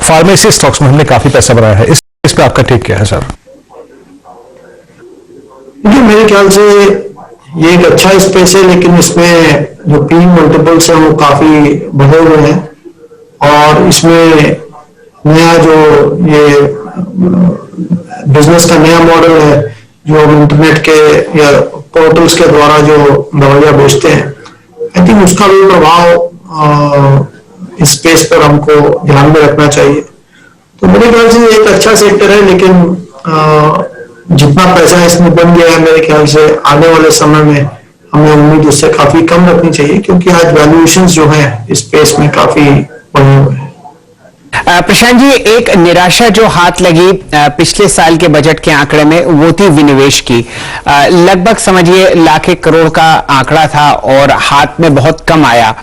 S16: फार्मेसी स्टॉक्स में हमने काफी पैसा बनाया है, इस स्पेस पे आपका टेक क्या है सर?
S19: देखिए, मेरे ख्याल से ये एक अच्छा स्पेस है, लेकिन इसमें जो पी मल्टीपल्स है वो काफी बढ़े हुए हैं, और इसमें नया जो ये बिजनेस का नया मॉडल है जो इंटरनेट के या पोर्टल्स के द्वारा जो दवाइयां बेचते हैं, आई थिंक उसका भी प्रभाव इस स्पेस पर हमको ध्यान में रखना चाहिए। तो मेरे ख्याल से एक अच्छा सेक्टर है, लेकिन जितना पैसा इसमें बन गया है मेरे ख्याल से आने वाले समय में हमें उम्मीद उससे काफी कम रखनी चाहिए, क्योंकि आज वैल्यूएशंस जो है इस स्पेस में काफी बढ़े हुए हैं।
S11: प्रशांत जी, एक निराशा जो हाथ लगी पिछले साल के बजट के आंकड़े में वो थी विनिवेश की। लगभग समझिए लाख करोड़ का आंकड़ा था और हाथ में बहुत कम आया।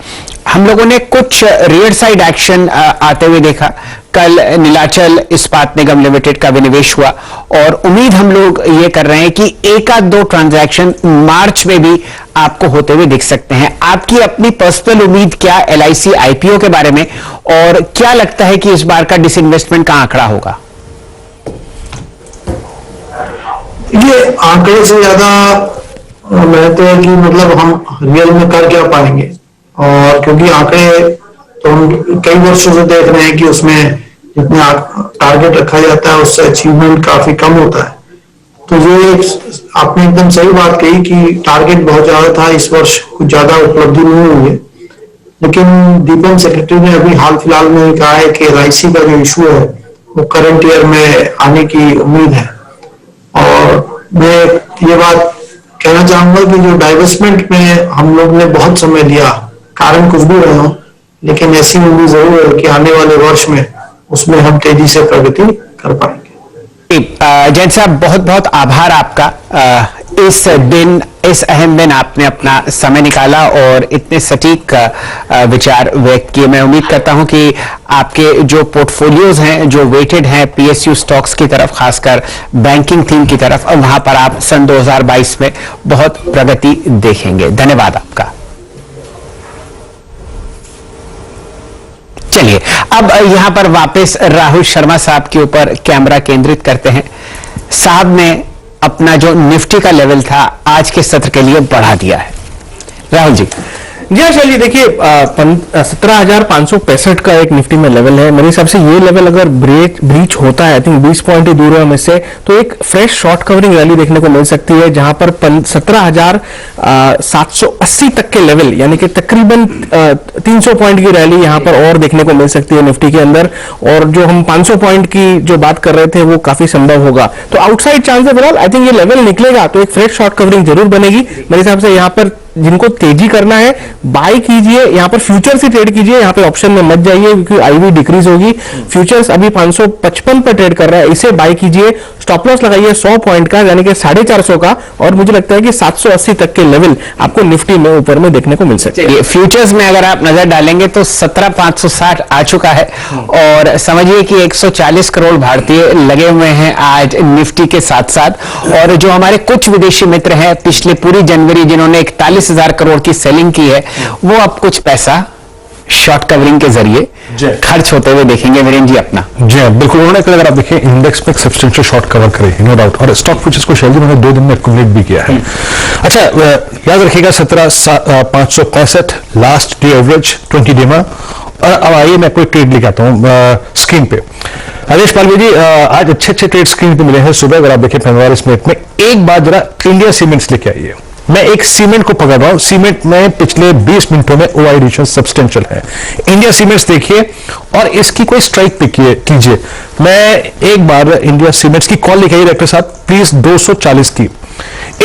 S11: हम लोगों ने कुछ रियर साइड एक्शन आते हुए देखा। कल नीलाचल इस्पात निगम लिमिटेड का विनिवेश हुआ और उम्मीद हम लोग ये कर रहे हैं कि एक आध दो ट्रांजैक्शन मार्च में भी आपको होते हुए दिख सकते हैं। आपकी अपनी पर्सनल उम्मीद क्या LIC IPO के बारे में, और क्या लगता है कि इस बार का डिसइन्वेस्टमेंट का आंकड़ा होगा?
S19: ये आंकड़े से ज्यादा महत्व है कि मतलब हम रियल में कर क्या पाएंगे, और क्योंकि आंकड़े तो हम कई वर्षों से देख रहे हैं कि उसमें जितना टारगेट रखा जाता है उससे अचीवमेंट काफी कम होता है। तो ये आपने एकदम सही बात कही कि टारगेट बहुत ज्यादा था, इस वर्ष कुछ ज्यादा उपलब्धि नहीं हुई है, लेकिन दीपक सेक्रेटरी ने अभी हाल फिलहाल में कहा है कि LIC का जो इशू है वो करंट ईयर में आने की उम्मीद है। और मैं ये बात कहना चाहूंगा कि जो डाइवर्समेंट में हम लोग ने बहुत समय लिया, कारण कुछ भी रहे हो, लेकिन ऐसी उम्मीद जरूर है कि आने वाले वर्ष में उसमें हम तेजी से प्रगति कर पाएंगे।
S11: जैन साहब, बहुत बहुत आभार आपका। इस अहम दिन आपने अपना समय निकाला और इतने सटीक विचार व्यक्त किए। मैं उम्मीद करता हूं कि आपके जो पोर्टफोलियोज हैं, जो वेटेड हैं PSU स्टॉक्स की तरफ, खासकर बैंकिंग थीम की तरफ, वहां पर आप सन 2022 में बहुत प्रगति देखेंगे। धन्यवाद आपका। चलिए, अब यहां पर वापस राहुल शर्मा साहब के ऊपर कैमरा केंद्रित करते हैं। साहब ने अपना जो निफ्टी का लेवल था आज के सत्र के लिए बढ़ा दिया है। राहुल जी।
S12: जी हाँ शैली, देखिए 17,565 का एक निफ्टी में लेवल है। मेरे हिसाब से ये लेवल अगर ब्रीच होता है, आई थिंक 20 पॉइंट ही दूर है हमें से, तो एक फ्रेश शॉर्ट कवरिंग रैली देखने को मिल सकती है, जहां पर 17,780 तक के लेवल, यानी कि तकरीबन 300 पॉइंट की रैली यहां पर और देखने को मिल सकती है निफ्टी के अंदर। और जो हम 500 पॉइंट की जो बात कर रहे थे वो काफी संभव होगा। तो आउटसाइड चांस है फिलहाल, आई थिंक ये लेवल निकलेगा तो एक फ्रेश शॉर्ट कवरिंग जरूर बनेगी। मेरे हिसाब से यहाँ पर जिनको तेजी करना है बाय कीजिए, यहाँ पर फ्यूचर्स ही ट्रेड कीजिए, यहाँ पे ऑप्शन में मत जाइए क्योंकि आईवी डिक्रीज होगी। फ्यूचर्स अभी 555 पर ट्रेड कर रहा है, इसे बाय कीजिए। स्टॉप लॉस लगाइए 100 पॉइंट का, यानी कि 450 का, और मुझे लगता है कि 780 तक के लेवल आपको निफ्टी में ऊपर में देखने को मिल सकते हैं।
S11: फ्यूचर्स में अगर आप नजर डालेंगे तो 17,560 आ चुका है और समझिए कि 140 करोड़ भारतीय लगे हुए हैं आज निफ्टी के साथ साथ। और जो हमारे कुछ विदेशी मित्र हैं पिछले पूरी जनवरी जिन्होंने 41,000 करोड़ की सेलिंग की है, वो अब कुछ पैसा शॉर्ट कवरिंग के जरिए खर्च होते हुए देखेंगे। वीरेंद्र जी अपना
S16: जी हाँ, बिल्कुल। उन्होंने कल अगर आप देखें इंडेक्स पे सब्सटेंशियल शॉर्ट कवर करे, नो डाउट, और स्टॉक फ्यूचर्स को शैली उन्होंने 2 दिन में एक्यूमुलेट भी किया है। अच्छा, याद रखिएगा 17,565 लास्ट डे एवरेज 20 डे में। और अब आइए मैं कोई ट्रेड लेके आता हूँ स्क्रीन पे। आदेश पालवी जी, आज अच्छे ट्रेड स्क्रीन पे मिले हैं सुबह। अगर आप देखें 45 मिनट में, एक बात जरा इंडिया सीमेंट्स लेके आइए। मैं एक सीमेंट को पकड़ रहा हूं, सीमेंट में पिछले 20 मिनटों में ओआई एडिशन सब्सटेंशियल है। इंडिया सीमेंट्स देखिए और इसकी कोई स्ट्राइक पे कीजिए। मैं एक बार इंडिया सीमेंट्स की कॉल लेके आइए डायरेक्टर साहब प्लीज, 240 की।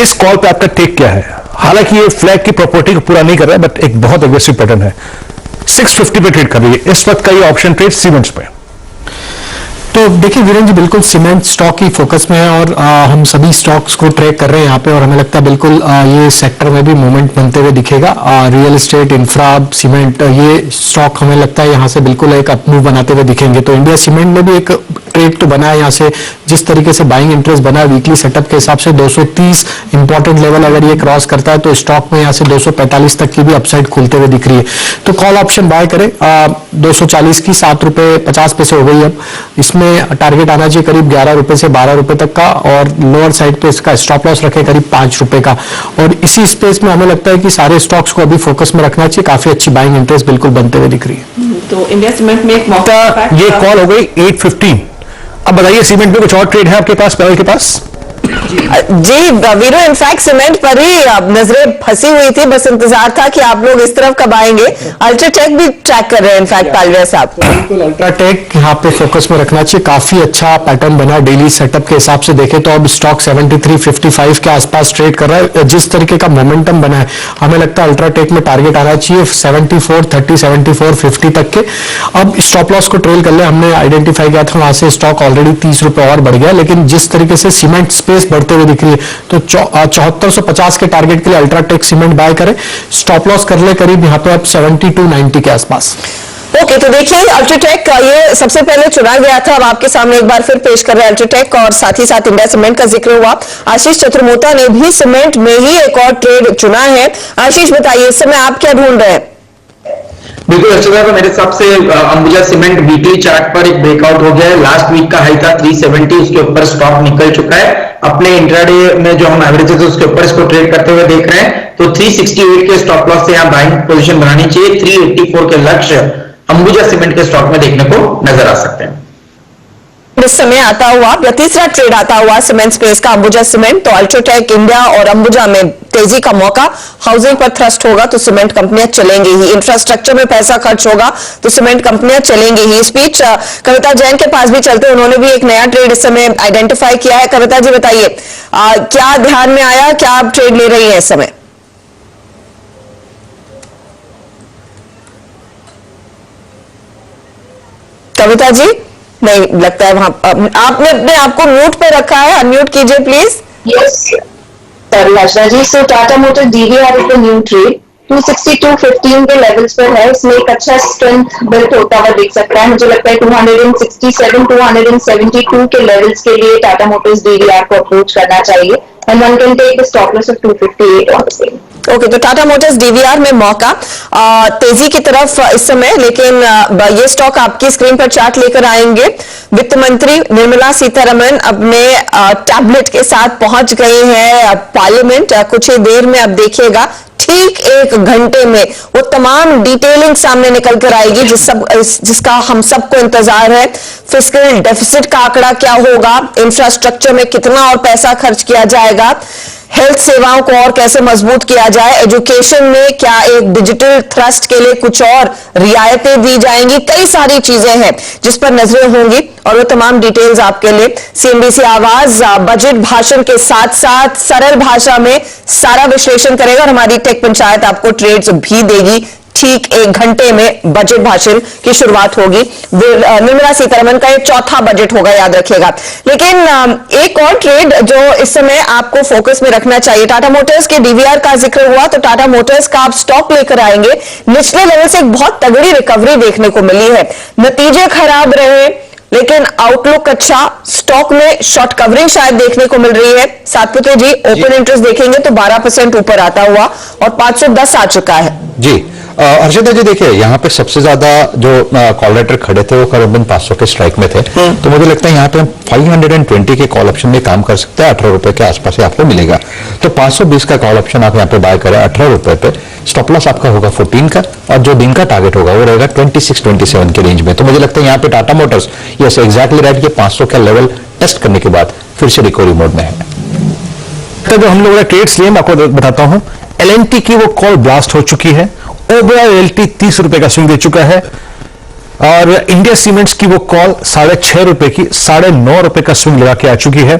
S16: इस कॉल पे आपका टेक क्या है? हालांकि ये फ्लैग की प्रॉपर्टी को पूरा नहीं कर रहा है, बट एक बहुत एग्रेसिव पैटर्न है। 650 पे ट्रेड कर लीजिए इस वक्त का ये ऑप्शन ट्रेड सीमेंट्स पे।
S3: तो देखिए वीरेंद्र जी, बिल्कुल सीमेंट स्टॉक ही फोकस में है और हम सभी स्टॉक्स को ट्रैक कर रहे हैं यहाँ पे, और हमें लगता है बिल्कुल ये सेक्टर में भी मूवमेंट बनते हुए दिखेगा। रियल एस्टेट, इंफ्रा, सीमेंट, ये स्टॉक हमें लगता है यहाँ से बिल्कुल एक अपमूव बनाते हुए दिखेंगे। तो इंडिया सीमेंट में भी एक ट्रेड तो बना है यहाँ से, जिस तरीके से बाइंग इंटरेस्ट बना है वीकली सेटअप के हिसाब से 230 इंपॉर्टेंट लेवल अगर ये क्रॉस करता है तो स्टॉक में यहाँ से 245 तक की भी अपसाइड खुलते हुए दिख रही है। तो कॉल ऑप्शन बाय करें। 240 की 7 रुपए 50 पैसे हो गई। अब इसमें टारगेट आना चाहिए करीब 11 रुपए से 12 रुपए तक का, और लोअर साइड पे इसका स्टॉप लॉस रखे करीब 5 रुपए का। और इसी स्पेस में हमें लगता है कि सारे स्टॉक्स को अभी फोकस में रखना चाहिए। काफी अच्छी बाइंग इंटरेस्ट बिल्कुल बनते हुए दिख रही है।
S1: तो इंडिया सीमेंट में एक मौका,
S16: ये कॉल हो गई 815। अब बताइए सीमेंट में कुछ और ट्रेड है आपके पास, पैनल के पास?
S1: जी वीरो, इनफैक्ट सीमेंट पर ही नजरें फंसी हुई थी, बस इंतजार था कि आप लोग इस तरफ कब आएंगे। अल्ट्राटेक भी ट्रैक कर रहे हैं इनफैक्ट पालविया साहब।
S3: बिल्कुल अल्ट्राटेक यहाँ पे फोकस में रखना चाहिए। काफी अच्छा पैटर्न बना डेली सेटअप के हिसाब से देखें तो अब स्टॉक 73.55 के आसपास ट्रेड कर रहा है। जिस तरीके का मोमेंटम बना है हमें लगता है अल्ट्राटेक में टारगेट आना चाहिए 74.30 74.50 तक के। अब स्टॉप लॉस को ट्रेल कर ले, हमने आइडेंटिफाई किया था, वहां से स्टॉक ऑलरेडी 30 रुपए और बढ़ गया। लेकिन जिस तरीके से सीमेंट स्पेस बढ़ते हुए दिख रही है तो 7450 के टारगेट के लिए अल्ट्राटेक सीमेंट बाय करें। स्टॉप लॉस कर ले करीब यहाँ पे अब 72.90 के आसपास।
S1: ओके, तो देखिए अल्ट्राटेक ये सबसे पहले चुना गया था, अब आपके सामने एक बार फिर पेश कर रहे हैं अल्ट्राटेक, और साथ ही साथ इंडिया सीमेंट का जिक्र हुआ। आशीष चतुर्मोता ने भी सीमेंट में ही एक और ट्रेड चुना है। आशीष बताइए इस समय आप क्या ढूंढ रहे हैं?
S10: बिल्कुल अच्छा था, मेरे हिसाब से अंबुजा सीमेंट वीकली चार्ट पर एक ब्रेकआउट हो गया है। लास्ट वीक का हाई था 370, उसके ऊपर स्टॉक निकल चुका है। अपने इंट्राडे में जो हम एवरेजेस है उसके ऊपर इसको ट्रेड करते हुए देख रहे हैं, तो 368 के स्टॉप लॉस से यहाँ बाइंग पोजीशन बनानी चाहिए। 384 के लक्ष्य अंबुजा सीमेंट के स्टॉक में देखने को नजर आ सकते हैं।
S1: इस समय आता हुआ या तीसरा ट्रेड आता हुआ सीमेंट स्पेस का अंबुजा सीमेंट। तो अल्ट्राटेक, इंडिया और अंबुजा में तेजी का मौका। हाउसिंग पर थ्रस्ट होगा तो सीमेंट कंपनियां चलेंगी ही, इंफ्रास्ट्रक्चर में पैसा खर्च होगा तो सीमेंट कंपनियां चलेंगी ही। इस बीच कविता जैन के पास भी चलते, उन्होंने भी एक नया ट्रेड इस समय आइडेंटिफाई किया है। कविता जी बताइए क्या ध्यान में आया, क्या आप ट्रेड ले रही है इस समय? कविता जी नहीं लगता है वहां, आपने अपने आप को म्यूट पे रखा है, अनम्यूट कीजिए please.
S7: Yes sir Rajna ji. So Tata motor DVR is the new trade 262.15 के लेवल्स पर है। इसमें एक अच्छा स्ट्रेंथ बिल्ट होता हुआ दिख सकता है। मुझे लगता है 267 272 के लेवल्स के लिए टाटा मोटर्स डीवीआर को अप्रोच करना चाहिए, and one can take the stop loss of 258 on the same.
S1: Okay, तो टाटा मोटर्स डीवीआर में मौका तेजी की तरफ इस समय, लेकिन ये स्टॉक आपकी स्क्रीन पर चार्ट लेकर आएंगे। वित्त मंत्री निर्मला सीतारमण अपने टैबलेट के साथ पहुंच गए हैं पार्लियामेंट। कुछ ही देर में अब देखिएगा ठीक एक घंटे में वो तमाम डिटेलिंग सामने निकल कर आएगी जिसका हम सबको इंतजार है। फिस्कल डेफिसिट का आंकड़ा क्या होगा, इंफ्रास्ट्रक्चर में कितना और पैसा खर्च किया जाएगा, हेल्थ सेवाओं को और कैसे मजबूत किया जाए, एजुकेशन में क्या एक डिजिटल थ्रस्ट के लिए कुछ और रियायतें दी जाएंगी, कई सारी चीजें हैं जिस पर नजरें होंगी और वो तमाम डिटेल्स आपके लिए सीएनबीसी आवाज बजट भाषण के साथ साथ सरल भाषा में सारा विश्लेषण करेगा और हमारी टेक पंचायत आपको ट्रेड्स भी देगी। ठीक एक घंटे में बजट भाषण की शुरुआत होगी। निर्मला सीतारमण का ये चौथा बजट होगा, याद रखिएगा। लेकिन एक और ट्रेड जो इस समय आपको फोकस में रखना चाहिए, टाटा मोटर्स के डीवीआर का जिक्र हुआ तो टाटा मोटर्स का आप स्टॉक लेकर आएंगे। निचले लेवल से एक बहुत तगड़ी रिकवरी देखने को मिली है, नतीजे खराब रहे लेकिन आउटलुक अच्छा, स्टॉक में शॉर्ट कवरिंग शायद देखने को मिल रही है। सातपुते जी, ओपन इंटरेस्ट देखेंगे तो 12% ऊपर आता हुआ और 510 आ चुका है।
S5: जी हर्षिता जी, देखिए यहाँ पे सबसे ज्यादा जो कॉल राइटर खड़े थे वो करीबन 500 के स्ट्राइक में थे, तो मुझे लगता है यहाँ पे हम 520 के कॉल ऑप्शन में काम कर सकते हैं। 18 रुपए के आसपास ही आपको मिलेगा, तो 520 का कॉल ऑप्शन आप यहाँ पे बाय करें 18 रुपए पे। स्टॉप लॉस आपका होगा 14 का और जो दिन का टारगेट होगा वो रहेगा 26-27 के रेंज में। तो मुझे लगता है यहाँ पे Tata Motors yes exactly right, ये 500 का लेवल टेस्ट करने के बाद फिर से रिकवरी मोड में है।
S16: तो जो हम लोगों ने ट्रेड्स लिए, मैं आपको बताता हूं, एलएनटी की वो कॉल ब्लास्ट हो चुकी है, ओबीआईएलटी 30 रुपए का स्विंग दे चुका है और इंडिया सीमेंट्स की वो कॉल 6.5 रुपए की 9.5 रुपए का स्विंग लगा के आ चुकी है।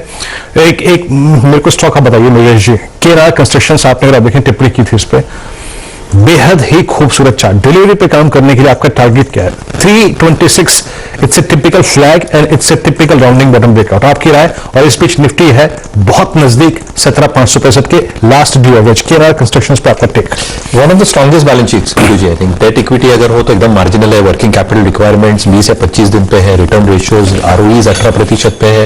S16: एक मेरे को स्टॉक आप बताइए महेश जी, केरा कंस्ट्रक्शन आपने अगर देखें टिप्पणी की थी इस पे, बेहद ही खूबसूरत चार्ट। डिलीवरी पे काम करने के लिए आपका टारगेट क्या है? 326, it's a typical flag and it's a typical rounding bottom breakout. आपकी राय? और इस बीच निफ्टी है बहुत नजदीक 17,565 के last due average. KRR constructions पे आपका टेक?
S5: One of the strongest balance sheets I think. Debt equity अगर हो तो एकदम मार्जिनल है, वर्किंग कैपिटल रिक्वायरमेंट्स 20 से 25 दिन पे है, रिटर्न रेशियोज आरओईज 18% पे है,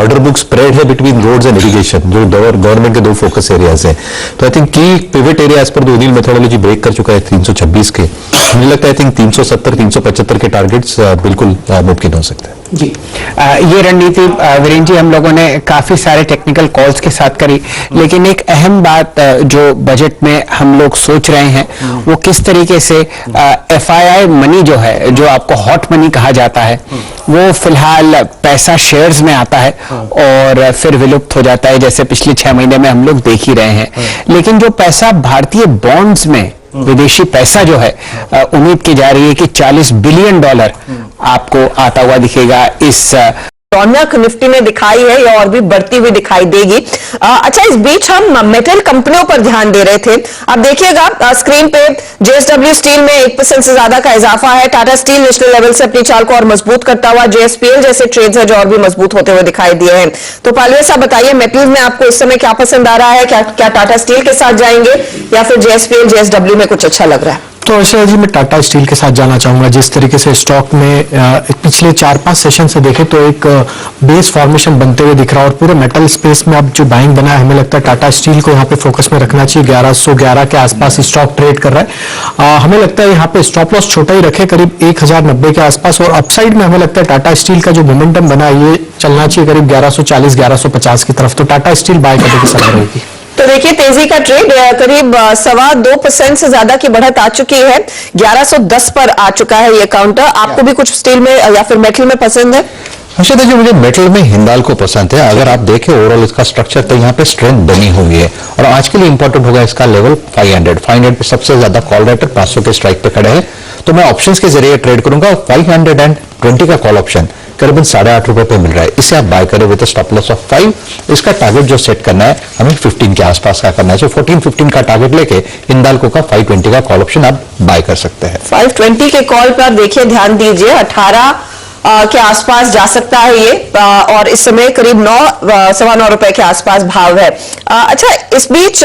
S5: ऑर्डर बुक स्प्रेड है बिटवीन रोड्स एंड इरिगेशन, जो गवर्नमेंट के 2 फोकस एरियाज है। तो आई थिंक की pivot area as per the O'Neil methodology break कर चुका है 326 के। मुझे लगता है आई थिंक 370-375 के टारगेट्स बिल्कुल मुमकिन हो सकते हैं।
S11: जी ये रणनीति वीरेंद्र जी हम लोगों ने काफी सारे टेक्निकल कॉल्स के साथ करी, लेकिन एक अहम बात जो बजट में हम लोग सोच रहे हैं वो किस तरीके से एफआईआई मनी जो है, जो आपको हॉट मनी कहा जाता है, वो फिलहाल पैसा शेयर्स में आता है और फिर विलुप्त हो जाता है, जैसे पिछले 6 महीने में हम लोग देख ही रहे हैं। लेकिन जो पैसा भारतीय बॉन्ड्स में, विदेशी पैसा जो है, उम्मीद की जा रही है कि $40 बिलियन आपको आता हुआ दिखेगा। इस
S1: रौनक निफ्टी में दिखाई है या और भी बढ़ती हुई दिखाई देगी। अच्छा, इस बीच हम मेटल कंपनियों पर ध्यान दे रहे थे। अब देखिएगा स्क्रीन पे जेएसडब्ल्यू स्टील में 1% से ज्यादा का इजाफा है। टाटा स्टील नेशनल लेवल से अपनी चाल को और मजबूत करता हुआ, जेएसपीएल जैसे ट्रेड्स है जो और भी मजबूत होते हुए दिखाई दिए हैं। तो पालवे साहब बताइए, मेटल्स में आपको इस समय क्या पसंद आ रहा है? क्या टाटा स्टील के साथ जाएंगे या फिर जेएसपीएल जेएसडब्ल्यू में कुछ अच्छा लग रहा है?
S3: तो ऐसे जी मैं टाटा स्टील के साथ जाना चाहूंगा। जिस तरीके से स्टॉक में पिछले 4-5 सेशन से देखें तो एक बेस फॉर्मेशन बनते हुए दिख रहा है और पूरे मेटल स्पेस में अब जो बाइंग बना है, हमें लगता है टाटा स्टील को यहाँ पे फोकस में रखना चाहिए। 1111 के आसपास स्टॉक ट्रेड कर रहा है। हमें लगता है यहाँ पे स्टॉप लॉस छोटा ही रखे, करीब 1090 के आसपास, और अपसाइड में हमें लगता है टाटा स्टील का जो मोमेंटम बना है ये चलना चाहिए करीब 1140-1150 की तरफ। तो टाटा स्टील बाय करने की सलाह रहेगी।
S1: तो देखिए तेजी का ट्रेड करीब 2.25% से ज्यादा की बढ़त आ चुकी है, 1110 पर आ चुका है ये काउंटर। आपको भी कुछ स्टील में या फिर मेटल में पसंद है?
S5: अच्छा देखिए, मुझे मेटल में हिंदाल्को पसंद है। अगर आप देखें ओवरऑल इसका स्ट्रक्चर तो यहाँ पे स्ट्रेंथ बनी हुई है और आज के लिए इंपॉर्टेंट होगा इसका लेवल 500 पे सबसे ज्यादा कॉल राइटर 500 के स्ट्राइक पे खड़े हैं, तो मैं ऑप्शंस के जरिए ट्रेड करूंगा। 520 का कॉल ऑप्शन करीबन 8.5 रुपए पे मिल रहा है, इसे आप बाय करें विद स्टॉप लॉस ऑफ 5। इसका टारगेट जो सेट करना है हमें 15 के आसपास का करना है, तो 14-15 का टारगेट लेके हिंदाल्को का 520 का कॉल ऑप्शन आप बाय कर सकते हैं।
S1: 520 के कॉल पर देखिए, ध्यान दीजिए 18 के आसपास जा सकता है ये, और इस समय करीब 9-9.25 रुपए के आसपास भाव है। अच्छा, इस बीच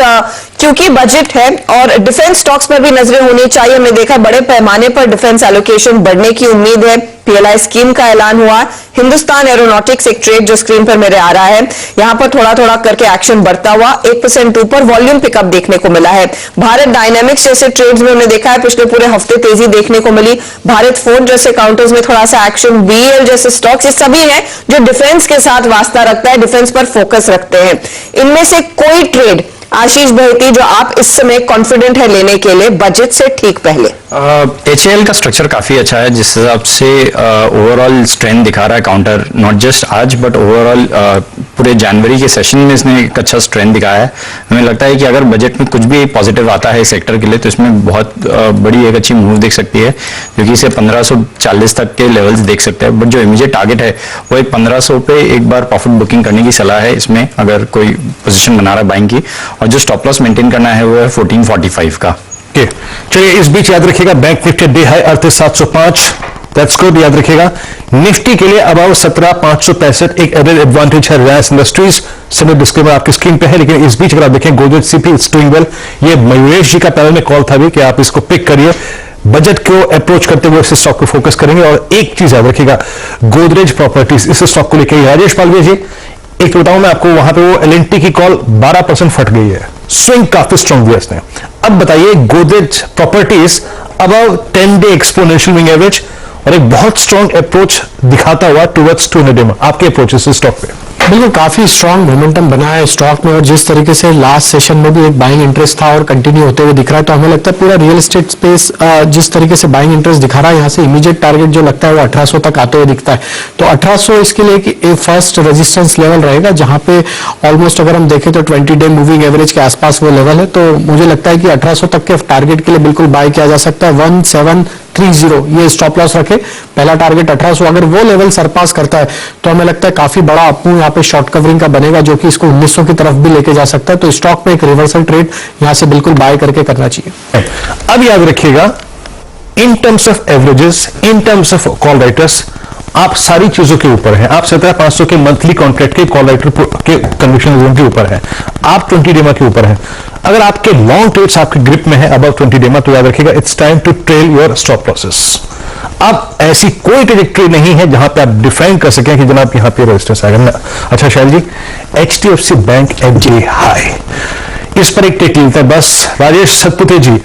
S1: क्योंकि बजट है और डिफेंस स्टॉक्स पर भी नजरें होनी चाहिए। हमने देखा बड़े पैमाने पर डिफेंस एलोकेशन बढ़ने की उम्मीद है। पीएलआई स्कीम का ऐलान हुआ। हिंदुस्तान एरोनॉटिक्स एक ट्रेड जो स्क्रीन पर मेरे आ रहा है, यहां पर थोड़ा थोड़ा करके एक्शन बढ़ता हुआ 1% ऊपर वॉल्यूम पिकअप देखने को मिला है। भारत डायनामिक्स जैसे ट्रेड्स में हमने देखा है पिछले पूरे हफ्ते तेजी देखने को मिली। भारत फोर्ज जैसे काउंटर्स में थोड़ा सा एक्शन, बीएल जैसे स्टॉक्स, ये सभी हैं जो डिफेंस के साथ वास्ता रखता है, डिफेंस पर फोकस रखते हैं। इनमें से कोई ट्रेड आशीष बहेती, जो आप इस समय कॉन्फिडेंट है लेने के लिए बजट से ठीक पहले?
S4: HAL का स्ट्रक्चर काफी अच्छा है, जिस हिसाब से ओवरऑल स्ट्रेंथ दिखा रहा है काउंटर, नॉट जस्ट आज बट ओवरऑल पूरे जनवरी के सेशन में इसने एक अच्छा स्ट्रेंथ दिखाया है। हमें लगता है कि अगर बजट में कुछ भी पॉजिटिव आता है सेक्टर के लिए तो इसमें बहुत बड़ी एक अच्छी मूव दिख सकती है, क्योंकि इसे 1540 तक के लेवल्स देख सकते हैं। बट जो इमीडिएट टारगेट है वो एक 1500 पे एक बार प्रॉफिट बुकिंग करने की सलाह है इसमें, अगर कोई पोजीशन बना रहा है बाइंग की, और जो स्टॉप लॉस मेंटेन करना है वो है 1445 का।
S16: चलिए, इस बीच याद रखिएगा bank Nifty day high 38,705, that's good, याद रखिएगा। निफ्टी के लिए अबाउट 17,565 एक एवरेज एडवांटेज है रिलायंस इंडस्ट्रीज। सभी डिस्क्लेमर आपकी स्क्रीन पे है, लेकिन इस बीच अगर आप देखें Godrej CP it's doing well. ये मयूरेश जी का पैनल में कॉल था भी कि आप इसको पिक करिए, बजट को अप्रोच करते हुए इस स्टॉक को फोकस करेंगे। और एक चीज याद रखिएगा, गोदरेज प्रॉपर्टीज इस स्टॉक को लेकर राजेश पालवे जी, एक बताऊं मैं आपको, वहां पे वो एलएनटी की कॉल 12% फट गई है, स्विंग काफी स्ट्रॉन्ग हुआ इसने। अब बताइए, Godrej properties about 10 day exponential moving average और एक बहुत स्ट्रॉन्ग अप्रोच दिखाता हुआ टुवर्ड्स 200 डे में, आपके अप्रोच इस स्टॉक पे?
S3: बिल्कुल, काफी स्ट्रांग मोमेंटम बना है स्टॉक में, और जिस तरीके से लास्ट सेशन में भी एक बाइंग इंटरेस्ट था और कंटिन्यू होते हुए दिख रहा है, तो हमें लगता है पूरा रियल एस्टेट स्पेस जिस तरीके से बाइंग इंटरेस्ट दिखा रहा है, यहाँ से इमीडिएट टारगेट जो लगता है वो 1800 तक आते हुए दिखता है। तो 1800 इसके लिए एक फर्स्ट रेजिस्टेंस लेवल रहेगा, जहां पे ऑलमोस्ट अगर हम देखें तो 20 डे मूविंग एवरेज के आसपास वो लेवल है। तो मुझे लगता है कि 1800 तक के टारगेट के लिए बिल्कुल बाय किया जा सकता है। 1730 ये स्टॉप लॉस रखे, पहला टारगेट 1800, अगर वो लेवल सरपास करता है तो हमें लगता है काफी बड़ा अपमूव यहाँ पे शॉर्ट कवरिंग का बनेगा, जो कि इसको 1900 की तरफ भी लेके जा सकता है। तो स्टॉक में एक रिवर्सल ट्रेड यहाँ से बिल्कुल बाय करके करना चाहिए।
S16: अब याद रखिएगा, in terms of averages, in terms of call writers, आप सारी चीजों के ऊपर हैं। आप 17,500 के मंथली कॉन्ट्रैक्ट के कॉल राइटर के कन्विक्शन जोन के ऊपर है, आप 20 डेमा के ऊपर हैं। अगर आपके लॉन्ग ट्रेड्स आपके ग्रिप में है अबाउट 20 डेमा, तो याद रखिएगा it's time to trail your stop losses. अब ऐसी कोई ट्रेजेक्टरी नहीं है जहां पे आप डिफाइन कर सकें कि जनाब यहां पे रेजिस्टेंस आएगा ना। अच्छा शैल जी, HDFC बैंक एफजे हाई, इस पर एक टेक लेते हैं बस। राजेश सतपुते जी,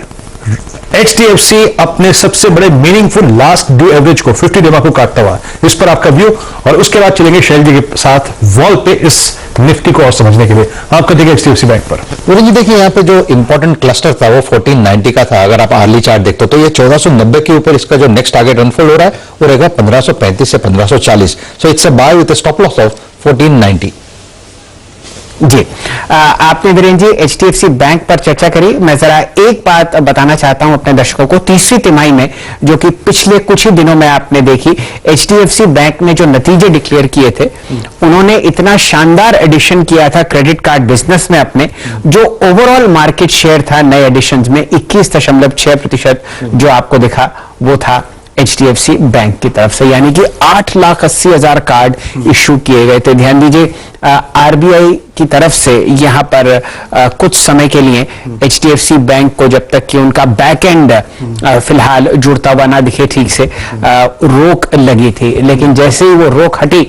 S16: HDFC अपने सबसे बड़े मीनिंगफुल लास्ट ड्यू एवरेज को 50 डेमा को काटता हुआ, इस पर आपका व्यू, और उसके बाद चलेंगे शैल जी के साथ वॉल पे इस निफ्टी को और समझने के लिए। आपका देखिए HDFC बैंक पर।
S5: गुरु जी देखिए, यहाँ पे जो इंपॉर्टेंट क्लस्टर था वो 1490 का था। अगर आप अर्ली चार्ट देखते हो तो ये 1490 के ऊपर इसका जो नेक्स्ट टारगेट अनफोल्ड हो रहा है वो रहेगा 1535 से 1540। So it's a buy with stop loss of 1490।
S11: जी, आपने वीरेंद्र जी HDFC बैंक पर चर्चा करी। मैं जरा एक बात बताना चाहता हूं अपने दर्शकों को। तीसरी तिमाही में, जो कि पिछले कुछ ही दिनों में आपने देखी, HDFC बैंक ने जो नतीजे डिक्लेयर किए थे, उन्होंने इतना शानदार एडिशन किया था क्रेडिट कार्ड बिजनेस में अपने, जो ओवरऑल मार्केट शेयर था नए एडिशन में 21.6% जो आपको दिखा, वो था HDFC बैंक की तरफ से, यानी कि 8,80,000 कार्ड इशू किए गए थे। ध्यान दीजिए, RBI की तरफ से यहां पर कुछ समय के लिए HDFC बैंक को, जब तक कि उनका बैक एंड फिलहाल जुड़ता हुआ ना दिखे ठीक से, रोक लगी थी। लेकिन जैसे ही वो रोक हटी,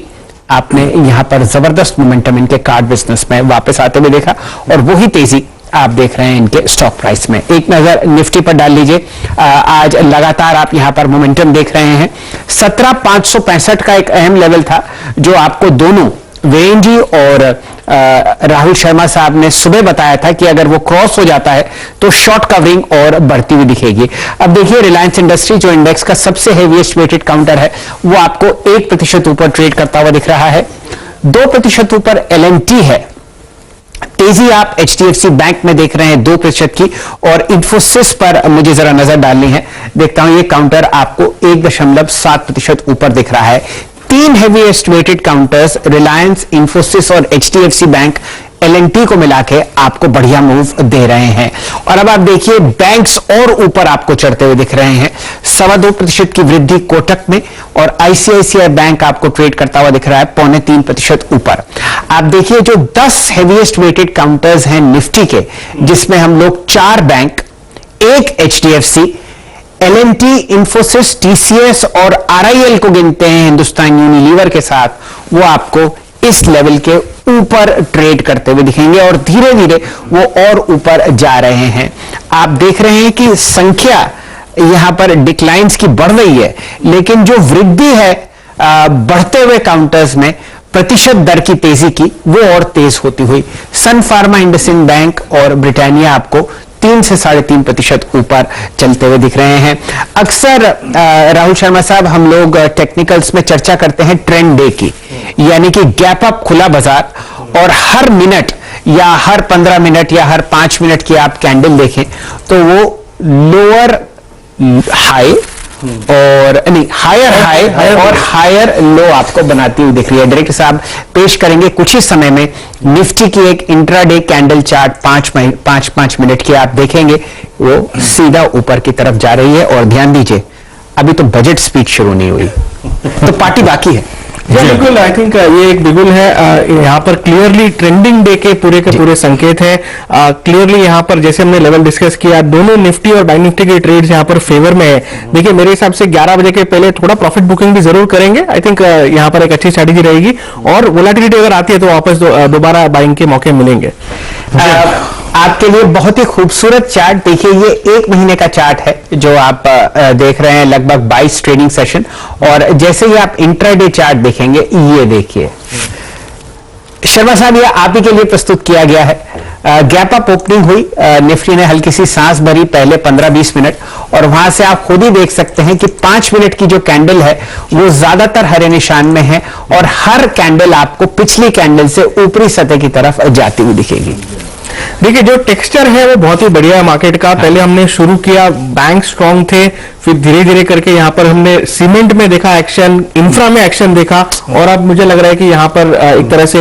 S11: आपने यहां पर जबरदस्त मोमेंटम इनके कार्ड बिजनेस में वापस आते हुए देखा, और वही तेजी आप देख रहे हैं इनके स्टॉक प्राइस में। एक नजर निफ्टी पर डाल लीजिए। आज लगातार आप यहां पर मोमेंटम देख रहे हैं। 17,565 का एक अहम लेवल था, जो आपको दोनों वीरेंद्र जी और राहुल शर्मा साहब ने सुबह बताया था कि अगर वो क्रॉस हो जाता है तो शॉर्ट कवरिंग और बढ़ती हुई दिखेगी। अब देखिए, रिलायंस इंडस्ट्री जो इंडेक्स का सबसे हेवीएस्ट वेटेड काउंटर है, वो आपको 1% ऊपर ट्रेड करता हुआ दिख रहा है। 2% ऊपर LNT है। तेजी आप HDFC बैंक में देख रहे हैं 2% की, और इंफोसिस पर मुझे जरा नजर डालनी है। देखता हूं ये काउंटर आपको 1.7% ऊपर दिख रहा है। 3 heaviest weighted counters, Reliance, Infosys और HDFC बैंक, LNT को मिला के आपको बढ़िया मूव दे रहे हैं। और अब आप देखिए, बैंक्स और ऊपर आपको चढ़ते हुए दिख रहे हैं। 2.25% की वृद्धि कोटक में, और ICICI बैंक आपको ट्रेड करता हुआ दिख रहा है 0.25% ऊपर। आप देखिए, जो 10 हेवीएस्ट वेटेड काउंटर्स हैं निफ्टी के, जिसमें हम लोग 4 bank, 1 HDFC, LNT, Infosys, TCS और RIL को गिनते हैं हिंदुस्तान यूनिलीवर के साथ, वो आपको इस लेवल के ऊपर ट्रेड करते हुए दिखेंगे, और धीरे धीरे वो और ऊपर जा रहे हैं। आप देख रहे हैं कि संख्या यहां पर डिक्लाइंस की बढ़ रही है, लेकिन जो वृद्धि है बढ़ते हुए काउंटर्स में, प्रतिशत दर की तेजी की वो और तेज होती हुई। सन फार्मा, इंडसइंड बैंक और ब्रिटानिया आपको 3 से 3.5% ऊपर चलते हुए दिख रहे हैं। अक्सर राहुल शर्मा साहब, हम लोग टेक्निकल्स में चर्चा करते हैं ट्रेंड डे की, यानी कि गैप अप खुला बाजार, और हर मिनट या हर 15 मिनट या हर 5 मिनट की आप कैंडल देखें तो वो लोअर हाई और नहीं हायर हाई और हायर लो आपको बनाती हुई दिख रही है। डायरेक्टर साहब पेश करेंगे कुछ ही समय में निफ्टी की एक इंट्राडे कैंडल चार्ट 5 मिनट की आप देखेंगे, वो सीधा ऊपर की तरफ जा रही है। और ध्यान दीजिए, अभी तो बजट स्पीच शुरू नहीं हुई, तो पार्टी बाकी है।
S12: बिल्कुल, आई थिंक ये एक बिल्कुल है, यहाँ पर क्लियरली ट्रेंडिंग डे के पूरे संकेत हैं। क्लियरली यहाँ पर जैसे हमने लेवल डिस्कस किया, दोनों निफ्टी और बैंक निफ्टी के ट्रेड्स यहाँ पर फेवर में है। देखिए मेरे हिसाब से 11 बजे के पहले थोड़ा प्रॉफिट बुकिंग भी जरूर करेंगे। आई थिंक यहाँ पर एक अच्छी स्ट्रैटेजी रहेगी, और वोलेटिलिटी अगर आती है तो वापस दोबारा बाइंग के मौके मिलेंगे।
S11: आपके लिए बहुत ही खूबसूरत चार्ट देखिए, ये 1 महीने का चार्ट है जो आप देख रहे हैं, लगभग 22 ट्रेडिंग सेशन। और जैसे ही आप इंट्राडे चार्ट देखेंगे, ये देखिए शर्मा साहब, ये आप ही के लिए प्रस्तुत किया गया है। गैप अप ओपनिंग हुई, निफ्टी ने हल्की सी सांस भरी पहले 15-20 मिनट, और वहां से आप खुद ही देख सकते हैं कि 5 मिनट की जो कैंडल है वो ज्यादातर हरे निशान में है, और हर कैंडल आपको पिछली कैंडल से ऊपरी सतह की तरफ जाती हुई दिखेगी।
S12: देखिए जो टेक्सचर है वो बहुत ही बढ़िया है मार्केट का। पहले हमने शुरू किया, बैंक स्ट्रांग थे, फिर धीरे धीरे करके यहाँ पर हमने सीमेंट में देखा एक्शन, इंफ्रा में एक्शन देखा, और अब मुझे लग रहा है कि यहाँ पर एक तरह से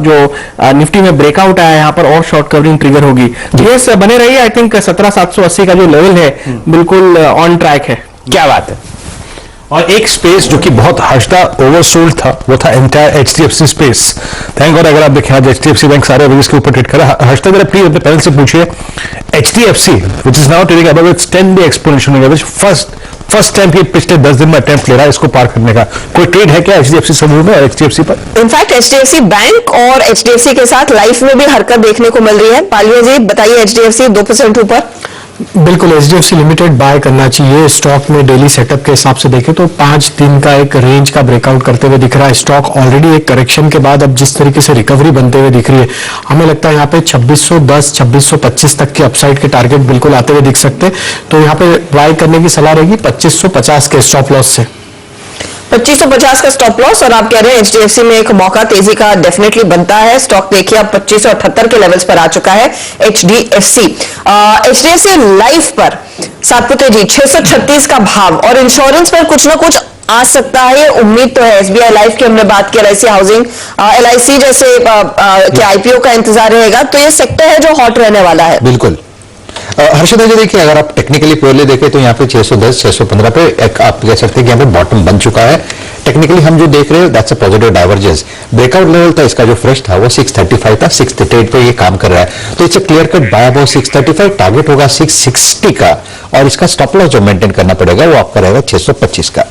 S12: जो निफ्टी में ब्रेकआउट आया, यहाँ पर और शॉर्ट कवरिंग ट्रिगर होगी। ये बने रही, आई थिंक 17,780 का जो लेवल है बिल्कुल ऑन ट्रैक है।
S11: क्या बात है।
S16: और एक स्पेस जो कि बहुत हर्षदा ओवरसोल्ड था, वो था entire HDFC space. Thank God, अगर आप देखें आज एचडीएफसी बैंक सारे अवेज के ऊपर ट्रेड कर रहा है। हर्षदा जरा प्लीज अपने पैनल से पूछिए, HDFC which is now trading above it's 10-day exponential average, first time कि पिछले 10 दिन में अटेम्प्ट ले रहा है इसको पार करने का। कोई ट्रेड है क्या एचडीएफसी समूह में और एचडीएफसी पर?
S1: इनफैक्ट एचडीएफसी बैंक और एचडीएफसी के साथ लाइफ में भी हरकत देखने को मिल रही है। पालिया जी बताइए, एचडीएफसी 2% ऊपर।
S3: बिल्कुल, एचडीएफसी लिमिटेड बाय करना चाहिए। स्टॉक में डेली सेटअप के हिसाब से देखें तो 5 दिन का एक रेंज का ब्रेकआउट करते हुए दिख रहा है। स्टॉक ऑलरेडी एक करेक्शन के बाद अब जिस तरीके से रिकवरी बनते हुए दिख रही है, हमें लगता है यहाँ पे 2610, 2625 तक के अपसाइड के टारगेट बिल्कुल आते हुए दिख सकते हैं। तो यहाँ पे बाय करने की सलाह रहेगी 2550 के स्टॉप लॉस से।
S1: 2550 का स्टॉप लॉस, और आप कह रहे हैं एचडीएफसी में एक मौका तेजी का डेफिनेटली बनता है। स्टॉक देखिए अब 2578 के लेवल्स पर आ चुका है एचडीएफसी। एचडीएफसी लाइफ पर सातपुते जी 636 का भाव, और इंश्योरेंस पर कुछ ना कुछ आ सकता है, ये उम्मीद तो है। एसबीआई लाइफ की हमने बात की, एलआईसी हाउसिंग, एलआईसी जैसे के आईपीओ का इंतजार रहेगा, तो ये सेक्टर है जो हॉट रहने वाला है।
S5: बिल्कुल। हर्षदा जी देखिए, अगर आप टेक्निकली प्योरली देखें तो यहाँ पे 610, 615 पे एक आप कह सकते हैं कि यहाँ पे बॉटम बन चुका है। टेक्निकली हम जो देख रहे हैं that's a positive divergence. Breakout level था इसका जो फ्रेश था वो 635 था, 638 पे ये काम कर रहा है, तो it's a clear cut by about 635। Target होगा 660 का, और इसका स्टॉप लॉस जो मेंटेन करना पड़ेगा वो आपका रहेगा 625 का।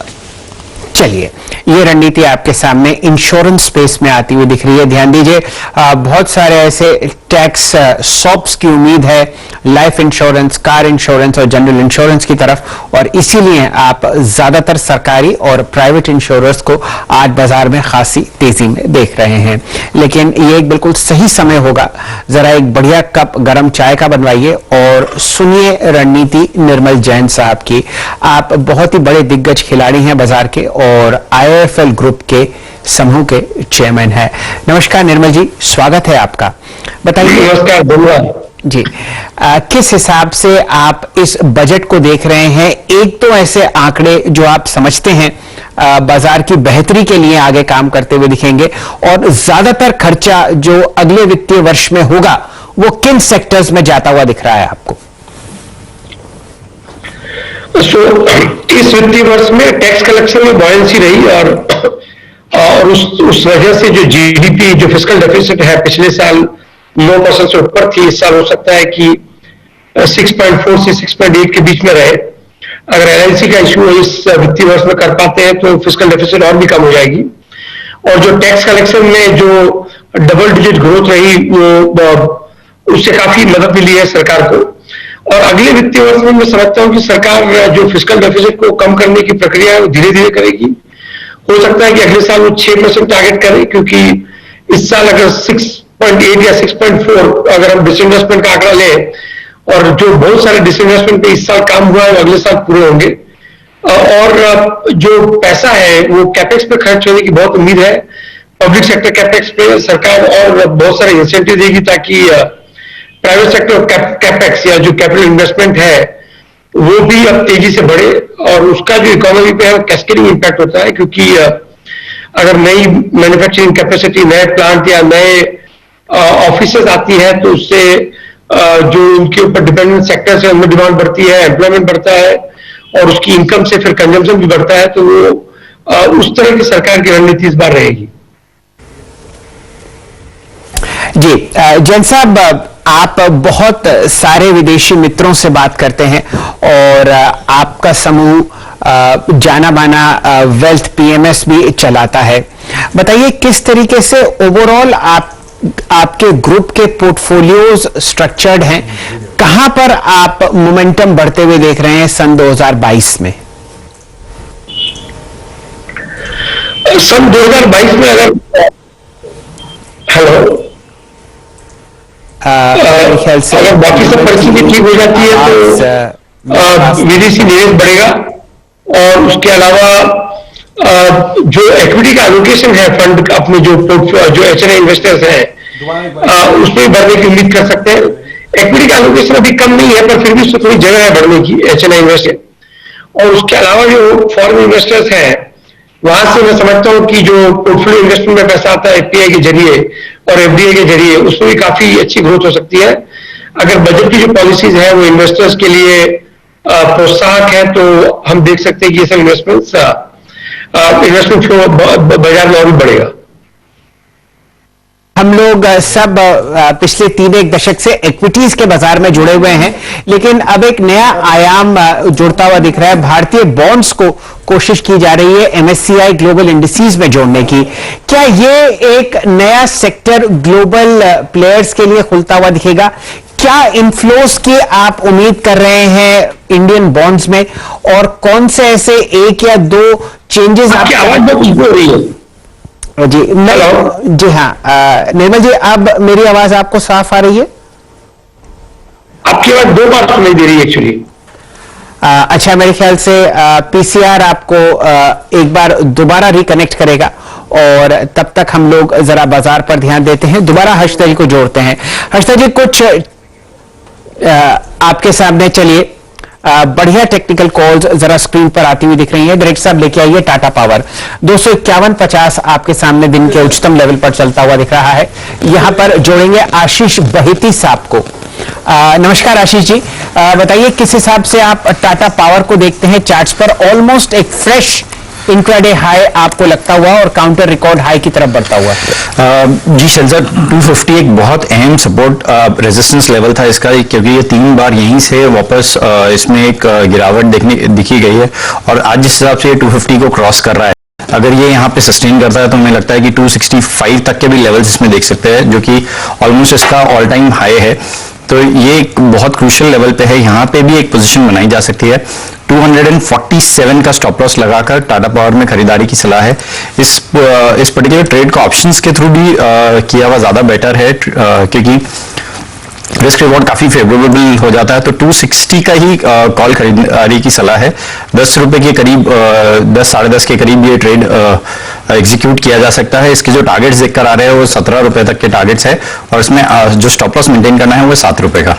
S11: चलिए, ये रणनीति आपके सामने इंश्योरेंस स्पेस में आती हुई दिख रही है। ध्यान दीजिए, बहुत सारे ऐसे टैक्स सॉप्स की उम्मीद है, लाइफ इंश्योरेंस, कार इंश्योरेंस और जनरल इंश्योरेंस की तरफ, और इसीलिए आप ज्यादातर सरकारी और प्राइवेट इंश्योरेंस को आज बाजार में खासी तेजी में देख रहे हैं। लेकिन ये एक बिल्कुल सही समय होगा, जरा एक बढ़िया कप गर्म चाय का बनवाइए और सुनिए रणनीति निर्मल जैन साहब की। आप बहुत ही बड़े दिग्गज खिलाड़ी हैं बाजार के, और आईआईएफएल ग्रुप के समूह के चेयरमैन है। नमस्कार निर्मल जी, स्वागत है आपका। बताइए।
S20: नमस्कार, धन्यवाद
S11: जी। किस हिसाब से आप इस बजट को देख रहे हैं? एक तो ऐसे आंकड़े जो आप समझते हैं बाजार की बेहतरी के लिए आगे काम करते हुए दिखेंगे, और ज्यादातर खर्चा जो अगले वित्तीय वर्ष में होगा वो किन सेक्टर्स में जाता हुआ दिख रहा है आपको?
S20: इस वित्तीय वर्ष में टैक्स कलेक्शन में बॉयंसी रही, और उस वजह से जो जीडीपी, जो फिस्कल डेफिसिट है पिछले साल 9% से ऊपर थी, इस साल हो सकता है कि 6.4 से 6.8 के बीच में रहे। अगर एलआईसी का इश्यू इस वित्तीय वर्ष में कर पाते हैं तो फिस्कल डेफिसिट और भी कम हो जाएगी। और जो टैक्स कलेक्शन में जो डबल डिजिट ग्रोथ रही, वो उससे काफी मदद मिली है सरकार को। और अगले वित्तीय वर्ष में मैं समझता हूं कि सरकार जो फिस्कल डेफिसिट को कम करने की प्रक्रिया है वो धीरे धीरे करेगी, हो सकता है कि अगले साल वो 6% टारगेट करें, क्योंकि इस साल अगर 6.8 या 6.4 अगर हम डिसइन्वेस्टमेंट का आंकड़ा लें, और जो बहुत सारे डिसइन्वेस्टमेंट पे इस साल काम हुआ है वो अगले साल पूरे होंगे, और जो पैसा है वो कैपेक्स पे खर्च होने की बहुत उम्मीद है। पब्लिक सेक्टर कैपेक्स पे सरकार और बहुत सारे इंसेंटिव देगी ताकि प्राइवेट सेक्टर कैपेक्स या जो कैपिटल इन्वेस्टमेंट है वो भी अब तेजी से बढ़े, और उसका जो इकोनॉमी पे है वो कैस्केडिंग इम्पैक्ट होता है, क्योंकि अगर नई मैन्युफैक्चरिंग कैपेसिटी, नए प्लांट या नए ऑफिसेज आती है तो उससे जो उनके ऊपर डिपेंडेंट सेक्टर्स है उनमें डिमांड बढ़ती है, एम्प्लॉयमेंट बढ़ता है, और उसकी इनकम से फिर कंजम्पशन भी बढ़ता है, तो वो उस तरह की सरकार की रणनीति इस बार रहेगी।
S11: जी जैन साहब, आप बहुत सारे विदेशी मित्रों से बात करते हैं और आपका समूह जाना माना वेल्थ पीएमएस भी चलाता है। बताइए किस तरीके से ओवरऑल आपके ग्रुप के पोर्टफोलियोज स्ट्रक्चर्ड हैं, कहां पर आप मोमेंटम बढ़ते हुए देख रहे हैं सन 2022 में?
S20: सन 2022 में ख्याल से अगर बाकी सब परिस्थिति ठीक हो जाती है तो विदेशी निवेश बढ़ेगा, और उसके अलावा जो इक्विटी का एलोकेशन है फंड अपने जो एचएनआई इन्वेस्टर्स हैं उसमें बढ़ने की उम्मीद कर सकते हैं। इक्विटी का एलोकेशन अभी कम नहीं है, पर फिर भी उससे थोड़ी जगह है बढ़ने की एचएनआई इन्वेस्टर। और उसके अलावा जो फॉरेन इन्वेस्टर्स हैं वहां से मैं समझता हूं कि जो पोर्टफोलियो इन्वेस्टमेंट में पैसा आता है एफपीआई के जरिए और एफडीआई के जरिए, उसमें भी काफी अच्छी ग्रोथ हो सकती है। अगर बजट की जो पॉलिसीज है वो इन्वेस्टर्स के लिए प्रोत्साहक है तो हम देख सकते हैं कि ये सब इन्वेस्टमेंट फ्लो बाजार में और भी बढ़ेगा।
S11: हम लोग सब पिछले 3-1 दशक से इक्विटीज के बाजार में जुड़े हुए हैं, लेकिन अब एक नया आयाम जुड़ता हुआ दिख रहा है। भारतीय बॉन्ड्स को कोशिश की जा रही है एमएससीआई ग्लोबल इंडिसेस में जोड़ने की। क्या ये एक नया सेक्टर ग्लोबल प्लेयर्स के लिए खुलता हुआ दिखेगा? क्या इनफ्लोस की आप उम्मीद कर रहे हैं इंडियन बॉन्ड्स में, और कौन से ऐसे 1 या 2 चेंजेस आपकी आवाज बहुत हो रही है? जी हाँ निर्मल जी, अब मेरी आवाज आपको साफ आ रही है?
S20: आपकी आवाज 2 बार सुनाई दे रही है एक्चुअली।
S11: अच्छा, मेरे ख्याल से पीसीआर आपको एक बार दोबारा रिकनेक्ट करेगा, और तब तक हम लोग जरा बाजार पर ध्यान देते हैं। दोबारा हर्षदा जी को जोड़ते हैं। हर्षदा जी, कुछ आपके सामने चलिए बढ़िया टेक्निकल कॉल्स जरा स्क्रीन पर आती हुई दिख रही है। डायरेक्टर साहब लेके आइए टाटा पावर 251.50 आपके सामने दिन के उच्चतम लेवल पर चलता हुआ दिख रहा है। यहां पर जोड़ेंगे आशीष बहेती साहब को। नमस्कार आशीष जी, बताइए किस हिसाब से आप टाटा पावर को देखते हैं? चार्ट्स पर ऑलमोस्ट एक फ्रेश इंट्राडे हाई आपको लगता हुआ और काउंटर रिकॉर्ड हाई की तरफ बढ़ता हुआ।
S4: जी शैलजा, 250 एक बहुत अहम सपोर्ट रेजिस्टेंस लेवल था इसका, क्योंकि ये 3 बार यहीं से वापस इसमें एक गिरावट दिखी गई है, और आज जिस हिसाब से ये 250 को क्रॉस कर रहा है, अगर ये यहाँ पे सस्टेन करता है तो हमें लगता है कि 265 तक के भी लेवल्स इसमें देख सकते हैं, जो कि ऑलमोस्ट इसका ऑल टाइम हाई है। तो ये एक बहुत क्रूशियल लेवल पे है, यहाँ पे भी एक पोजीशन बनाई जा सकती है। 247 का स्टॉप लॉस लगाकर टाटा पावर में खरीदारी की सलाह है। इस पर्टिकुलर ट्रेड को ऑप्शंस के थ्रू भी किया हुआ ज्यादा बेटर है, क्योंकि रिस्क रिवॉर्ड काफी फेवरेबल हो जाता है। तो 260 का ही कॉल खरीदारी की सलाह है। 10 रुपए के करीब 10 साढ़े 10 के करीब ये ट्रेड एग्जीक्यूट किया जा सकता है। इसके जो टारगेट्स देखकर आ रहे हैं वो 17 रुपए तक के टारगेट्स है, और इसमें जो स्टॉप लॉस मेंटेन करना है वो 7 रुपए का।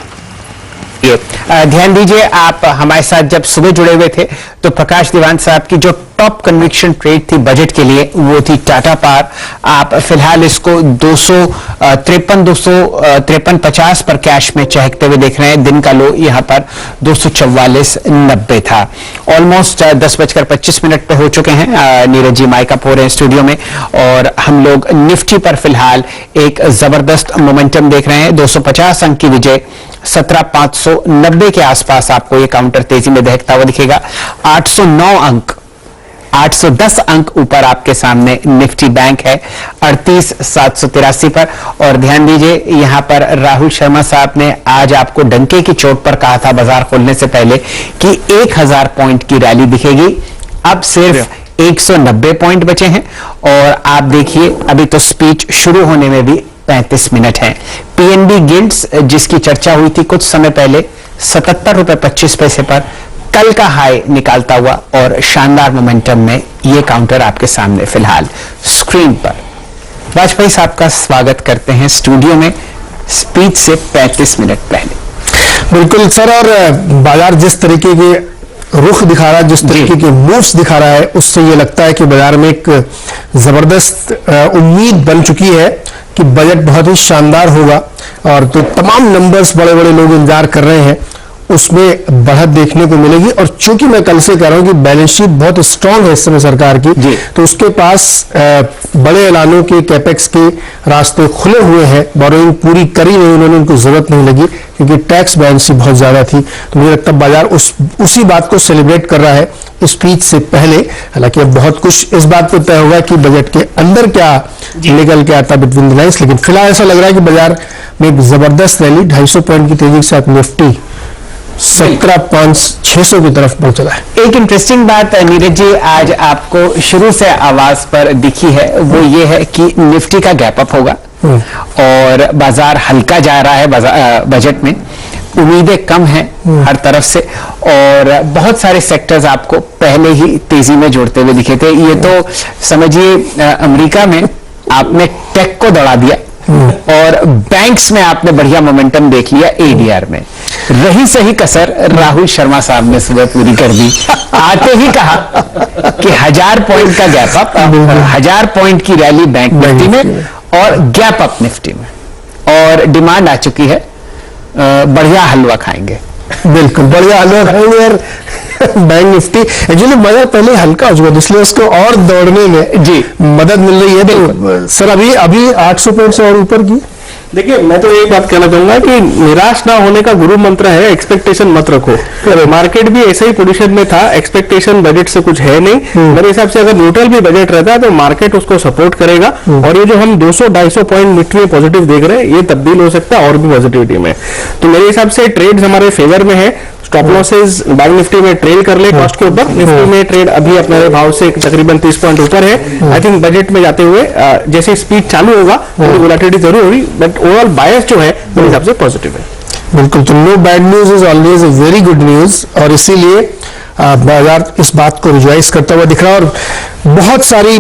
S11: ध्यान दीजिए, आप हमारे साथ जब सुबह जुड़े हुए थे तो प्रकाश दीवान साहब की जो टॉप कन्विक्शन ट्रेड थी बजट के लिए वो थी टाटा पावर। आप फिलहाल इसको 253.50 पर कैश में चहकते हुए देख रहे हैं। दिन का लो यहां पर 244.90 था। ऑलमोस्ट 10:25 पे हो चुके हैं। नीरज जी माइक अप हो रहे हैं स्टूडियो में, और हम लोग निफ्टी पर फिलहाल एक जबरदस्त मोमेंटम देख रहे हैं। 250 अंक की विजय 17,590 के आसपास आपको ये काउंटर तेजी में दहकता हुआ दिखेगा। 810 अंक ऊपर आपके सामने निफ्टी बैंक है 38,783 पर। और ध्यान दीजिए, यहां पर राहुल शर्मा साहब ने आज आपको डंके की चोट पर कहा था बाजार खोलने से पहले कि 1000 पॉइंट की रैली दिखेगी। अब सिर्फ 190 पॉइंट बचे हैं और आप देखिए अभी तो स्पीच शुरू होने में भी 35 मिनट हैं। पीएनबी गिल्ड्स जिसकी चर्चा हुई थी कुछ समय पहले 77 रुपए 25 पैसे पर कल का हाई निकालता हुआ और शानदार मोमेंटम में ये काउंटर आपके सामने फिलहाल स्क्रीन पर। वाजपेयी साहब का स्वागत करते हैं स्टूडियो में स्पीच से 35 मिनट पहले।
S3: बिल्कुल सर, और बाजार जिस तरीके के रुख दिखा रहा है, जिस तरीके के मूव्स दिखा रहा है, उससे ये लगता है कि बाजार में एक जबरदस्त उम्मीद बन चुकी है कि बजट बहुत ही शानदार होगा और तो तमाम नंबर्स बड़े बड़े लोग इंतजार कर रहे हैं उसमें बढ़त देखने को मिलेगी। और चूंकि मैं कल से कह रहा हूं कि बैलेंस शीट बहुत स्ट्रांग है इस समय सरकार की, तो उसके पास बड़े ऐलानों के कैपेक्स के रास्ते खुले हुए हैं। बोरोइंग पूरी करी नहीं उन्होंने, उनको जरूरत नहीं लगी क्योंकि टैक्स बैलेंस बहुत ज्यादा थी। तो मुझे लगता है बाजार उसी बात को सेलिब्रेट कर रहा है स्पीच से पहले। हालांकि अब बहुत कुछ इस बात पर तय होगा कि बजट के अंदर क्या निकल के आता बिटवीन द लाइन्स, लेकिन फिलहाल ऐसा लग रहा है कि बाजार में एक जबरदस्त रैली 250 पॉइंट की तेजी के साथ निफ्टी 17,500 की तरफ बढ़ चला है।
S11: एक इंटरेस्टिंग बात नीरज जी आज आपको शुरू से आवाज पर दिखी है, वो ये है कि निफ्टी का गैप अप होगा और बाजार हल्का जा रहा है बजट में, उम्मीदें कम हैं हर तरफ से और बहुत सारे सेक्टर्स आपको पहले ही तेजी में जोड़ते हुए दिखे थे। ये तो समझिए अमेरिका में आपने टेक को दौड़ा दिया और बैंक्स में आपने बढ़िया मोमेंटम देख लिया एडीआर में। रही सही कसर राहुल शर्मा साहब ने सुबह पूरी कर दी, आते ही कहा कि 1000 पॉइंट का गैप अप, 1000 पॉइंट की रैली बैंक निफ्टी में और गैप अप निफ्टी में, और डिमांड आ चुकी है बढ़िया हलवा खाएंगे।
S3: बिल्कुल बढ़िया हलवा खाएंगे यार। बैंक निफ्टी एक्चुअली बाजार पहले हल्का हो चुका है इसलिए उसको और दौड़ने में जी मदद मिल रही है। तो सर अभी 800 पॉइंट से और ऊपर की।
S12: देखिए मैं तो एक बात कहना चाहूंगा कि निराश ना होने का गुरु मंत्र है एक्सपेक्टेशन मत रखो। मार्केट भी ऐसे ही पोजीशन में था, एक्सपेक्टेशन बजट से कुछ है नहीं। मेरे हिसाब से अगर न्यूट्रल भी बजट रहता है तो मार्केट उसको सपोर्ट करेगा और ये जो हम 200-250 पॉइंट निफ्टी में पॉजिटिव देख रहे हैं ये तब्दील हो सकता है और भी पॉजिटिविटी में। तो मेरे हिसाब से ट्रेड्स हमारे फेवर में है। स्टॉप लॉसेज बैंक निफ्टी में ट्रेल कर ले कॉस्ट के ऊपर, निफ्टी में ट्रेड अभी अपने भाव से तकरीबन 30 पॉइंट ऊपर है। आई थिंक बजट में जाते हुए जैसे स्पीड चालू होगा थोड़ी वोलेटिलिटी जरूर होगी, बट ओवरऑल बायस जो है मेरे हिसाब से पॉजिटिव है।
S3: बिल्कुल, तो no bad news is always a very good news और इसीलिए बाजार इस बात को रिजॉइस करता हुआ दिख रहा है। और बहुत सारी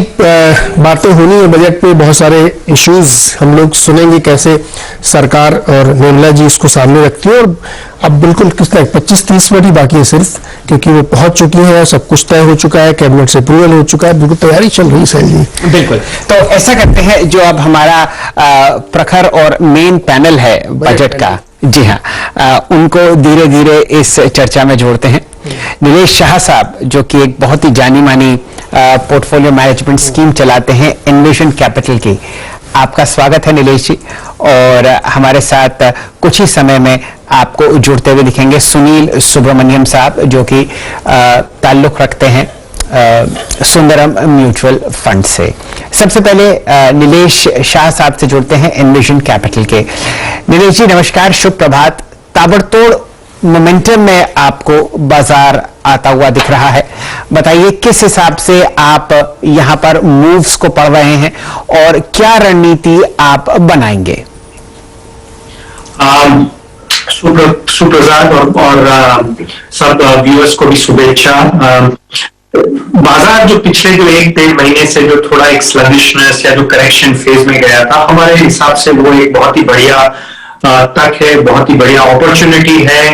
S3: बातें होनी है बजट पे, बहुत सारे इश्यूज हम लोग सुनेंगे कैसे सरकार और निर्मला जी इसको सामने रखती है। और अब बिल्कुल कितना 25-30 मिनट ही बाकी है सिर्फ, क्योंकि वो पहुंच चुकी है, सब कुछ तय हो चुका है, कैबिनेट से अप्रूवल हो चुका है, बिल्कुल तैयारी चल रही है सैल जी।
S11: बिल्कुल, तो ऐसा करते हैं जो अब हमारा प्रखर और मेन पैनल है बजट का, जी हाँ, उनको धीरे धीरे इस चर्चा में जोड़ते हैं। नीलेश शाह साहब जो कि एक बहुत ही जानी मानी पोर्टफोलियो मैनेजमेंट स्कीम चलाते हैं एनविजन कैपिटल की, आपका स्वागत है नीलेश जी। और हमारे साथ कुछ ही समय में आपको जुड़ते हुए दिखेंगे सुनील सुब्रमण्यम साहब जो कि ताल्लुक रखते हैं सुंदरम म्यूचुअल फंड से। सबसे पहले नीलेश शाह साहब से जुड़ते हैं एनविजन कैपिटल के। नीलेश जी नमस्कार, शुभ प्रभात। ताबड़तोड़ मोमेंटम में आपको बाजार आता हुआ दिख रहा है, बताइए किस हिसाब से आप यहां पर मूव्स को पढ़ रहे हैं और क्या रणनीति आप बनाएंगे?
S21: सुप्रभात और सब व्यूअर्स को भी शुभेच्छा। बाजार जो पिछले जो 1-1.5 महीने से जो थोड़ा एक स्लगिशनेस या जो करेक्शन फेज में गया था, हमारे हिसाब से वो एक बहुत ही बढ़िया तक है, बहुत ही बढ़िया अपॉर्चुनिटी है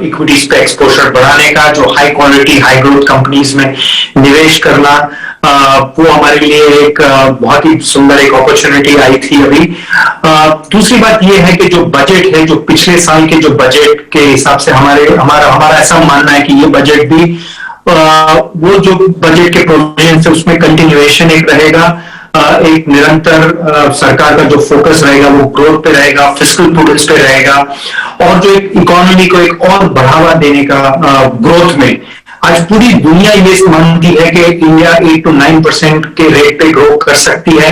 S21: इक्विटीज पे एक्सपोजर बढ़ाने का। जो high quality high growth companies में निवेश करना वो हमारे लिए एक बहुत ही सुंदर एक अपॉर्चुनिटी आई थी अभी। दूसरी बात ये है कि जो बजट है, जो पिछले साल के जो बजट के हिसाब से हमारा ऐसा मानना है कि ये बजट भी वो जो बजट के प्रोविजन से उसमें कंटिन्यूएशन एक रहेगा। एक निरंतर सरकार का जो फोकस रहेगा वो ग्रोथ पे रहेगा, फिस्कल प्रूडेंस पे रहेगा और जो एक इकोनॉमी को एक और बढ़ावा देने का ग्रोथ में। आज पूरी दुनिया ये मानती है कि इंडिया 8 to 9% के रेट पे ग्रो कर सकती है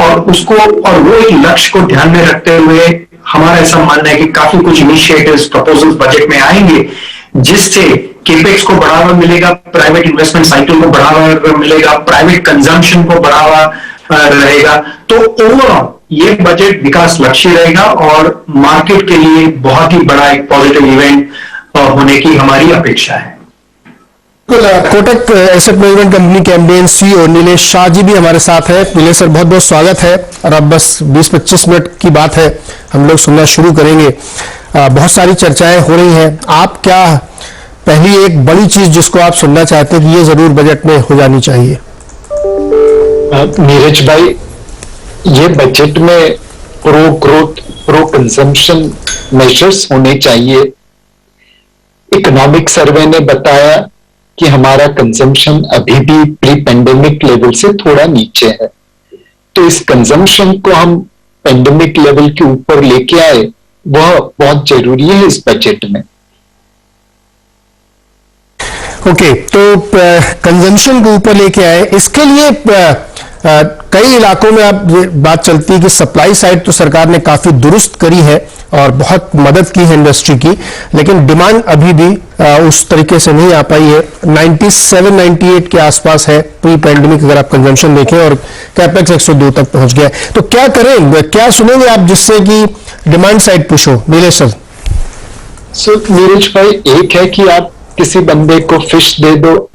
S21: और वो एक लक्ष्य को ध्यान में रखते हुए हमारा ऐसा मानना है कि काफी कुछ इनिशिएटिव्स प्रपोजल्स बजट में आएंगे जिससे केपेक्स को बढ़ावा मिलेगा, प्राइवेट इन्वेस्टमेंट साइकिल को बढ़ावा मिलेगा, प्राइवेट कंजम्पशन को बढ़ावा रहेगा। तो ओवरऑल ये बजट विकास लक्ष्य रहेगा और मार्केट के लिए बहुत ही बड़ा एक पॉजिटिव इवेंट होने की हमारी अपेक्षा है।
S16: कोटक एसेट मैनेजमेंट कंपनी के एमडी सीईओ नीलेश शाह जी भी हमारे साथ है। नीलेश सर, बहुत बहुत स्वागत है। और अब बस 20-25 मिनट की बात है, हम लोग सुनना शुरू करेंगे। बहुत सारी चर्चाएं हो रही हैं। आप क्या पहली एक बड़ी चीज जिसको आप सुनना चाहते हैं कि ये जरूर बजट में हो जानी चाहिए?
S2: नीरज भाई, ये बजट में pro growth, pro consumption measures होने चाहिए। इकोनॉमिक सर्वे ने बताया कि हमारा कंजम्पशन अभी भी प्री पेंडेमिक लेवल से थोड़ा नीचे है, तो इस कंजम्पशन को हम पेंडेमिक लेवल के ऊपर लेके आए, वह बहुत जरूरी है इस बजट में।
S16: ओके, तो कंजम्पशन को ऊपर लेके आए, इसके लिए कई इलाकों में अब बात चलती है कि सप्लाई साइड तो सरकार ने काफी दुरुस्त करी है और बहुत मदद की है इंडस्ट्री की, लेकिन डिमांड अभी भी उस तरीके से नहीं आ पाई है। 97-98 के आसपास है प्री पैंडेमिक, अगर आप कंजम्पशन देखें, और कैपेक्स 102 तक पहुंच गया है। तो क्या करें, क्या सुनेंगे आप जिससे कि डिमांड साइड पुश हो? नीलेश सर।
S2: नीरज भाई, एक है कि आप किसी बंदे को फिश दे दो,